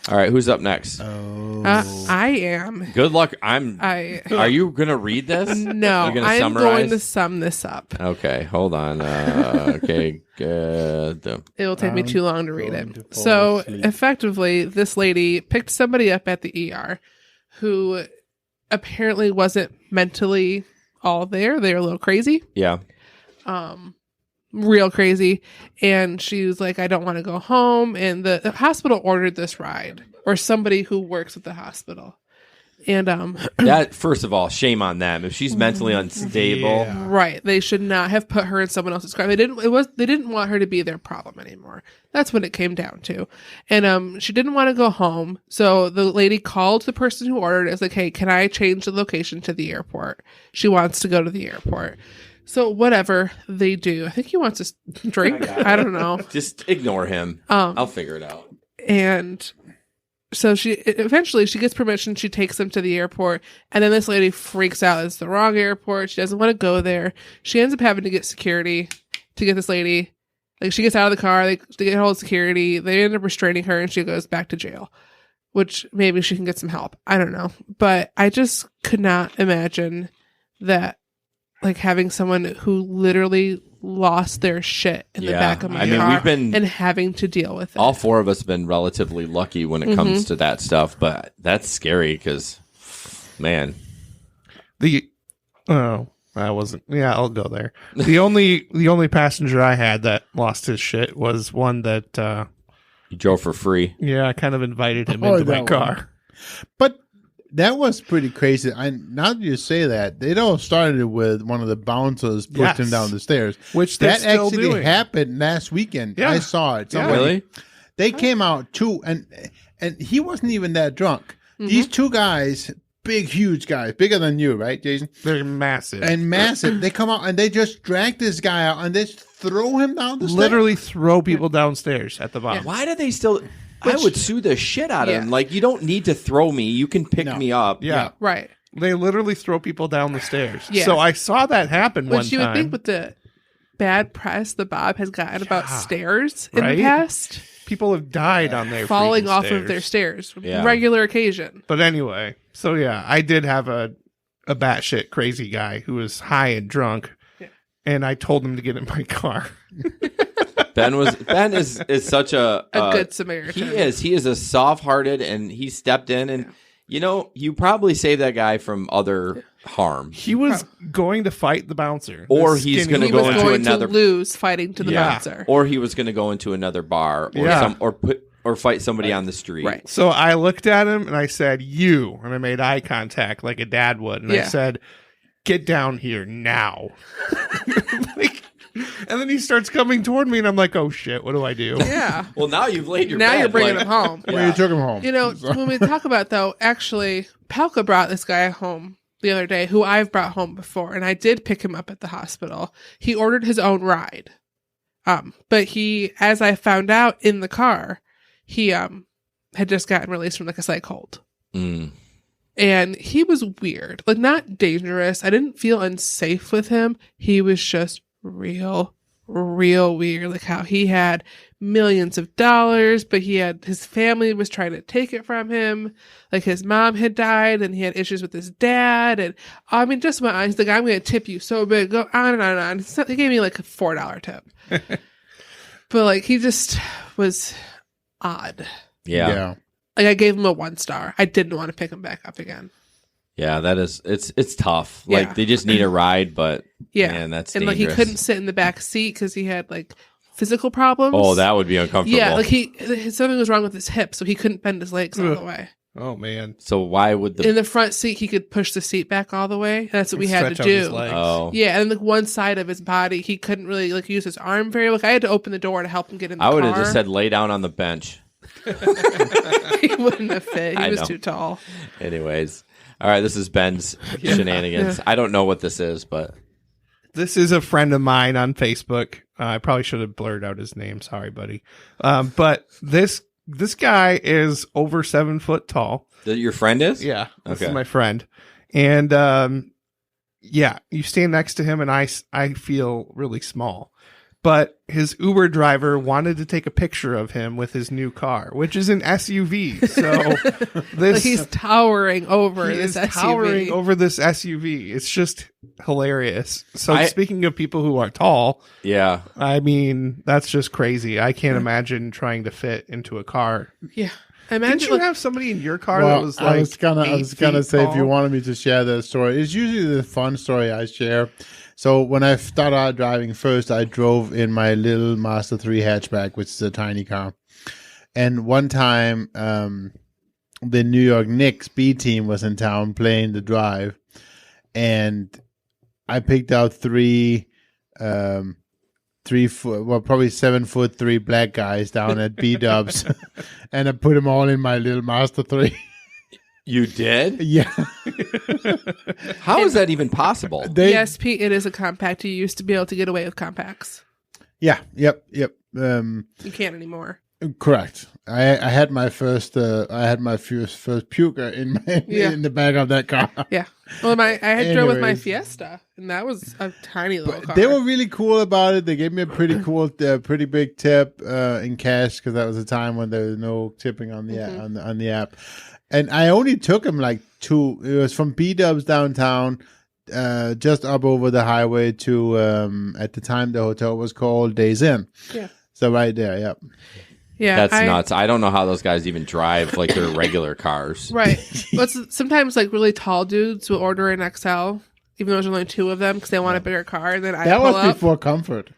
All right, who's up next? I am. Good luck. Are you gonna read this? No, You're gonna I'm summarize? going to sum this up. Okay, hold on. Okay, good. It will take me too long to read it. So effectively, this lady picked somebody up at the ER who apparently wasn't mentally all there. They were a little crazy. Yeah. Real crazy. And she was like, I don't want to go home. And the hospital ordered this ride, or somebody who works at the hospital. And that, first of all, shame on them. If she's mentally unstable, right, they should not have put her in someone else's car. They didn't want her to be their problem anymore. That's what it came down to. And she didn't want to go home, so the lady called the person who ordered it. It's like, hey, can I change the location to the airport? She wants to go to the airport. So whatever they do, I think he wants a drink. I don't know. Just ignore him. I'll figure it out. And so she eventually gets permission. She takes them to the airport, and then this lady freaks out. It's the wrong airport. She doesn't want to go there. She ends up having to get security to get this lady. Like, she gets out of the car. They get hold of security. They end up restraining her, and she goes back to jail. Which maybe she can get some help. I don't know, but I just could not imagine that. Like having someone who literally lost their shit in the back of my car and having to deal with it. All 4 of us have been relatively lucky when it comes to that stuff, but that's scary because, man. I wasn't. Yeah, I'll go there. The only passenger I had that lost his shit was one that you drove for free. Yeah, I kind of invited him into my car. But that was pretty crazy. Now that you say that, it all started with one of the bouncers pushed him down the stairs. Which that still actually doing. Happened last weekend. Yeah. I saw it. Really? They came out too, and he wasn't even that drunk. These 2 guys, huge guys, bigger than you, right, Jason? They're massive. They come out and they just drag this guy out and they just throw him down the stairs. Literally throw people downstairs at the bottom. Yeah. Why do they still? I would sue the shit out of them. Like, you don't need to throw me. You can pick me up. Yeah. Right. They literally throw people down the stairs. Yeah. So I saw that happen one Which you time. would think with the bad press the Bob has gotten about stairs in the past. People have died on their falling off stairs. of their stairs. Regular occasion. But anyway, so yeah, I did have a batshit crazy guy who was high and drunk, and I told him to get in my car. Ben is such a good Samaritan. He is a soft-hearted, and he stepped in, and you probably saved that guy from other harm. He was going to fight the bouncer, or he's going to go into another lose fighting to the bouncer, or he was going to go into another bar, or fight somebody on the street. Right. So I looked at him and I said, "You," and I made eye contact like a dad would, and I said, "Get down here now." And then he starts coming toward me, and I'm like, "Oh shit, what do I do?" Yeah. Well, now you've laid your now bed, you're bringing him home. Well, you took him home. When we talk about though, actually, Pelka brought this guy home the other day, who I've brought home before, and I did pick him up at the hospital. He ordered his own ride, but he, as I found out in the car, he had just gotten released from like a psych hold. And he was weird, like not dangerous. I didn't feel unsafe with him. He was just real weird, like how he had millions of dollars, but his family was trying to take it from him. Like his mom had died, and he had issues with his dad, and I mean, just went on. He's like, "I'm going to tip you so big." Go on and on and on. So he gave me like a $4 tip, but like he just was odd. Yeah. Like I gave him a 1 star. I didn't want to pick him back up again. Yeah, that is it's tough. Like they just need a ride, but man, that's and dangerous. like he couldn't sit in the back seat because he had like physical problems. Oh, that would be uncomfortable. Yeah, like something was wrong with his hip, so he couldn't bend his legs all the way. Oh man! So why would in the front seat he could push the seat back all the way? That's what we had to do. Oh, yeah, and like one side of his body he couldn't really like use his arm very well. Like, I had to open the door to help him get in the car. I would have just said lay down on the bench. He wouldn't have fit. He was too tall. Anyways, all right. This is Ben's shenanigans. I don't know what this is, but this is a friend of mine on Facebook. I probably should have blurred out his name. Sorry, buddy. But this guy is over 7 foot tall. Your friend is? Yeah, this is my friend. And you stand next to him, and I feel really small. But his Uber driver wanted to take a picture of him with his new car, which is an SUV. So like he's towering over this SUV. Towering over this SUV. It's just hilarious. So speaking of people who are tall, I mean, that's just crazy. I can't imagine trying to fit into a car. Yeah. Didn't you have somebody in your car that was like I was gonna say, tall? if you wanted me to share that story, it's usually the fun story I share. So when I started out driving first, I drove in my little Mazda 3 hatchback, which is a tiny car. And one time, the New York Knicks B team was in town playing the drive, and I picked out probably 7'3" black guys down at B-Dubs, and I put them all in my little Mazda 3. You did? Yeah. How is that even possible? Yes, Pete, it is a compact. You used to be able to get away with compacts. Yeah. Yep. You can't anymore. Correct. I had my first puker in the back of that car. Yeah. Well, I had drove with my Fiesta, and that was a tiny little car. They were really cool about it. They gave me a pretty cool, pretty big tip in cash, because that was a time when there was no tipping on the on the app. And I only took him like 2. It was from B-Dubs downtown, just up over the highway to, at the time, the hotel was called Days Inn. Yeah. So right there, yep. Yeah. That's nuts. I don't know how those guys even drive like their regular cars. Right. But sometimes like really tall dudes will order an XL, even though there's only 2 of them, because they want a bigger car. And then I pull was before Comfort.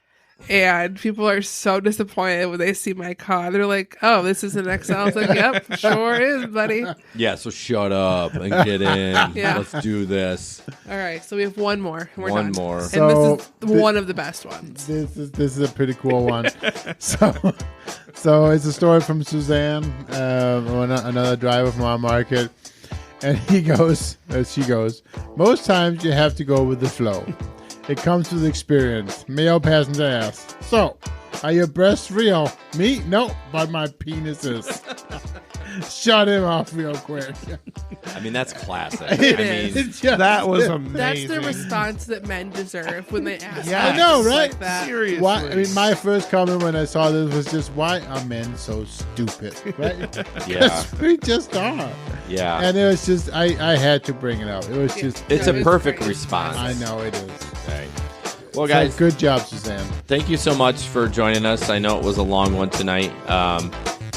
And people are so disappointed when they see my car. They're like, "Oh, this is an XL." I was like, "Yep, sure is, buddy." Yeah, so shut up and get in. Yeah. Let's do this. All right, so we have one more. We're one done. more. And this is one of the best ones. This is a pretty cool one. So it's a story from Suzanne, another driver from our market. And she goes, "Most times you have to go with the flow. It comes with experience." Male passenger asks, "So, are your breasts real?" "Me? No, but my penis is." Shut him off real quick. I mean, that's classic. That was amazing. That's the response that men deserve when they ask. Yeah, I know, right? Like that. Seriously. Why, I mean, my first comment when I saw this was just, why are men so stupid? Right? Yeah. We just are. Yeah. And it was just, I had to bring it up. It was just. It's a perfect response. I know it is. Right. Well, guys, good job, Suzanne. Thank you so much for joining us. I know it was a long one tonight,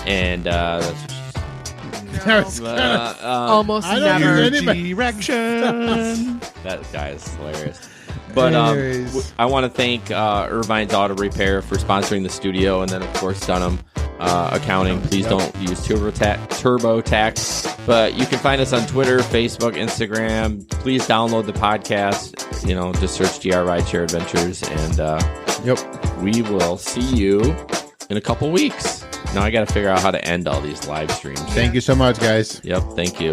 and that's almost never. Direction. That guy is hilarious. But I want to thank Irvine's Auto Repair for sponsoring the studio, and then of course Dunham Accounting. Please don't use TurboTax. But you can find us on Twitter, Facebook, Instagram. Please download the podcast. Just search GR Rideshare Adventures, and we will see you in a couple weeks. Now I got to figure out how to end all these live streams. Thank you so much, guys. Yep, thank you.